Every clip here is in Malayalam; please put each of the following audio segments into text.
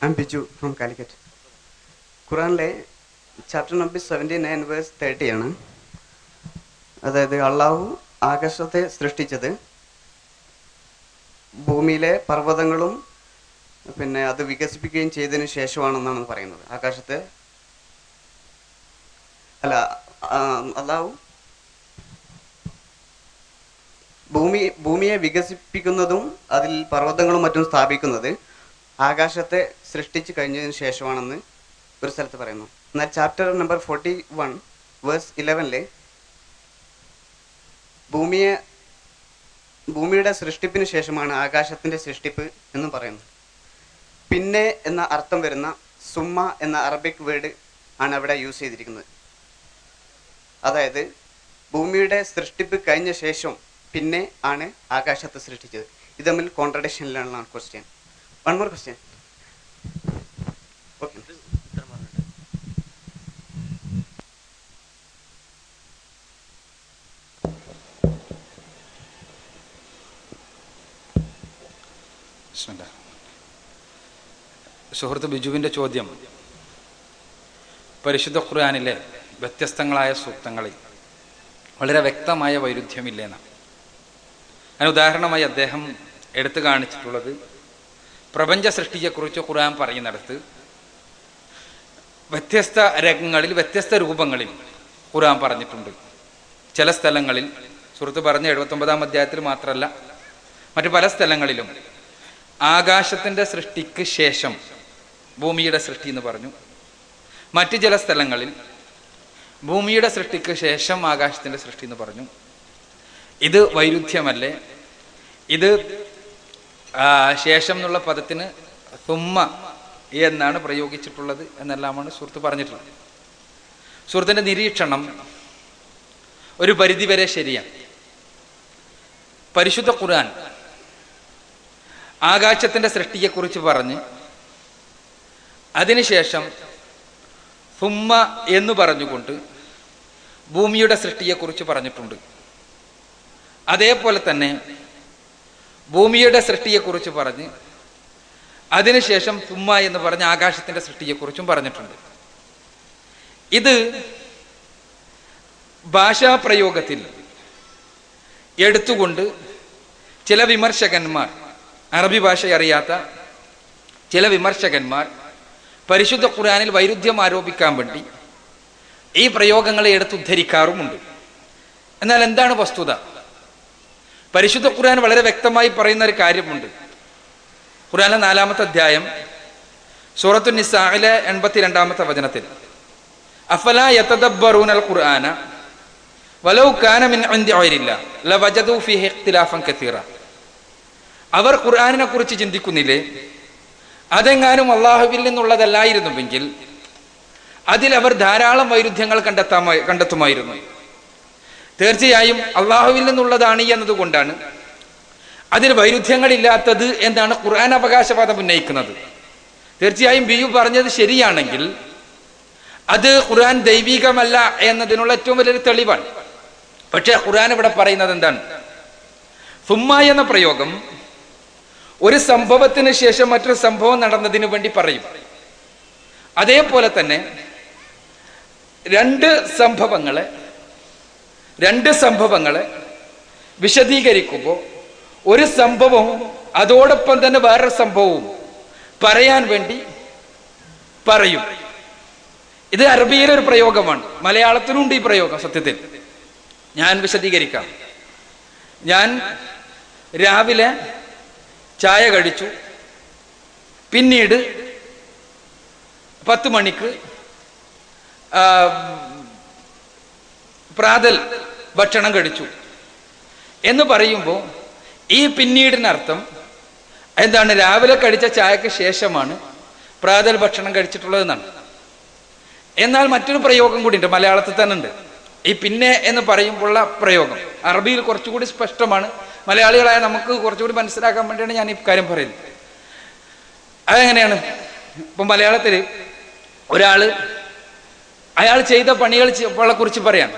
I'm Biju from Calicut. ഖുറാനിലെ ചാപ്റ്റർ നമ്പർ 79 വേഴ്സ് 30 ആണ്. അതായത് അള്ളാഹു ആകാശത്തെ സൃഷ്ടിച്ചത് ഭൂമിയിലെ പർവ്വതങ്ങളും പിന്നെ അത് വികസിപ്പിക്കുകയും ചെയ്തതിന് ശേഷമാണെന്നാണ് പറയുന്നത്. ആകാശത്തെ അല്ല, അള്ളാഹു ഭൂമിയെ വികസിപ്പിക്കുന്നതും അതിൽ പർവ്വതങ്ങളും മറ്റും സ്ഥാപിക്കുന്നത് ആകാശത്തെ സൃഷ്ടിച്ചു കഴിഞ്ഞതിന് ശേഷമാണെന്ന് ഒരു സ്ഥലത്ത് പറയുന്നു. എന്നാൽ ചാപ്റ്റർ നമ്പർ 41 വേഴ്സ് 11 ഭൂമിയുടെ സൃഷ്ടിപ്പിന് ശേഷമാണ് ആകാശത്തിൻ്റെ സൃഷ്ടിപ്പ് എന്നും പറയുന്നു. പിന്നെ എന്ന അർത്ഥം വരുന്ന സുമ്മ എന്ന അറബിക് വേർഡ് ആണ് അവിടെ യൂസ് ചെയ്തിരിക്കുന്നത്. അതായത് ഭൂമിയുടെ സൃഷ്ടിപ്പ് കഴിഞ്ഞ ശേഷം പിന്നെ ആണ് ആകാശത്തെ സൃഷ്ടിച്ചത്. ഇത് തമ്മിൽ കോൺട്രഡിക്ഷനിലാണ് question. One more question. Okay, സുഹൃത്ത് ബിജുവിൻ്റെ ചോദ്യം പരിശുദ്ധ ഖുർആനിലെ വ്യത്യസ്തങ്ങളായ സൂക്തങ്ങളിൽ വളരെ വ്യക്തമായ വൈരുദ്ധ്യമില്ലെന്നാണ്. അതിന് ഉദാഹരണമായി അദ്ദേഹം എടുത്തു കാണിച്ചിട്ടുള്ളത് പ്രപഞ്ച സൃഷ്ടിയെക്കുറിച്ച് ഖുർആൻ പറയുന്നിടത്ത് വ്യത്യസ്ത രംഗങ്ങളിൽ വ്യത്യസ്ത രൂപങ്ങളിൽ ഖുർആൻ പറഞ്ഞിട്ടുണ്ട്. ചില സ്ഥലങ്ങളിൽ സുഹൃത്ത് പറഞ്ഞ 79-ാം അധ്യായത്തിൽ മാത്രമല്ല, മറ്റു പല സ്ഥലങ്ങളിലും ആകാശത്തിൻ്റെ സൃഷ്ടിക്ക് ശേഷം ഭൂമിയുടെ സൃഷ്ടി എന്ന് പറഞ്ഞു. മറ്റ് ചില സ്ഥലങ്ങളിൽ ഭൂമിയുടെ സൃഷ്ടിക്ക് ശേഷം ആകാശത്തിൻ്റെ സൃഷ്ടി എന്ന് പറഞ്ഞു. ഇത് വൈരുദ്ധ്യമല്ലേ? ഇത് ശേഷം എന്നുള്ള പദത്തിന് സുമ്മ എന്നാണ് പ്രയോഗിച്ചിട്ടുള്ളത് എന്നെല്ലാമാണ് സുഹൃത്ത് പറഞ്ഞിട്ടുള്ളത്. സുഹൃത്തിൻ്റെ നിരീക്ഷണം ഒരു പരിധിവരെ ശരിയാണ്. പരിശുദ്ധ ഖുർആൻ ആകാശത്തിൻ്റെ സൃഷ്ടിയെക്കുറിച്ച് പറഞ്ഞ് അതിനുശേഷം സുമ്മ എന്ന് പറഞ്ഞുകൊണ്ട് ഭൂമിയുടെ സൃഷ്ടിയെക്കുറിച്ച് പറഞ്ഞിട്ടുണ്ട്. അതേപോലെ തന്നെ ഭൂമിയുടെ സൃഷ്ടിയെക്കുറിച്ച് പറഞ്ഞ് അതിനുശേഷം സുമ്മ എന്ന് പറഞ്ഞ് ആകാശത്തിൻ്റെ സൃഷ്ടിയെക്കുറിച്ചും പറഞ്ഞിട്ടുണ്ട്. ഇത് ഭാഷാപ്രയോഗത്തിൽ എടുത്തുകൊണ്ട് ചില വിമർശകന്മാർ, അറബി ഭാഷ അറിയാത്ത ചില വിമർശകന്മാർ പരിശുദ്ധ ഖുർആനിൽ വൈരുദ്ധ്യം ആരോപിക്കാൻ വേണ്ടി ഈ പ്രയോഗങ്ങളെ എടുത്തുദ്ധരിക്കാറുമുണ്ട്. എന്നാൽ എന്താണ് വസ്തുത? പരിശുദ്ധ ഖുർആൻ വളരെ വ്യക്തമായി പറയുന്ന ഒരു കാര്യമുണ്ട്. ഖുർആനിലെ 4-ാമത്തെ അധ്യായം സൂറത്തുൻ നിസാഇലെ 82-ാമത്തെ വചനത്തിൽ അഫലാ യതദബ്ബറൂനൽ ഖുർആന വലൗ കാന മിൻ ഇൻദി ഗൈരില്ലാഹ് ലവജദൂ ഫീഹി ഇഖ്തിലാഫൻ കസീറ. അവർ ഖുർആനിനെ കുറിച്ച് ചിന്തിക്കുന്നില്ലേ? അതെങ്ങാനും അള്ളാഹുവിൽ നിന്നുള്ളതല്ലായിരുന്നുവെങ്കിൽ അതിൽ അവർ ധാരാളം വൈരുദ്ധ്യങ്ങൾ കണ്ടെത്തുമായിരുന്നു. തീർച്ചയായും അള്ളാഹുവിൽ നിന്നുള്ളതാണ് എന്നതുകൊണ്ടാണ് അതിൽ വൈരുദ്ധ്യങ്ങളില്ലാത്തത് എന്നാണ് ഖുർആൻ അവകാശവാദം ഉന്നയിക്കുന്നത്. തീർച്ചയായും ബിയു പറഞ്ഞത് ശരിയാണെങ്കിൽ അത് ഖുർആൻ ദൈവികമല്ല എന്നതിനുള്ള ഏറ്റവും വലിയൊരു തെളിവാണ്. പക്ഷേ ഖുർആൻ ഇവിടെ പറയുന്നത് എന്താണ്? സുമ്മ എന്ന പ്രയോഗം ഒരു സംഭവത്തിന് ശേഷം മറ്റൊരു സംഭവം നടന്നതിന് വേണ്ടി പറയും. അതേപോലെ തന്നെ രണ്ട് സംഭവങ്ങളെ വിശദീകരിക്കുമ്പോൾ ഒരു സംഭവവും അതോടൊപ്പം തന്നെ വേറൊരു സംഭവവും പറയാൻ വേണ്ടി പറയും. ഇത് അറബിയിലെ ഒരു പ്രയോഗമാണ്. മലയാളത്തിലുണ്ട് ഈ പ്രയോഗം. സത്യത്തിൽ ഞാൻ വിശദീകരിക്കാം. ഞാൻ രാവിലെ ചായ കഴിച്ചു, പിന്നീട് 10 മണിക്ക് പ്രാതൽ ഭക്ഷണം കഴിച്ചു എന്ന് പറയുമ്പോൾ ഈ പിന്നീടിനർത്ഥം എന്താണ്? രാവിലെ കഴിച്ച ചായക്ക് ശേഷമാണ് പ്രാതൽ ഭക്ഷണം കഴിച്ചിട്ടുള്ളതെന്നാണ്. എന്നാൽ മറ്റൊരു പ്രയോഗം കൂടി ഉണ്ട്, മലയാളത്തിൽ തന്നെ ഉണ്ട്. ഈ പിന്നെ എന്ന് പറയുമ്പോഴുള്ള പ്രയോഗം അറബിയിൽ കുറച്ചുകൂടി സ്പഷ്ടമാണ്. മലയാളികളായ നമുക്ക് കുറച്ചുകൂടി മനസ്സിലാക്കാൻ വേണ്ടിയാണ് ഞാൻ ഈ കാര്യം പറയുന്നത്. അതെങ്ങനെയാണ്? ഇപ്പം മലയാളത്തിൽ അയാൾ ചെയ്ത പണികളെ കുറിച്ച് പറയാം.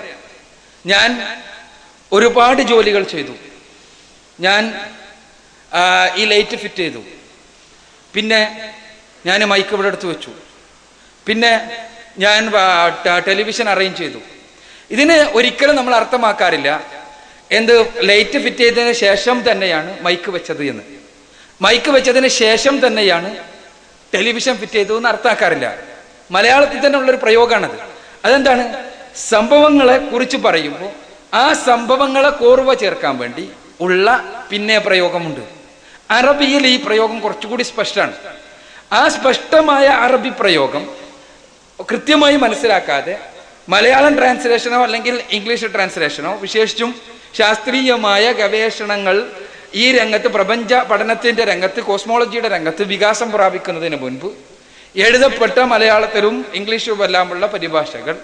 ഞാൻ ഒരുപാട് ജോലികൾ ചെയ്തു. ഞാൻ ഈ ലൈറ്റ് ഫിറ്റ് ചെയ്തു, പിന്നെ ഞാൻ മൈക്ക് ഇവിടെ എടുത്ത് വെച്ചു. പിന്നെ ഞാൻ ടെലിവിഷൻ അറേഞ്ച് ചെയ്തു. ഇതിന് ഒരിക്കലും നമ്മൾ അർത്ഥമാക്കാറില്ല എന്ത് ലൈറ്റ് ഫിറ്റ് ചെയ്തതിന് ശേഷം തന്നെയാണ് മൈക്ക് വെച്ചത് എന്ന്. മൈക്ക് വെച്ചതിന് ശേഷം തന്നെയാണ് ടെലിവിഷൻ ഫിറ്റ് ചെയ്തതെന്ന് അർത്ഥമാക്കാറില്ല. മലയാളത്തിൽ തന്നെ ഉള്ളൊരു പ്രയോഗമാണത്. അതെന്താണ്? സംഭവങ്ങളെ കുറിച്ച് പറയുമ്പോൾ ആ സംഭവങ്ങളെ കോർവ ചേർക്കാൻ വേണ്ടി ഉള്ള പിന്നെ പ്രയോഗമുണ്ട്. അറബിയിൽ ഈ പ്രയോഗം കുറച്ചുകൂടി സ്പഷ്ടമാണ്. ആ സ്പഷ്ടമായ അറബി പ്രയോഗം കൃത്യമായി മനസ്സിലാക്കാതെ മലയാളം ട്രാൻസ്ലേഷനോ അല്ലെങ്കിൽ ഇംഗ്ലീഷ് ട്രാൻസ്ലേഷനോ, വിശേഷിച്ചും ശാസ്ത്രീയമായ ഗവേഷണങ്ങൾ ഈ രംഗത്ത്, പ്രപഞ്ച പഠനത്തിന്റെ രംഗത്ത്, കോസ്മോളജിയുടെ രംഗത്ത് വികാസം പ്രാപിക്കുന്നതിന് മുൻപ് എഴുതപ്പെട്ട മലയാളത്തിലും ഇംഗ്ലീഷിലും എല്ലാമുള്ള പരിഭാഷകൾ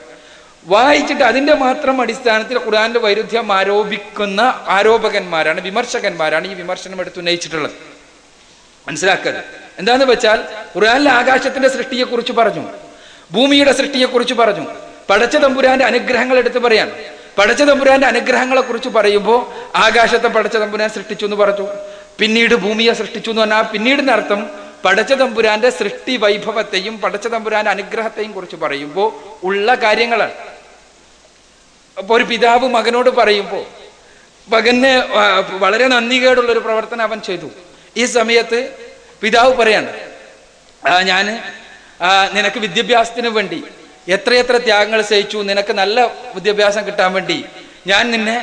വായിച്ചിട്ട് അതിന്റെ മാത്രം അടിസ്ഥാനത്തിൽ ഖുർആനിൽ വൈരുദ്ധ്യം ആരോപിക്കുന്ന ആരോപകന്മാരാണ്, വിമർശകന്മാരാണ് ഈ വിമർശനം എടുത്ത് ഉന്നയിച്ചിട്ടുള്ളത്. മനസ്സിലാക്കരുത്. എന്താന്ന് വെച്ചാൽ ഖുർആനിൽ ആകാശത്തിന്റെ സൃഷ്ടിയെക്കുറിച്ച് പറഞ്ഞു, ഭൂമിയുടെ സൃഷ്ടിയെക്കുറിച്ച് പറഞ്ഞു, പടച്ച തമ്പുരാന്റെ അനുഗ്രഹങ്ങൾ എടുത്ത് പറയാൻ. പടച്ച തമ്പുരാന്റെ അനുഗ്രഹങ്ങളെ കുറിച്ച് പറയുമ്പോൾ ആകാശത്തെ പടച്ച തമ്പുരാൻ സൃഷ്ടിച്ചു എന്ന് പറഞ്ഞു, പിന്നീട് ഭൂമിയെ സൃഷ്ടിച്ചു എന്ന് പറഞ്ഞാൽ പിന്നീടിന്റെ അർത്ഥം പടച്ച തമ്പുരാന്റെ സൃഷ്ടി വൈഭവത്തെയും പടച്ച തമ്പുരാന്റെ അനുഗ്രഹത്തെയും കുറിച്ച് പറയുമ്പോൾ ഉള്ള കാര്യങ്ങളാണ്. അപ്പൊ ഒരു പിതാവ് മകനോട് പറയുമ്പോൾ മകന് വളരെ നന്ദികേടുള്ളൊരു പ്രവർത്തനം അവൻ ചെയ്തു. ഈ സമയത്ത് പിതാവ് പറയാണ്, ഞാൻ നിനക്ക് വിദ്യാഭ്യാസത്തിന് വേണ്ടി എത്രയെത്ര ത്യാഗങ്ങൾ സഹിച്ചു, നിനക്ക് നല്ല വിദ്യാഭ്യാസം കിട്ടാൻ വേണ്ടി ഞാൻ നിന്നെ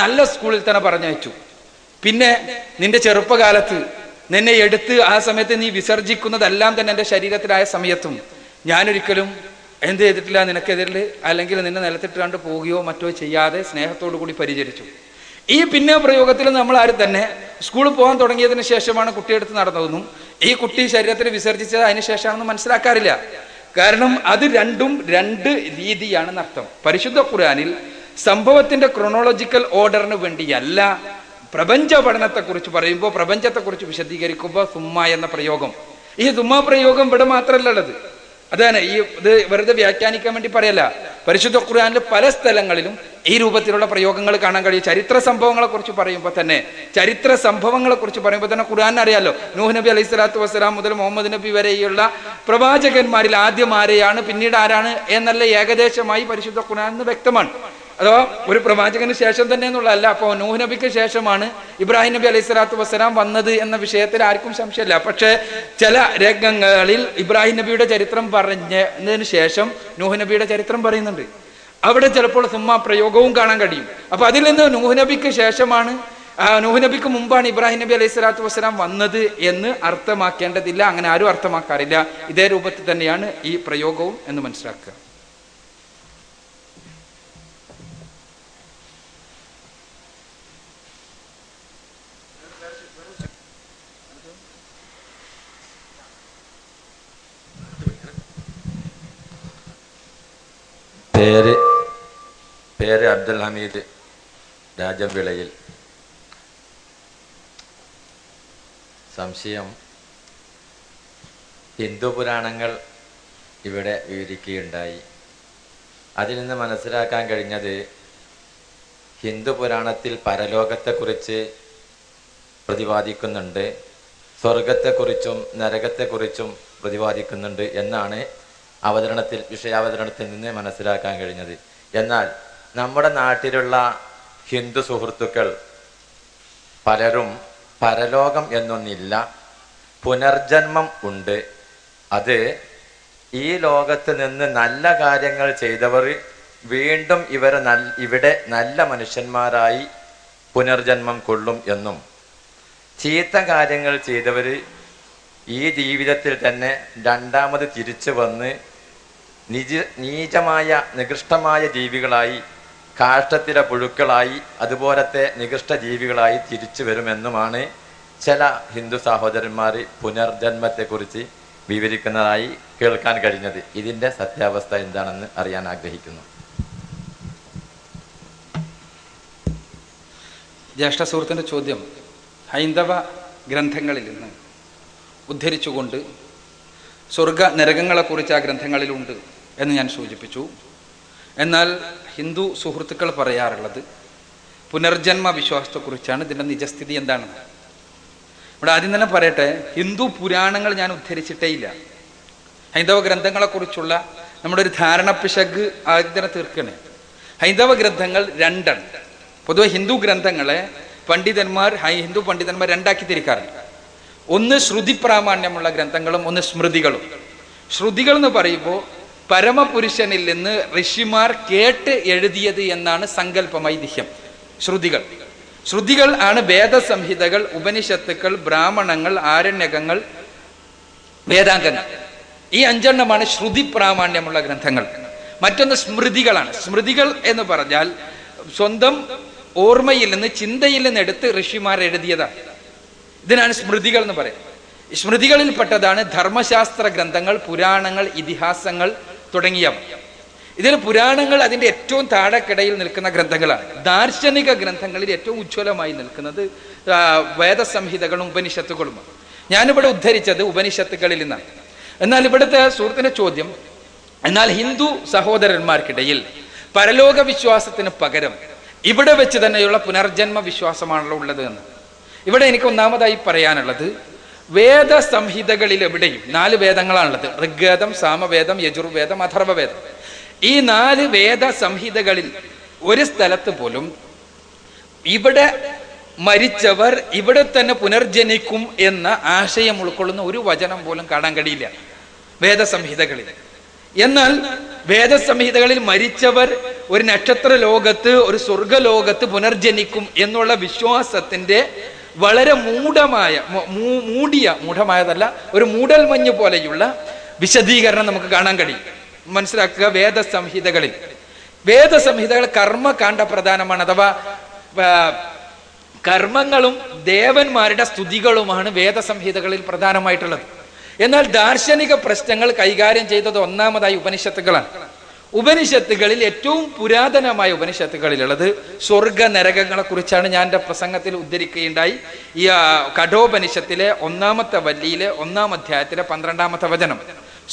നല്ല സ്കൂളിൽ തന്നെ പറഞ്ഞയച്ചു. പിന്നെ നിന്റെ ചെറുപ്പകാലത്ത് നിന്നെ എടുത്ത് ആ സമയത്ത് നീ വിസർജിക്കുന്നതെല്ലാം തന്നെ എൻ്റെ ശരീരത്തിലായ സമയത്തും ഞാനൊരിക്കലും എന്ത് ചെയ്തിട്ടില്ല, നിനക്കെതിരിൽ അല്ലെങ്കിൽ നിന്നെ നിലത്തിട്ടാണ്ട് പോവുകയോ മറ്റോ ചെയ്യാതെ സ്നേഹത്തോടു കൂടി പരിചരിച്ചു. ഈ പിന്നെ പ്രയോഗത്തിൽ നമ്മൾ ആരും തന്നെ സ്കൂളിൽ പോകാൻ തുടങ്ങിയതിന് ശേഷമാണ് കുട്ടിയെടുത്ത് നടന്നതെന്നും ഈ കുട്ടി ശരീരത്തിൽ വിസർജിച്ചത് അതിന് ശേഷമാണെന്ന് മനസ്സിലാക്കാറില്ല. കാരണം അത് രണ്ടും രണ്ട് രീതിയാണെന്ന് അർത്ഥം. പരിശുദ്ധ ഖുർആനിൽ സംഭവത്തിന്റെ ക്രോണോളജിക്കൽ ഓർഡറിന് വേണ്ടിയല്ല പ്രപഞ്ച പഠനത്തെക്കുറിച്ച് പറയുമ്പോൾ, പ്രപഞ്ചത്തെക്കുറിച്ച് വിശദീകരിക്കുമ്പോൾ സുമ്മ എന്ന പ്രയോഗം. ഈ സുമ്മ പ്രയോഗം ഇവിടെ മാത്രമല്ല ഉള്ളത്. അതാണ് ഇത് വെറുതെ വ്യാഖ്യാനിക്കാൻ വേണ്ടി പറയല്ല. പരിശുദ്ധ ഖുർആനിൽ പല സ്ഥലങ്ങളിലും ഈ രൂപത്തിലുള്ള പ്രയോഗങ്ങൾ കാണാൻ കഴിയും. ചരിത്ര സംഭവങ്ങളെ കുറിച്ച് പറയുമ്പോൾ തന്നെ ഖുർആൻ അറിയാലോ, നൂഹ് നബി അലൈഹി സ്വലാത്തു വസ്സലാം മുതൽ മുഹമ്മദ് നബി വരെയുള്ള പ്രവാചകന്മാരിൽ ആദ്യം ആരെയാണ്, പിന്നീട് ആരാണ് എന്നല്ല ഏകദേശമായി പരിശുദ്ധ ഖുർആനിൽ നിന്ന് വ്യക്തമാണ്. അഥവാ ഒരു പ്രവാചകന് ശേഷം തന്നെ എന്നുള്ളതല്ല. അപ്പോൾ നൂഹ് നബിക്ക് ശേഷമാണ് ഇബ്രാഹിം നബി അലൈഹി സ്വലാത്തു വസ്സലാം വന്നത് എന്ന വിഷയത്തിൽ ആർക്കും സംശയമില്ല. പക്ഷേ ചില രംഗങ്ങളിൽ ഇബ്രാഹിം നബിയുടെ ചരിത്രം പറഞ്ഞതിന് ശേഷം നൂഹ് നബിയുടെ ചരിത്രം പറയുന്നുണ്ട്. അവിടെ ചിലപ്പോൾ സുമ്മ പ്രയോഗവും കാണാൻ കഴിയും. അപ്പൊ അതിൽ നിന്ന് നൂഹ് നബിക്ക് ശേഷമാണ്, നൂഹ് നബിക്ക് മുമ്പാണ് ഇബ്രാഹിം നബി അലൈഹി സ്വലാത്തു വസ്സലാം വന്നത് എന്ന് അർത്ഥമാക്കേണ്ടതില്ല. അങ്ങനെ ആരും അർത്ഥമാക്കാറില്ല. ഇതേ രൂപത്തിൽ തന്നെയാണ് ഈ പ്രയോഗവും എന്ന് മനസ്സിലാക്കുക. പേര് അബ്ദുൽ ഹമീദ്, രാജവിളയിൽ. സംശയം, ഹിന്ദു പുരാണങ്ങൾ ഇവിടെ വിവരിക്കുകയുണ്ടായി. അതിൽ നിന്ന് മനസ്സിലാക്കാൻ കഴിഞ്ഞത് ഹിന്ദു പുരാണത്തിൽ പരലോകത്തെക്കുറിച്ച് പ്രതിപാദിക്കുന്നുണ്ട്, സ്വർഗത്തെക്കുറിച്ചും നരകത്തെക്കുറിച്ചും പ്രതിപാദിക്കുന്നുണ്ട് എന്നാണ് വിഷയാവതരണത്തിൽ നിന്ന് മനസ്സിലാക്കാൻ കഴിഞ്ഞത്. എന്നാൽ നമ്മുടെ നാട്ടിലുള്ള ഹിന്ദു സുഹൃത്തുക്കൾ പലരും പരലോകം എന്നൊന്നില്ല, പുനർജന്മം ഉണ്ട്, അത് ഈ ലോകത്ത് നിന്ന് നല്ല കാര്യങ്ങൾ ചെയ്തവർ വീണ്ടും ഇവിടെ നല്ല മനുഷ്യന്മാരായി പുനർജന്മം കൊള്ളും എന്നും, ചീത്ത കാര്യങ്ങൾ ചെയ്തവർ ഈ ജീവിതത്തിൽ തന്നെ രണ്ടാമത് തിരിച്ചു വന്ന് നീചമായ നികൃഷ്ടമായ ജീവികളായി, കാഷ്ടത്തിലെ പുഴുക്കളായി, അതുപോലത്തെ നികൃഷ്ട ജീവികളായി തിരിച്ചു വരുമെന്നുമാണ് ചില ഹിന്ദു സഹോദരന്മാർ പുനർജന്മത്തെക്കുറിച്ച് വിവരിക്കുന്നതായി കേൾക്കാൻ കഴിഞ്ഞത്. ഇതിൻ്റെ സത്യാവസ്ഥ എന്താണെന്ന് അറിയാൻ ആഗ്രഹിക്കുന്നു. ജ്യേഷ്ഠ സുഹൃത്തിൻ്റെ ചോദ്യം ഹൈന്ദവ ഗ്രന്ഥങ്ങളിൽ നിന്ന് ഉദ്ധരിച്ചുകൊണ്ട് സ്വർഗ നരകങ്ങളെക്കുറിച്ച് ആ ഗ്രന്ഥങ്ങളിലുണ്ട് എന്ന് ഞാൻ സൂചിപ്പിച്ചു. എന്നാൽ ഹിന്ദു സുഹൃത്തുക്കൾ പറയാറുള്ളത് പുനർജന്മ വിശ്വാസത്തെക്കുറിച്ചാണ്. ഇതിൻ്റെ നിജസ്ഥിതി എന്താണ്? ഇവിടെ ആദ്യം തന്നെ പറയട്ടെ, ഹിന്ദു പുരാണങ്ങൾ ഞാൻ ഉദ്ധരിച്ചിട്ടേ ഇല്ല. ഹൈന്ദവ ഗ്രന്ഥങ്ങളെക്കുറിച്ചുള്ള നമ്മുടെ ഒരു ധാരണ പിശക് ആദ്യം തന്നെ തീർക്കണേ. ഹൈന്ദവ ഗ്രന്ഥങ്ങൾ രണ്ടാണ്. പൊതുവെ ഹിന്ദു ഗ്രന്ഥങ്ങളെ ഹിന്ദു പണ്ഡിതന്മാർ രണ്ടാക്കി തിരിക്കാറുണ്ട്. ഒന്ന് ശ്രുതി പ്രാമാണ്യമുള്ള ഗ്രന്ഥങ്ങളും ഒന്ന് സ്മൃതികളും. ശ്രുതികൾ എന്ന് പറയുമ്പോൾ പരമപുരുഷനിൽ നിന്ന് ഋഷിമാർ കേട്ട് എഴുതിയത് എന്നാണ് സങ്കല്പം, ഐതിഹ്യം. ശ്രുതികൾ ആണ് വേദസംഹിതകൾ, ഉപനിഷത്തുക്കൾ, ബ്രാഹ്മണങ്ങൾ, ആരണ്യകങ്ങൾ, വേദാംഗങ്ങൾ. ഈ 5 ശ്രുതി പ്രാമാണ്യമുള്ള ഗ്രന്ഥങ്ങൾ. മറ്റൊന്ന് സ്മൃതികളാണ്. സ്മൃതികൾ എന്ന് പറഞ്ഞാൽ സ്വന്തം ഓർമ്മയിൽ നിന്ന്, ചിന്തയിൽ നിന്ന് എടുത്ത് ഋഷിമാർ എഴുതിയതാണ്. ഇതിനാണ് സ്മൃതികൾ എന്ന് പറയുന്നത്. സ്മൃതികളിൽപ്പെട്ടതാണ് ധർമ്മശാസ്ത്ര ഗ്രന്ഥങ്ങൾ, പുരാണങ്ങൾ, ഇതിഹാസങ്ങൾ തുടങ്ങിയവ. ഇതിൽ പുരാണങ്ങൾ അതിൻ്റെ ഏറ്റവും താഴെക്കിടയിൽ നിൽക്കുന്ന ഗ്രന്ഥങ്ങളാണ്. ദാർശനിക ഗ്രന്ഥങ്ങളിൽ ഏറ്റവും ഉജ്ജ്വലമായി നിൽക്കുന്നത് വേദസംഹിതകളും ഉപനിഷത്തുകളുമാണ്. ഞാനിവിടെ ഉദ്ധരിച്ചത് ഉപനിഷത്തുകളിൽ നിന്നാണ്. എന്നാൽ ഇവിടുത്തെ സുഹൃത്തിന്റെ ചോദ്യം, എന്നാൽ ഹിന്ദു സഹോദരന്മാർക്കിടയിൽ പരലോക വിശ്വാസത്തിന് പകരം ഇവിടെ വെച്ച് തന്നെയുള്ള പുനർജന്മ വിശ്വാസമാണല്ലോ ഉള്ളത് എന്ന്. ഇവിടെ എനിക്ക് ഒന്നാമതായി പറയാനുള്ളത്, വേദസംഹിതകളിൽ എവിടെയും 4 വേദങ്ങളാണുള്ളത്. ഋഗ്വേദം, സാമവേദം, യജുർവേദം, അഥർവവേദം. ഈ 4 വേദസംഹിതകളിൽ ഒരു സ്ഥലത്ത് പോലും ഇവിടെ മരിച്ചവർ ഇവിടെ തന്നെ പുനർജനിക്കും എന്ന ആശയം ഉൾക്കൊള്ളുന്ന ഒരു വചനം പോലും കാണാൻ കഴിയില്ല വേദസംഹിതകളിൽ. എന്നാൽ വേദസംഹിതകളിൽ മരിച്ചവർ ഒരു നക്ഷത്ര ലോകത്ത്, ഒരു സ്വർഗലോകത്ത് പുനർജനിക്കും എന്നുള്ള വിശ്വാസത്തിന്റെ വളരെ മൂഢമായതല്ല, ഒരു മൂടൽമഞ്ഞ് പോലെയുള്ള വിശദീകരണം നമുക്ക് കാണാൻ കഴിയും. മനസ്സിലാക്കുക, വേദസംഹിതകൾ കർമ്മകാണ്ഡ പ്രധാനമാണ്. അഥവാ കർമ്മങ്ങളും ദേവന്മാരുടെ സ്തുതികളുമാണ് വേദസംഹിതകളിൽ പ്രധാനമായിട്ടുള്ളത്. എന്നാൽ ദാർശനിക പ്രശ്നങ്ങൾ കൈകാര്യം ചെയ്തത് ഒന്നാമതായി ഉപനിഷത്തുകളാണ്. ഉപനിഷത്തുകളിൽ ഏറ്റവും പുരാതനമായ ഉപനിഷത്തുകളിലുള്ളത് സ്വർഗ നരകങ്ങളെ കുറിച്ചാണ്. ഞാൻ എൻ്റെ പ്രസംഗത്തിൽ ഉദ്ധരിക്കുകയുണ്ടായി. ഈ കഠോപനിഷത്തിലെ 1-ാമത്തെ വല്ലിയിലെ 1-ാം അധ്യായത്തിലെ 12-ാമത്തെ വചനം,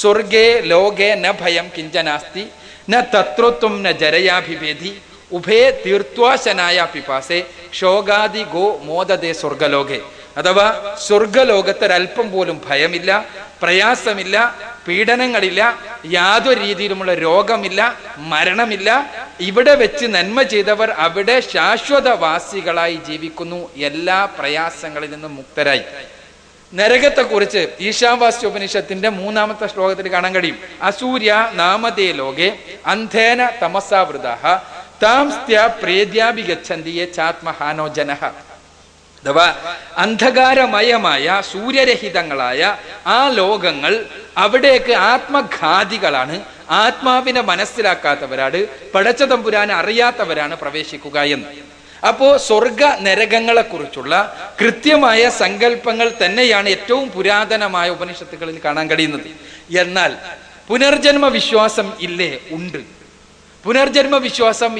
സ്വർഗേ ലോകേ ന ഭയം കിഞ്ചനാസ്തി ന തത്വത്വം ന ജരയാഭിഭേദി ഉഭേ തീർത്വാശനായ പിപാസേ ക്ഷോഗാദി ഗോ മോദതേ സ്വർഗലോകെ. അഥവാ സ്വർഗലോകത്ത് ഒരല്പം പോലും ഭയമില്ല, പ്രയാസമില്ല, പീഡനങ്ങളില്ല, യാതൊരു രീതിയിലുമുള്ള രോഗമില്ല, മരണമില്ല. ഇവിടെ വെച്ച് നന്മ ചെയ്തവർ അവിടെ ശാശ്വതവാസികളായി ജീവിക്കുന്നു, എല്ലാ പ്രയാസങ്ങളിൽ നിന്നും മുക്തരായി. നരകത്തെക്കുറിച്ച് ഈശാവാസ്യോപനിഷത്തിന്റെ 3-ാമത്തെ ശ്ലോകത്തിൽ കാണാൻ കഴിയും. അസൂര്യ നാമതേ ലോകെ അന്ധേന തമസാവൃതഃ താംസ്ത്യ പ്രേദ്യാഭി ഗച്ഛന്തിയെ ചാത്മഹാനോ ജനഃ. അഥവാ അന്ധകാരമയമായ സൂര്യരഹിതങ്ങളായ ആ ലോകങ്ങൾ, അവിടേക്ക് ആത്മഘാതികളാണ്, ആത്മാവിനെ മനസ്സിലാക്കാത്തവരാണ്, പടച്ചതമ്പുരാനെ അറിയാത്തവരാണ് പ്രവേശിക്കുക എന്ന്. അപ്പോ സ്വർഗ നരകങ്ങളെ കുറിച്ചുള്ള കൃത്യമായ സങ്കല്പങ്ങൾ തന്നെയാണ് ഏറ്റവും പുരാതനമായ ഉപനിഷത്തുകളിൽ കാണാൻ കഴിയുന്നത്. എന്നാൽ പുനർജന്മ വിശ്വാസം ഇല്ലേ? ഉണ്ട്. പുനർജന്മ വിശ്വാസം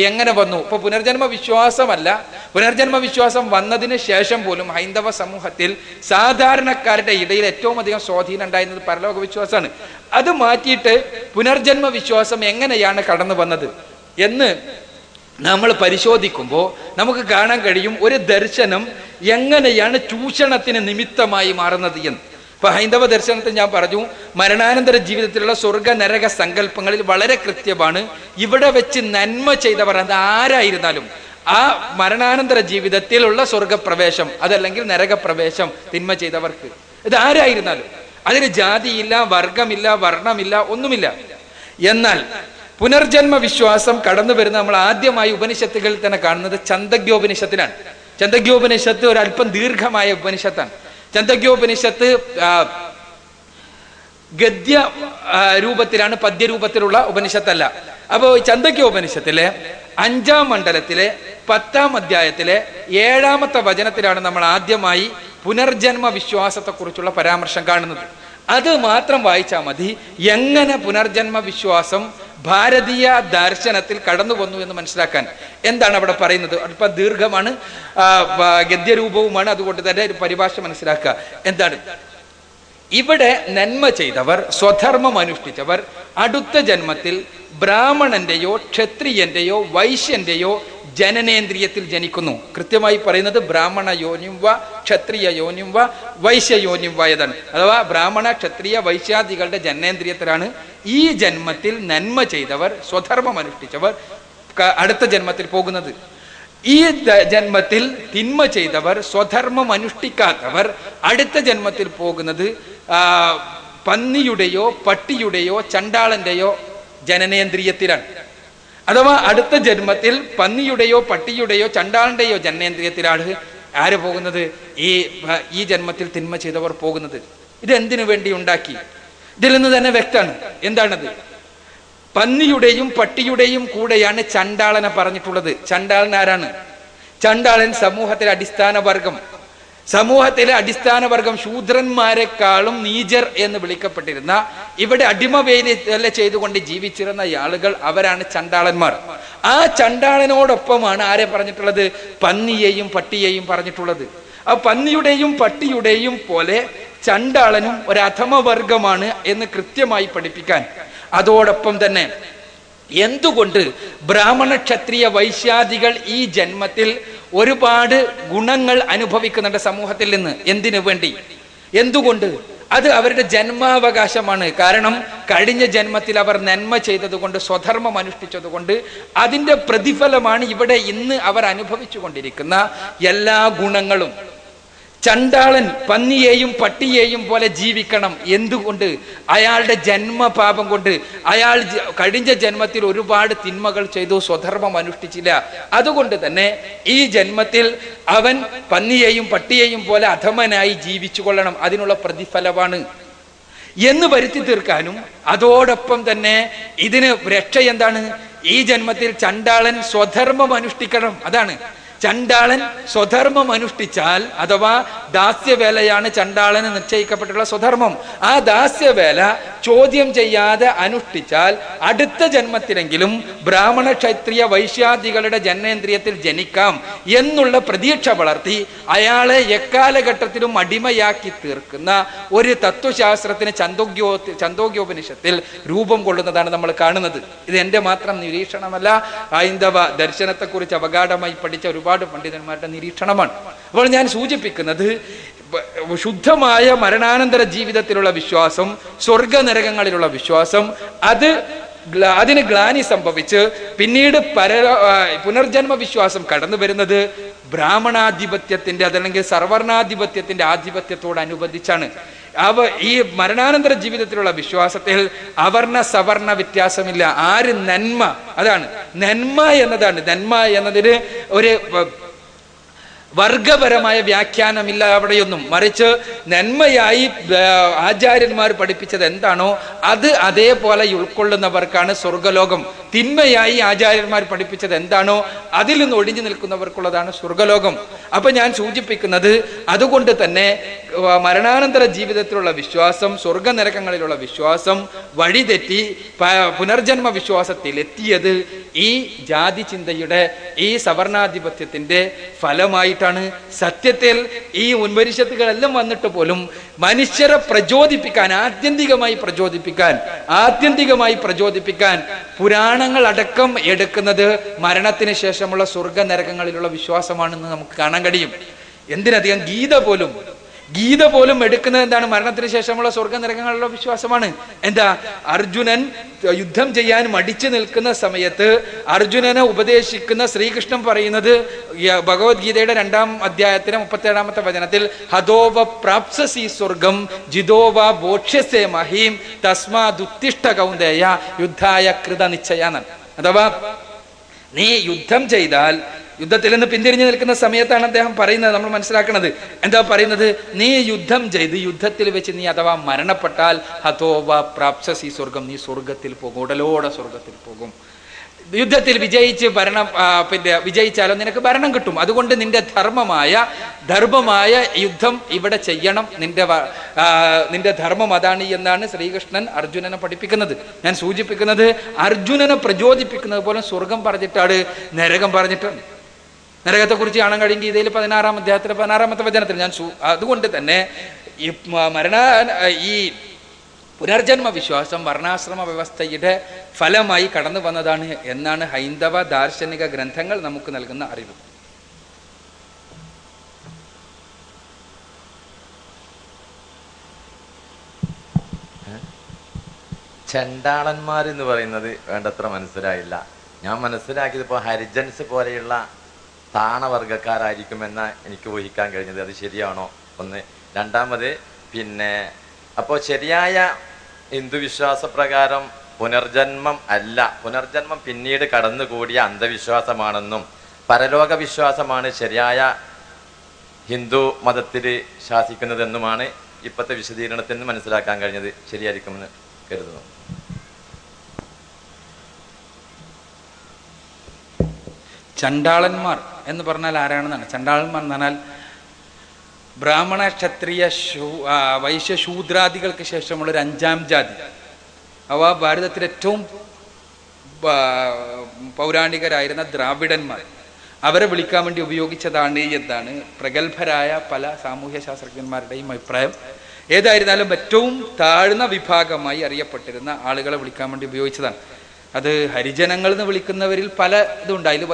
എങ്ങനെ വന്നു? ഇപ്പൊ പുനർജന്മ വിശ്വാസമല്ല, പുനർജന്മ വിശ്വാസം വന്നതിന് ശേഷം പോലും ഹൈന്ദവ സമൂഹത്തിൽ സാധാരണക്കാരുടെ ഇടയിൽ ഏറ്റവും അധികം സ്വാധീനം ഉണ്ടായിരുന്നത് പരലോക വിശ്വാസമാണ്. അത് മാറ്റിയിട്ട് പുനർജന്മ വിശ്വാസം എങ്ങനെയാണ് കടന്നു വന്നത് എന്ന് നമ്മൾ പരിശോധിക്കുമ്പോൾ നമുക്ക് കാണാൻ കഴിയും ഒരു ദർശനം എങ്ങനെയാണ് ചൂഷണത്തിന് നിമിത്തമായി മാറുന്നത് എന്ന്. ഇപ്പൊ ഹൈന്ദവ ദർശനത്തിൽ ഞാൻ പറഞ്ഞു, മരണാനന്തര ജീവിതത്തിലുള്ള സ്വർഗ നരക സങ്കല്പങ്ങളിൽ വളരെ കൃത്യമാണ്. ഇവിടെ വെച്ച് നന്മ ചെയ്തവർ, അത് ആരായിരുന്നാലും, ആ മരണാനന്തര ജീവിതത്തിലുള്ള സ്വർഗപ്രവേശം അതല്ലെങ്കിൽ നരകപ്രവേശം തിന്മ ചെയ്തവർക്ക്, ഇത് ആരായിരുന്നാലും, അതിന് ജാതിയില്ല, വർഗമില്ല, വർണ്ണമില്ല, ഒന്നുമില്ല. എന്നാൽ പുനർജന്മ വിശ്വാസം കടന്നു വരുന്ന നമ്മൾ ആദ്യമായി ഉപനിഷത്തുകളിൽ തന്നെ കാണുന്നത് ചന്ദഗ്യോപനിഷത്തിലാണ്. ചന്ദഗ്യോപനിഷത്ത് ഒരല്പം ദീർഘമായ ഉപനിഷത്താണ്. ചന്ദഗ്യോപനിഷത്ത് ഗദ്യ രൂപത്തിലാണ്, പദ്യരൂപത്തിലുള്ള ഉപനിഷത്തല്ല. അപ്പോൾ ചന്ദഗ്യോപനിഷത്തിലെ 5-ാം മണ്ഡലത്തിലെ 10-ാം അധ്യായത്തിലെ 7-ാമത്തെ വചനത്തിലാണ് നമ്മൾ ആദ്യമായി പുനർജന്മ വിശ്വാസത്തെക്കുറിച്ചുള്ള പരാമർശം കാണുന്നത്. അത് മാത്രം വായിച്ചാൽ മതി എങ്ങനെ പുനർജന്മ വിശ്വാസം ഭാരതീയ ദർശനത്തിൽ കടന്നു വന്നു എന്ന് മനസ്സിലാക്കാൻ. എന്താണ് അവിടെ പറയുന്നത്? അല്പ ദീർഘമാണ്, ഗദ്യരൂപവുമാണ്, അതുകൊണ്ട് തന്നെ ഒരു പരിഭാഷ മനസ്സിലാക്കുക. എന്താണ് ഇവിടെ? നന്മ ചെയ്തവർ, സ്വധർമ്മം അനുഷ്ഠിച്ചവർ അടുത്ത ജന്മത്തിൽ ബ്രാഹ്മണന്റെയോ ക്ഷത്രിയന്റെയോ വൈശ്യന്റെയോ ജനനേന്ദ്രിയത്തിൽ ജനിക്കുന്നു. കൃത്യമായി പറയുന്നത് ബ്രാഹ്മണ യോനിം വ ക്ഷത്രിയ യോനിം വ വൈശ്യ യോനിം വ എന്നാണ്. അഥവാ ബ്രാഹ്മണ ക്ഷത്രിയ വൈശ്യാദികളുടെ ജനനേന്ദ്രിയത്തിലാണ് ഈ ജന്മത്തിൽ നന്മ ചെയ്തവർ, സ്വധർമ്മം അനുഷ്ഠിച്ചവർ അടുത്ത ജന്മത്തിൽ പോകുന്നത്. ഈ ജന്മത്തിൽ തിന്മ ചെയ്തവർ, സ്വധർമ്മം അനുഷ്ഠിക്കാത്തവർ അടുത്ത ജന്മത്തിൽ പോകുന്നത് പന്നിയുടെയോ പട്ടിയുടെയോ ചണ്ടാളന്റെയോ ജനനേന്ദ്രിയത്തിലാണ്. അഥവാ അടുത്ത ജന്മത്തിൽ പന്നിയുടെയോ പട്ടിയുടെയോ ചണ്ടാളന്റെയോ ജനനേന്ദ്രിയത്തിലാണ് ആര് പോകുന്നത്? ഈ ജന്മത്തിൽ തിന്മ ചെയ്തവർ പോകുന്നത്. ഇതെന്തിനു വേണ്ടി ഉണ്ടാക്കി? ഇതിൽ നിന്ന് തന്നെ വ്യക്തമാണ്. എന്താണത്? പന്നിയുടെയും പട്ടിയുടെയും കൂടെയാണ് ചണ്ടാളനെ പറഞ്ഞിട്ടുള്ളത്. ചണ്ടാളൻ ആരാണ്? ചണ്ടാളൻ സമൂഹത്തിലെ അടിസ്ഥാന വർഗം. സമൂഹത്തിലെ അടിസ്ഥാന വർഗം, ശൂദ്രന്മാരെക്കാളും നീചർ എന്ന് വിളിക്കപ്പെട്ടിരുന്ന, ഇവിടെ അടിമവേല ചെയ്തുകൊണ്ട് ജീവിച്ചിരുന്ന ആളുകൾ, അവരാണ് ചണ്ടാളന്മാർ. ആ ചണ്ടാളനോടൊപ്പമാണ് ആരെ പറഞ്ഞിട്ടുള്ളത്? പന്നിയെയും പട്ടിയെയും പറഞ്ഞിട്ടുള്ളത്. ആ പന്നിയുടെയും പട്ടിയുടെയും പോലെ ചണ്ടാളനും ഒരു അധമവർഗമാണ് എന്ന് കൃത്യമായി പഠിപ്പിക്കാൻ, അതോടൊപ്പം തന്നെ എന്തുകൊണ്ട് ബ്രാഹ്മണ ക്ഷത്രിയ വൈശ്യാദികൾ ഈ ജന്മത്തിൽ ഒരുപാട് ഗുണങ്ങൾ അനുഭവിക്കുന്നുണ്ട് സമൂഹത്തിൽ നിന്ന്? എന്തിനു വേണ്ടി? എന്തുകൊണ്ട്? അത് അവരുടെ ജന്മാവകാശമാണ്. കാരണം കഴിഞ്ഞ ജന്മത്തിൽ അവർ നന്മ ചെയ്തതുകൊണ്ട്, സ്വധർമ്മം അനുഷ്ഠിച്ചതുകൊണ്ട് അതിൻ്റെ പ്രതിഫലമാണ് ഇവിടെ ഇന്ന് അവർ അനുഭവിച്ചു കൊണ്ടിരിക്കുന്ന എല്ലാ ഗുണങ്ങളും. ചണ്ടാളൻ പന്നിയെയും പട്ടിയെയും പോലെ ജീവിക്കണം. എന്തുകൊണ്ട്? അയാളുടെ ജന്മപാപം കൊണ്ട്. അയാൾ കഴിഞ്ഞ ജന്മത്തിൽ ഒരുപാട് തിന്മകൾ ചെയ്തു, സ്വധർമ്മം അനുഷ്ഠിച്ചില്ല. അതുകൊണ്ട് തന്നെ ഈ ജന്മത്തിൽ അവൻ പന്നിയെയും പട്ടിയെയും പോലെ അധമനായി ജീവിച്ചു കൊള്ളണം. അതിനുള്ള പ്രതിഫലമാണ് എന്ന് വരുത്തി തീർക്കാനും, അതോടൊപ്പം തന്നെ ഇതിന് രക്ഷ എന്താണ്? ഈ ജന്മത്തിൽ ചണ്ടാളൻ സ്വധർമ്മം അനുഷ്ഠിക്കണം. അതാണ് ചണ്ടാളൻ സ്വധർമ്മം അനുഷ്ഠിച്ചാൽ, അഥവാ ദാസ്യവേലയാണ് ചണ്ടാളന് നിശ്ചയിക്കപ്പെട്ടുള്ള സ്വധർമ്മം. ആ ദാസ്യവേല ചോദ്യം ചെയ്യാതെ അനുഷ്ഠിച്ചാൽ അടുത്ത ജന്മത്തിലെങ്കിലും ബ്രാഹ്മണ ക്ഷത്രിയ വൈശ്യാദികളുടെ ജനനേന്ദ്രിയത്തിൽ ജനിക്കാം എന്നുള്ള പ്രതീക്ഷ വളർത്തി അയാളെ എക്കാലഘട്ടത്തിലും അടിമയാക്കി തീർക്കുന്ന ഒരു തത്വശാസ്ത്രത്തിന് ഛാന്ദോഗ്യോപനിഷത്തിൽ രൂപം കൊള്ളുന്നതാണ് നമ്മൾ കാണുന്നത്. ഇത് എൻ്റെ മാത്രം നിരീക്ഷണമല്ല, ഹൈന്ദവ ദർശനത്തെക്കുറിച്ച് അവഗാഢമായി പഠിച്ച ഒരുപാട് പണ്ഡിതന്മാരുടെ നിരീക്ഷണമാണ്. അപ്പോൾ ഞാൻ സൂചിപ്പിക്കുന്നത്, ശുദ്ധമായ മരണാനന്തര ജീവിതത്തിലുള്ള വിശ്വാസം, സ്വർഗനരകങ്ങളിലുള്ള വിശ്വാസം, അതിന് ഗ്ലാനി സംഭവിച്ച് പിന്നീട് പുനർജന്മ വിശ്വാസം കടന്നു വരുന്നത് ബ്രാഹ്മണാധിപത്യത്തിന്റെ, അതല്ലെങ്കിൽ സർവർണാധിപത്യത്തിന്റെ ആധിപത്യത്തോടനുബന്ധിച്ചാണ്. ഈ മരണാനന്തര ജീവിതത്തിലുള്ള വിശ്വാസത്തിൽ അവർണ സവർണ വ്യത്യാസമില്ല. ആര് നന്മ, അതാണ് നന്മ എന്നതാണ്. നന്മ എന്നതിന് ഒരു വർഗപരമായ വ്യാഖ്യാനമില്ല അവിടെയൊന്നും. മറിച്ച് നന്മയായി ആചാര്യന്മാർ പഠിപ്പിച്ചത് എന്താണോ അത് അതേപോലെ ഉൾക്കൊള്ളുന്നവർക്കാണ് സ്വർഗലോകം. തിന്മയായി ആചാര്യന്മാർ പഠിപ്പിച്ചത് എന്താണോ അതിൽ നിന്ന് ഒഴിഞ്ഞു നിൽക്കുന്നവർക്കുള്ളതാണ് സ്വർഗലോകം. അപ്പൊ ഞാൻ സൂചിപ്പിക്കുന്നത്, അതുകൊണ്ട് തന്നെ മരണാനന്തര ജീവിതത്തിലുള്ള വിശ്വാസം, സ്വർഗനരകങ്ങളിലുള്ള വിശ്വാസം വഴിതെറ്റി പുനർജന്മ വിശ്വാസത്തിൽ എത്തിയത് ഈ ജാതി ചിന്തയുടെ, ഈ സവർണാധിപത്യത്തിന്റെ ഫലമായിട്ടാണ്. സത്യത്തിൽ ഈ മുൻപരിഷത്തുകളെല്ലാം വന്നിട്ട് പോലും മനുഷ്യരെ പ്രചോദിപ്പിക്കാൻ, ആത്യന്തികമായി പ്രചോദിപ്പിക്കാൻ പുരാണങ്ങൾ അടക്കം എടുക്കുന്നത് മരണത്തിന് ശേഷമുള്ള സ്വർഗനരകങ്ങളിലുള്ള വിശ്വാസമാണെന്ന് നമുക്ക് കാണാൻ കഴിയും. എന്തിനധികം ഗീത പോലും എടുക്കുന്നത് എന്താണ്? മരണത്തിന് ശേഷമുള്ള സ്വർഗനരകങ്ങളിലുള്ള വിശ്വാസമാണ്. എന്താ? അർജുനൻ യുദ്ധം ചെയ്യാൻ മടിച്ചു നിൽക്കുന്ന സമയത്ത് അർജുനനെ ഉപദേശിക്കുന്ന ശ്രീകൃഷ്ണൻ പറയുന്നത്, ഭഗവത്ഗീതയുടെ 2-ാം അധ്യായത്തിലെ 37-ാമത്തെ വചനത്തിൽ, ഹതോവ പ്രാപ്സസി സ്വർഗം ജിതോവ ബോക്ഷ്യസേ മഹീം തസ്മാദുത്തിഷ്ഠ കൗന്ദേയ യുദ്ധായ കൃത നിശ്ചയാൻ. അഥവാ നീ യുദ്ധം ചെയ്താൽ, യുദ്ധത്തിൽ നിന്ന് പിന്തിരിഞ്ഞു നിൽക്കുന്ന സമയത്താണ് അദ്ദേഹം പറയുന്നത്. നമ്മൾ മനസ്സിലാക്കുന്നത് എന്താ പറയുന്നത്? നീ യുദ്ധം ചെയ്ത് യുദ്ധത്തിൽ വെച്ച് നീ അഥവാ മരണപ്പെട്ടാൽ ഹതോവ പ്രാപ്സസി സ്വർഗം, നീ സ്വർഗത്തിൽ പോകും, ഉടലോടെ സ്വർഗത്തിൽ പോകും. യുദ്ധത്തിൽ വിജയിച്ചാലോ നിനക്ക് ഭരണം കിട്ടും. അതുകൊണ്ട് നിന്റെ ധർമ്മമായ യുദ്ധം ഇവിടെ ചെയ്യണം, നിന്റെ ധർമ്മം അതാണ് എന്നാണ് ശ്രീകൃഷ്ണൻ അർജുനനെ പഠിപ്പിക്കുന്നത്. ഞാൻ സൂചിപ്പിക്കുന്നത്, അർജുനനെ പ്രചോദിപ്പിക്കുന്നത് പോലെ സ്വർഗം പറഞ്ഞിട്ടാണ്, നരകം പറഞ്ഞിട്ടാണ്. നരകത്തെ കുറിച്ച് കാണാൻ കഴിയും ഗീതയിൽ 16-ാം അധ്യായത്തിലെ 16-ാമത്തെ വചനത്തിൽ. അതുകൊണ്ട് തന്നെ ഈ പുനർജന്മ വിശ്വാസം വർണ്ണാശ്രമ വ്യവസ്ഥയുടെ ഫലമായി കടന്നു വന്നതാണ് എന്നാണ് ഹൈന്ദവ ദാർശനിക ഗ്രന്ഥങ്ങൾ നമുക്ക് നൽകുന്ന അറിവ്. ചണ്ടാളന്മാരെന്ന് പറയുന്നത് വേണ്ടത്ര മനസ്സിലായില്ല. ഞാൻ മനസ്സിലാക്കിയത് ഇപ്പോൾ ഹരിജൻസ് പോലെയുള്ള താണവർഗക്കാരായിരിക്കുമെന്ന എനിക്ക് ഊഹിക്കാൻ കഴിഞ്ഞത്. അത് ശരിയാണോ? ഒന്ന്. രണ്ടാമത്, പിന്നെ അപ്പോൾ ശരിയായ ഹിന്ദു വിശ്വാസപ്രകാരം പുനർജന്മം അല്ല, പുനർജന്മം പിന്നീട് കടന്നുകൂടിയ അന്ധവിശ്വാസമാണെന്നും പരലോക വിശ്വാസമാണ് ശരിയായ ഹിന്ദു മതത്തിൽ ശാസിക്കുന്നതെന്നുമാണ് ഇപ്പോഴത്തെ വിശദീകരണത്തിൽ നിന്ന് മനസ്സിലാക്കാൻ കഴിഞ്ഞത്. ശരിയായിരിക്കുമെന്ന് കരുതുന്നു. ചണ്ടാളന്മാർ എന്ന് പറഞ്ഞാൽ ആരാണെന്നാണ്. ചണ്ടാളന്മാർ എന്ന് പറഞ്ഞാൽ ബ്രാഹ്മണ ക്ഷത്രിയ വൈശ്യ ശൂദ്രാദികൾക്ക് ശേഷമുള്ള ഒരു 5ാം ജാതി. അവ ഭാരതത്തിലെ ഏറ്റവും പൗരാണികരായിരുന്ന ദ്രാവിഡന്മാർ, അവരെ വിളിക്കാൻ വേണ്ടി ഉപയോഗിച്ചതാണ് എന്നാണ് പ്രഗത്ഭരായ പല സാമൂഹ്യ ശാസ്ത്രജ്ഞന്മാരുടെയും അഭിപ്രായം. ഏതായിരുന്നാലും ഏറ്റവും താഴ്ന്ന വിഭാഗമായി അറിയപ്പെട്ടിരുന്ന ആളുകളെ വിളിക്കാൻ വേണ്ടി ഉപയോഗിച്ചതാണ്. അത് ഹരിജനങ്ങൾ എന്ന് വിളിക്കുന്നവരിൽ പല ഇതുണ്ട്. അതിൽ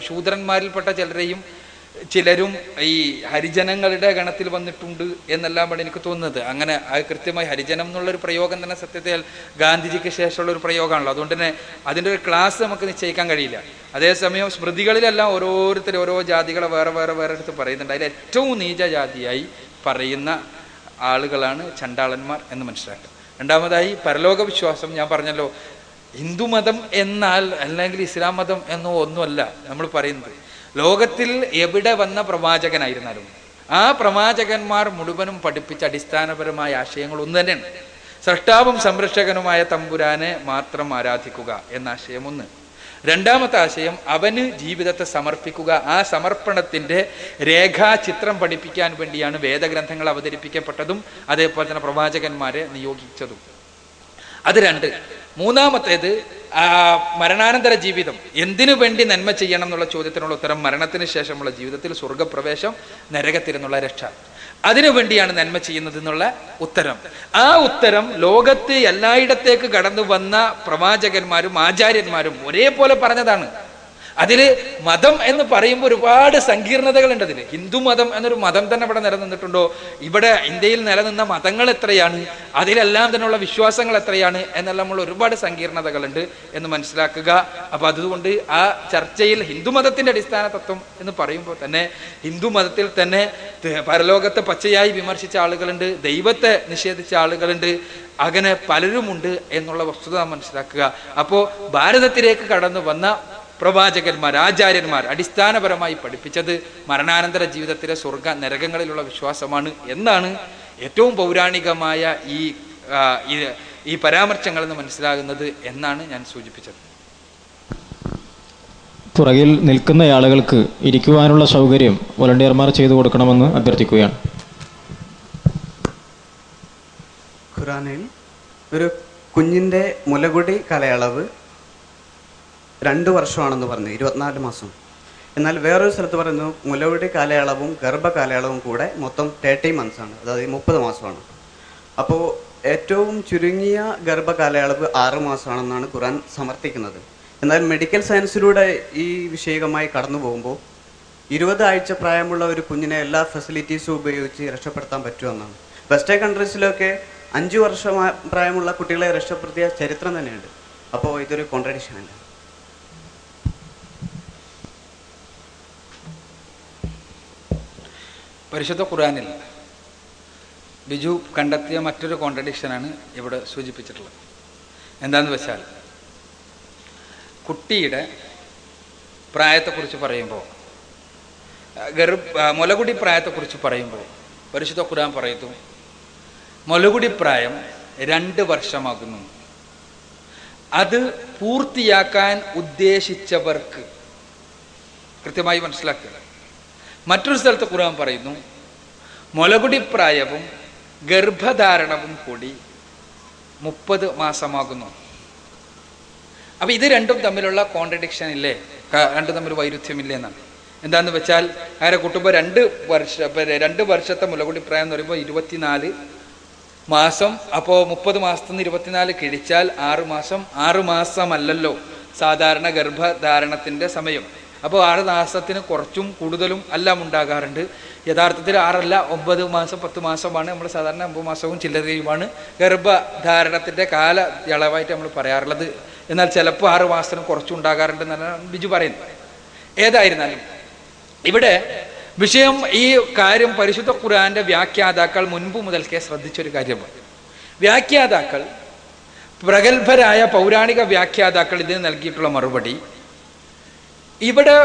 ശൂദ്രന്മാരിൽപ്പെട്ട ചിലരും ഈ ഹരിജനങ്ങളുടെ ഗണത്തിൽ വന്നിട്ടുണ്ട് എന്നെല്ലാം എനിക്ക് തോന്നുന്നത്. അങ്ങനെ കൃത്യമായി ഹരിജനം എന്നുള്ളൊരു പ്രയോഗം തന്നെ സത്യത്തിൽ ഗാന്ധിജിക്ക് ശേഷമുള്ള ഒരു പ്രയോഗമാണല്ലോ. അതുകൊണ്ട് തന്നെ അതിൻ്റെ ഒരു ക്ലാസ് നമുക്ക് നിശ്ചയിക്കാൻ കഴിയില്ല. അതേസമയം സ്മൃതികളിലെല്ലാം ഓരോരുത്തരും ഓരോ ജാതികളെ വേറെ വേറെ വേറെ എടുത്ത് പറയുന്നുണ്ട്. അതിൽ ഏറ്റവും നീച ജാതിയായി പറയുന്ന ആളുകളാണ് ചണ്ടാളന്മാർ എന്ന് മനസ്സിലാക്കുക. രണ്ടാമതായി പരലോക വിശ്വാസം. ഞാൻ പറഞ്ഞല്ലോ, ഹിന്ദുമതം എന്നാൽ അല്ലെങ്കിൽ ഇസ്ലാം മതം എന്നോ ഒന്നുമല്ല നമ്മൾ പറയുന്നത്. ലോകത്തിൽ എവിടെ വന്ന പ്രവാചകനായിരുന്നാലും ആ പ്രവാചകന്മാർ മുഴുവനും പഠിപ്പിച്ച അടിസ്ഥാനപരമായ ആശയങ്ങൾ ഒന്ന് തന്നെയാണ്. സൃഷ്ടാവും സംരക്ഷകനുമായ തമ്പുരാനെ മാത്രം ആരാധിക്കുക എന്ന ആശയം ഒന്ന്. രണ്ടാമത്തെ ആശയം, അവന് ജീവിതത്തെ സമർപ്പിക്കുക. ആ സമർപ്പണത്തിൻ്റെ രേഖാചിത്രം പഠിപ്പിക്കാൻ വേണ്ടിയാണ് വേദഗ്രന്ഥങ്ങൾ അവതരിപ്പിക്കപ്പെട്ടതും അതേപോലെ തന്നെ പ്രവാചകന്മാരെ നിയോഗിച്ചതും. അത് 2. മൂന്നാമത്തേത് മരണാനന്തര ജീവിതം. എന്തിനു വേണ്ടി നന്മ ചെയ്യണം എന്നുള്ള ചോദ്യത്തിനുള്ള ഉത്തരം മരണത്തിന് ശേഷമുള്ള ജീവിതത്തിൽ സ്വർഗപ്രവേശം, നരകത്തിൽ നിന്നുള്ള രക്ഷ. അതിനു വേണ്ടിയാണ് നന്മ ചെയ്യുന്നത് എന്നുള്ള ഉത്തരം. ആ ഉത്തരം ലോകത്ത് എല്ലായിടത്തേക്ക് കടന്നു വന്ന പ്രവാചകന്മാരും ആചാര്യന്മാരും ഒരേപോലെ പറഞ്ഞതാണ്. അതിൽ മതം എന്ന് പറയുമ്പോൾ ഒരുപാട് സങ്കീർണതകളുണ്ട്. അതിൽ ഹിന്ദു മതം എന്നൊരു മതം തന്നെ ഇവിടെ നിലനിന്നിട്ടുണ്ടോ? ഇവിടെ ഇന്ത്യയിൽ നിലനിന്ന മതങ്ങൾ എത്രയാണ്, അതിലെല്ലാം തന്നെയുള്ള വിശ്വാസങ്ങൾ എത്രയാണ് എന്നെല്ലാം ഉള്ള ഒരുപാട് സങ്കീർണതകളുണ്ട് എന്ന് മനസ്സിലാക്കുക. അപ്പോൾ അതുകൊണ്ട് ആ ചർച്ചയിൽ ഹിന്ദുമതത്തിൻ്റെ അടിസ്ഥാന തത്വം എന്ന് പറയുമ്പോൾ തന്നെ ഹിന്ദു മതത്തിൽ തന്നെ പരലോകത്തെ പച്ചയായി വിമർശിച്ച ആളുകളുണ്ട്, ദൈവത്തെ നിഷേധിച്ച ആളുകളുണ്ട്, അങ്ങനെ പലരുമുണ്ട് എന്നുള്ള വസ്തുത മനസ്സിലാക്കുക. അപ്പോൾ ഭാരതത്തിലേക്ക് കടന്നു വന്ന പ്രവാചകന്മാർ, ആചാര്യന്മാർ അടിസ്ഥാനപരമായി പഠിപ്പിച്ചത് മരണാനന്തര ജീവിതത്തിലെ സ്വർഗ നരകങ്ങളിലുള്ള വിശ്വാസമാണ് എന്നാണ് ഏറ്റവും പൗരാണികമായ ഈ പരാമർശങ്ങളിൽ നിന്ന് മനസ്സിലാകുന്നത് എന്നാണ് ഞാൻ സൂചിപ്പിച്ചത്. പുറകിൽ നിൽക്കുന്ന ആളുകൾക്ക് ഇരിക്കുവാനുള്ള സൗകര്യം വോളണ്ടിയർമാർ ചെയ്തു കൊടുക്കണമെന്ന് അഭ്യർത്ഥിക്കുകയാണ്. ഖുറാനിൽ ഒരു കുഞ്ഞിൻ്റെ മുലകുടി കാലയളവ് 2 വർഷമാണെന്ന് പറഞ്ഞു, 24 മാസം. എന്നാൽ വേറൊരു സ്ഥലത്ത് പറയുന്നു മുലകുടി കാലയളവും ഗർഭകാലയളവും കൂടെ മൊത്തം 30 months ആണ്, അതായത് 30 മാസമാണ്. അപ്പോൾ ഏറ്റവും ചുരുങ്ങിയ ഗർഭകാലയളവ് 6 മാസമാണെന്നാണ് ഖുറാൻ സമർത്ഥിക്കുന്നത്. എന്നാൽ മെഡിക്കൽ സയൻസിലൂടെ ഈ വിഷയകമായി കടന്നു പോകുമ്പോൾ 20 ആഴ്ച പ്രായമുള്ള ഒരു കുഞ്ഞിനെ എല്ലാ ഫെസിലിറ്റീസും ഉപയോഗിച്ച് രക്ഷപ്പെടുത്താൻ പറ്റുമെന്നാണ്. വെസ്റ്റേൺ കൺട്രീസിലൊക്കെ 5 വർഷം പ്രായമുള്ള കുട്ടികളെ രക്ഷപ്പെടുത്തിയ ചരിത്രം തന്നെയുണ്ട്. അപ്പോൾ ഇതൊരു കോൺട്രഡിക്ഷൻ അല്ല. പരിശുദ്ധ ഖുർആനിൽ ബിജു കണ്ടെത്തിയ മറ്റൊരു കോൺട്രഡിക്ഷനാണ് ഇവിടെ സൂചിപ്പിച്ചിട്ടുള്ളത്. എന്താണെന്ന് വെച്ചാൽ, കുട്ടിയുടെ പ്രായത്തെക്കുറിച്ച് പറയുമ്പോൾ, മുലകുടി പ്രായത്തെക്കുറിച്ച് പറയുമ്പോൾ പരിശുദ്ധ ഖുർആൻ പറയുന്നു മുലകുടി പ്രായം 2 വർഷമാകുന്നു. അത് പൂർത്തിയാക്കാൻ ഉദ്ദേശിച്ചവർക്ക് കൃത്യമായി മനസ്സിലാക്കുക. മറ്റൊരു സ്ഥലത്ത് ഖുർആൻ പറയുന്നു മുലകുടി പ്രായവും ഗർഭധാരണവും കൂടി 30 മാസമാകുന്നു. അപ്പം ഇത് രണ്ടും തമ്മിലുള്ള കോൺട്രഡിക്ഷൻ ഇല്ലേ, രണ്ടും തമ്മിൽ വൈരുദ്ധ്യമില്ലേ എന്നാണ്. എന്താണെന്ന് വെച്ചാൽ അങ്ങനെ കൂട്ടുമ്പോൾ 2 വർഷത്തെ മുലകുടി പ്രായം എന്ന് പറയുമ്പോൾ 24 മാസം. അപ്പോൾ 30 മാസത്തിൽ നിന്ന് 24 കിഴിച്ചാൽ 6 മാസം. 6 മാസമല്ലല്ലോ സാധാരണ ഗർഭധാരണത്തിൻ്റെ സമയം. അപ്പോൾ 6 മാസത്തിന് കുറച്ചും കൂടുതലും എല്ലാം ഉണ്ടാകാറുണ്ട്. യഥാർത്ഥത്തിൽ 6 അല്ല 9 മാസം 10 മാസമാണ് നമ്മൾ സാധാരണ 9 മാസവും ചില്ലറയുമാണ് ഗർഭധാരണത്തിൻ്റെ കാല ഇളവായിട്ട് നമ്മൾ പറയാറുള്ളത്. എന്നാൽ ചിലപ്പോൾ 6 മാസത്തിന് കുറച്ചുണ്ടാകാറുണ്ടെന്നാണ് ബിജു പറയുന്നത്. ഏതായിരുന്നാലും ഇവിടെ വിഷയം, ഈ കാര്യം പരിശുദ്ധ ഖുർആന്റെ വ്യാഖ്യാതാക്കൾ മുൻപ് മുതൽക്കേ ശ്രദ്ധിച്ചൊരു കാര്യമാണ്. വ്യാഖ്യാതാക്കൾ, പ്രഗത്ഭരായ പൗരാണിക വ്യാഖ്യാതാക്കൾ ഇതിന് നൽകിയിട്ടുള്ള മറുപടി, ഇവിടെ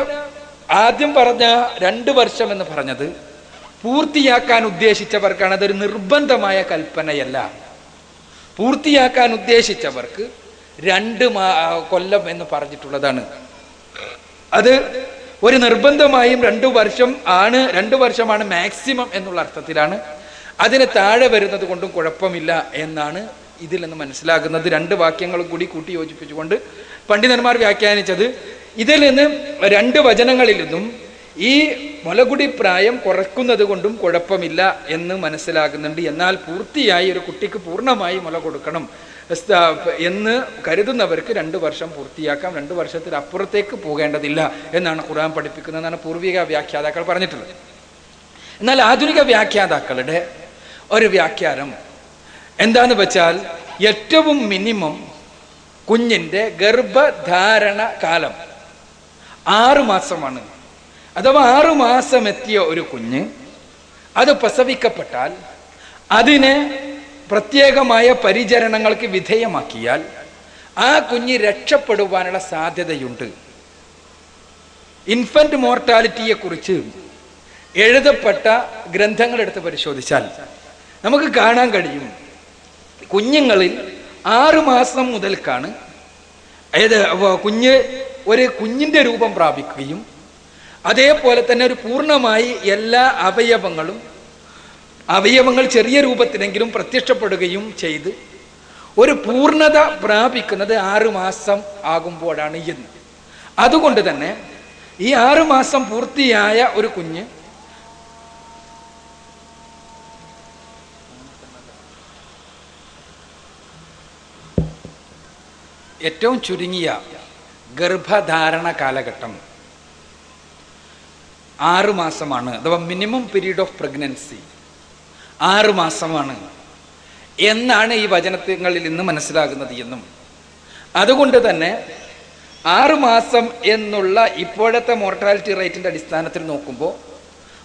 ആദ്യം പറഞ്ഞ 2 വർഷം എന്ന് പറഞ്ഞത് പൂർത്തിയാക്കാൻ ഉദ്ദേശിച്ചവർക്കാണ്. അതൊരു നിർബന്ധമായ കൽപ്പനയല്ല. പൂർത്തിയാക്കാൻ ഉദ്ദേശിച്ചവർക്ക് 2 കൊല്ലം എന്ന് പറഞ്ഞിട്ടുള്ളതാണ്. അത് ഒരു നിർബന്ധമായും 2 വർഷം ആണ്, 2 വർഷമാണ് മാക്സിമം എന്നുള്ള അർത്ഥത്തിലാണ്. അതിന് താഴെ വരുന്നത് കൊണ്ടും കുഴപ്പമില്ല എന്നാണ് ഇതിൽ നിന്ന് മനസ്സിലാകുന്നത്. 2 വാക്യങ്ങളും കൂടി കൂട്ടി യോജിപ്പിച്ചുകൊണ്ട് പണ്ഡിതന്മാർ വ്യാഖ്യാനിച്ചത്, ഇതിൽ നിന്ന് 2 വചനങ്ങളിൽ നിന്നും ഈ മുലകുടി പ്രായം കുറയ്ക്കുന്നത് കൊണ്ടും കുഴപ്പമില്ല എന്ന് മനസ്സിലാകുന്നുണ്ട്. എന്നാൽ പൂർത്തിയായി ഒരു കുട്ടിക്ക് പൂർണ്ണമായി മുല കൊടുക്കണം എന്ന് കരുതുന്നവർക്ക് 2 വർഷം പൂർത്തിയാക്കാം, 2 വർഷത്തിൽ അപ്പുറത്തേക്ക് പോകേണ്ടതില്ല എന്നാണ് ഖുർആൻ പഠിപ്പിക്കുന്നതെന്നാണ് പൂർവിക വ്യാഖ്യാതാക്കൾ പറഞ്ഞിട്ടുള്ളത്. എന്നാൽ ആധുനിക വ്യാഖ്യാതാക്കളുടെ ഒരു വ്യാഖ്യാനം എന്താന്ന് വെച്ചാൽ, ഏറ്റവും മിനിമം കുഞ്ഞിൻ്റെ ഗർഭധാരണ കാലം 6 മാസമാണ്. അഥവാ 6 മാസം എത്തിയ ഒരു കുഞ്ഞ് അത് പ്രസവിക്കപ്പെട്ടാൽ അതിനെ പ്രത്യേകമായ പരിചരണങ്ങൾക്ക് വിധേയമാക്കിയാൽ ആ കുഞ്ഞ് രക്ഷപ്പെടുവാനുള്ള സാധ്യതയുണ്ട്. ഇൻഫന്റ് മോർട്ടാലിറ്റിയെ കുറിച്ച് എഴുതപ്പെട്ട ഗ്രന്ഥങ്ങൾ എടുത്ത് പരിശോധിച്ചാൽ നമുക്ക് കാണാൻ കഴിയും, കുഞ്ഞുങ്ങളിൽ 6 മാസം മുതൽക്കാണ് ഒരു കുഞ്ഞിൻ്റെ രൂപം പ്രാപിക്കുകയും അതേപോലെ തന്നെ ഒരു പൂർണ്ണമായി എല്ലാ അവയവങ്ങൾ ചെറിയ രൂപത്തിലെങ്കിലും പ്രത്യക്ഷപ്പെടുകയും ചെയ്ത് ഒരു പൂർണ്ണത പ്രാപിക്കുന്നത് 6 മാസം ആകുമ്പോഴാണ് എന്ന്. അതുകൊണ്ട് തന്നെ ഈ 6 മാസം പൂർത്തിയായ ഒരു കുഞ്ഞ് ഏറ്റവും ചുരുങ്ങിയ ഗർഭധാരണ കാലഘട്ടം 6 മാസമാണ്. അഥവാ മിനിമം പീരീഡ് ഓഫ് പ്രഗ്നൻസി 6 മാസമാണ് എന്നാണ് ഈ വചനങ്ങളിൽ നിന്ന് മനസ്സിലാകുന്നത് എന്നും, അതുകൊണ്ട് തന്നെ 6 മാസം എന്നുള്ള ഇപ്പോഴത്തെ മോർട്ടാലിറ്റി റേറ്റിൻ്റെ അടിസ്ഥാനത്തിൽ നോക്കുമ്പോൾ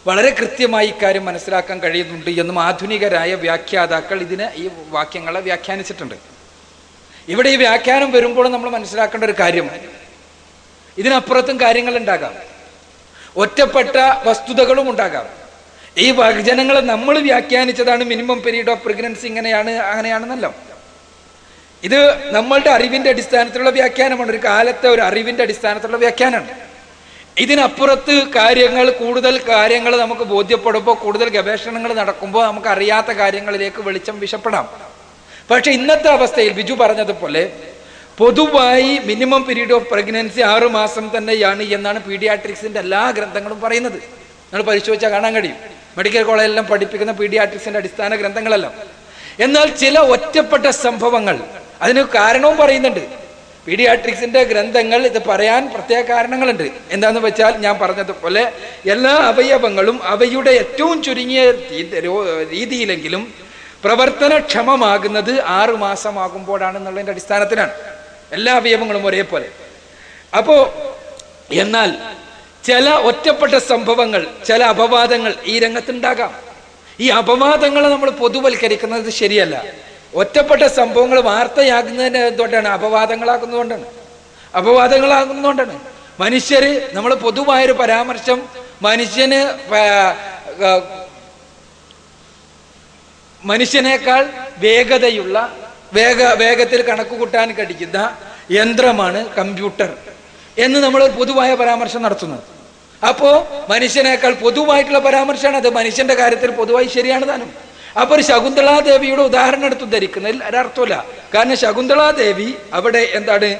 വളരെ കൃത്യമായി ഇക്കാര്യം മനസ്സിലാക്കാൻ കഴിയുന്നുണ്ട് എന്നും ആധുനികരായ വ്യാഖ്യാതാക്കൾ ഈ വാക്യങ്ങളെ വ്യാഖ്യാനിച്ചിട്ടുണ്ട്. ഇവിടെ ഈ വ്യാഖ്യാനം വരുമ്പോൾ നമ്മൾ മനസ്സിലാക്കേണ്ട ഒരു കാര്യം, ഇതിനപ്പുറത്തും കാര്യങ്ങൾ ഉണ്ടാകാം, ഒറ്റപ്പെട്ട വസ്തുതകളും ഉണ്ടാകാം. ഈ വചനങ്ങൾ നമ്മൾ വ്യാഖ്യാനിച്ചതാണ് മിനിമം പീരീഡ് ഓഫ് പ്രഗ്നൻസി അങ്ങനെയാണെന്നല്ലോ. ഇത് നമ്മളുടെ അറിവിന്റെ അടിസ്ഥാനത്തിലുള്ള വ്യാഖ്യാനമാണ്, ഒരു കാലത്തെ ഒരു അറിവിന്റെ അടിസ്ഥാനത്തിലുള്ള വ്യാഖ്യാനമാണ്. ഇതിനപ്പുറത്ത് കൂടുതൽ കാര്യങ്ങൾ നമുക്ക് ബോധ്യപ്പെടുമ്പോൾ, കൂടുതൽ ഗവേഷണങ്ങൾ നടക്കുമ്പോൾ നമുക്ക് അറിയാത്ത കാര്യങ്ങളിലേക്ക് വെളിച്ചം വീശപ്പെടാം. പക്ഷെ ഇന്നത്തെ അവസ്ഥയിൽ ബിജു പറഞ്ഞതുപോലെ പൊതുവായി മിനിമം പീരീഡ് ഓഫ് പ്രഗ്നൻസി 6 മാസം തന്നെയാണ് എന്നാണ് പീഡിയാട്രിക്സിന്റെ എല്ലാ ഗ്രന്ഥങ്ങളും പറയുന്നത്. നമ്മൾ പരിശോധിച്ചാൽ കാണാൻ കഴിയും, മെഡിക്കൽ കോളേജിലെല്ലാം പഠിപ്പിക്കുന്ന പീഡിയാട്രിക്സിന്റെ അടിസ്ഥാന ഗ്രന്ഥങ്ങളെല്ലാം. എന്നാൽ ചില ഒറ്റപ്പെട്ട സംഭവങ്ങൾ അതിന് കാരണവും പറയുന്നുണ്ട്. പീഡിയാട്രിക്സിന്റെ ഗ്രന്ഥങ്ങൾ ഇത് പറയാൻ പ്രത്യേക കാരണങ്ങളുണ്ട്. എന്താണെന്ന് വെച്ചാൽ, ഞാൻ പറഞ്ഞതുപോലെ എല്ലാ അവയവങ്ങളും അവയുടെ ഏറ്റവും ചുരുങ്ങിയ രീതിയിലെങ്കിലും പ്രവർത്തനക്ഷമമാകുന്നത് 6 മാസമാകുമ്പോഴാണെന്നുള്ളതിൻ്റെ അടിസ്ഥാനത്തിലാണ്. എല്ലാ അവയവങ്ങളും ഒരേപോലെ. എന്നാൽ ചില ഒറ്റപ്പെട്ട സംഭവങ്ങൾ, ചില അപവാദങ്ങൾ ഈ രംഗത്തുണ്ടാകാം. ഈ അപവാദങ്ങളെ നമ്മൾ പൊതുവൽക്കരിക്കുന്നത് ശരിയല്ല. ഒറ്റപ്പെട്ട സംഭവങ്ങൾ വാർത്തയാകുന്നതിന് എന്തുകൊണ്ടാണ്? അപവാദങ്ങളാകുന്നതുകൊണ്ടാണ്. മനുഷ്യര്, നമ്മൾ പൊതുവായൊരു പരാമർശം, മനുഷ്യനേക്കാൾ വേഗത്തിൽ കണക്ക് കൂട്ടാൻ കഴിയുന്ന യന്ത്രമാണ് കമ്പ്യൂട്ടർ എന്ന് നമ്മൾ പൊതുവായ പരാമർശം നടത്തുന്നത്. അപ്പോൾ മനുഷ്യനേക്കാൾ പൊതുവായിട്ടുള്ള പരാമർശമാണ് അത്. മനുഷ്യന്റെ കാര്യത്തിൽ പൊതുവായി ശരിയാണ് താനും. അപ്പൊ ഒരു ശകുന്തളാദേവിയുടെ ഉദാഹരണം എടുത്ത് ധരിക്കുന്നതിൽ ഒരർത്ഥമില്ല. കാരണം ശകുന്തളാദേവി അവിടെ എന്താണ്?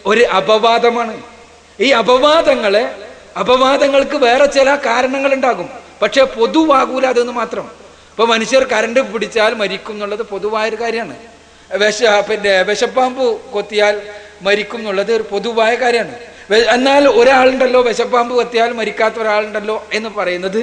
ഒരു അപവാദമാണ്. ഈ അപവാദങ്ങൾക്ക് വേറെ ചില കാരണങ്ങൾ ഉണ്ടാകും, പക്ഷെ പൊതുവാകൂല അതെന്ന് മാത്രം. ഇപ്പോൾ മനുഷ്യർ കരണ്ട് പിടിച്ചാൽ മരിക്കും എന്നുള്ളത് പൊതുവായൊരു കാര്യമാണ്. വിഷപ്പാമ്പ് കൊത്തിയാൽ മരിക്കും എന്നുള്ളത് ഒരു പൊതുവായ കാര്യമാണ്. എന്നാൽ ഒരാളുണ്ടല്ലോ വിഷപ്പാമ്പ് കൊത്തിയാൽ മരിക്കാത്ത ഒരാളുണ്ടല്ലോ എന്ന് പറയുന്നത്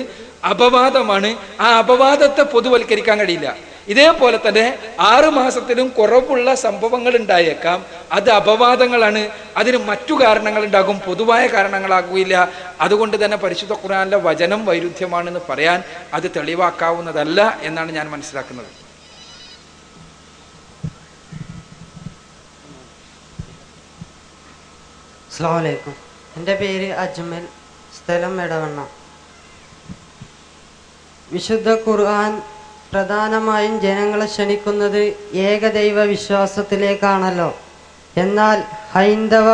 അപവാദമാണ്. ആ അപവാദത്തെ പൊതുവൽക്കരിക്കാൻ കഴിയില്ല. ഇതേപോലെ തന്നെ 6 മാസത്തിലും കുറവുള്ള സംഭവങ്ങൾ ഉണ്ടായേക്കാം, അത് അപവാദങ്ങളാണ്. അതിന് മറ്റു കാരണങ്ങൾ ഉണ്ടാകും, പൊതുവായ കാരണങ്ങളാകുകയില്ല. അതുകൊണ്ട് തന്നെ പരിശുദ്ധ ഖുർആനിലെ വചനം വൈരുദ്ധ്യമാണെന്ന് പറയാൻ അത് തെളിവാക്കാവുന്നതല്ല എന്നാണ് ഞാൻ മനസ്സിലാക്കുന്നത്. അസ്സലാമു അലൈക്കും. എൻ്റെ പേര് അജ്മൽ, സ്ഥലം എടവണ്ണ. വിശുദ്ധ ഖുർആൻ പ്രധാനമായും ജനങ്ങളെ ക്ഷണിക്കുന്നത് ഏകദൈവ വിശ്വാസത്തിലേക്കാണല്ലോ. എന്നാൽ ഹൈന്ദവ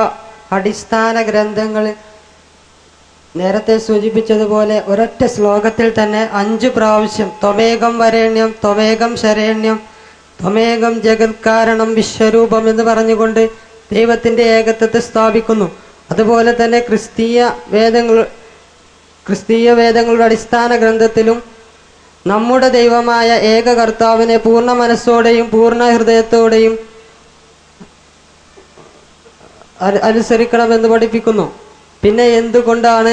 അടിസ്ഥാന ഗ്രന്ഥങ്ങൾ നേരത്തെ സൂചിപ്പിച്ചതുപോലെ ഒരൊറ്റ ശ്ലോകത്തിൽ തന്നെ 5 പ്രാവശ്യം ത്വമേകം വരേണ്യം, ത്വമേകം ശരേണ്യം, ത്വമേകം ജഗത്കാരണം വിശ്വരൂപം എന്ന് പറഞ്ഞുകൊണ്ട് ദൈവത്തിൻ്റെ ഏകത്വത്തെ സ്ഥാപിക്കുന്നു. അതുപോലെ തന്നെ ക്രിസ്തീയ വേദങ്ങളുടെ അടിസ്ഥാന ഗ്രന്ഥത്തിലും നമ്മുടെ ദൈവമായ ഏക കർത്താവിനെ പൂർണ്ണ മനസ്സോടെയും പൂർണ്ണ ഹൃദയത്തോടെയും അനുസരിക്കണമെന്ന് പഠിപ്പിക്കുന്നു. പിന്നെ എന്തുകൊണ്ടാണ്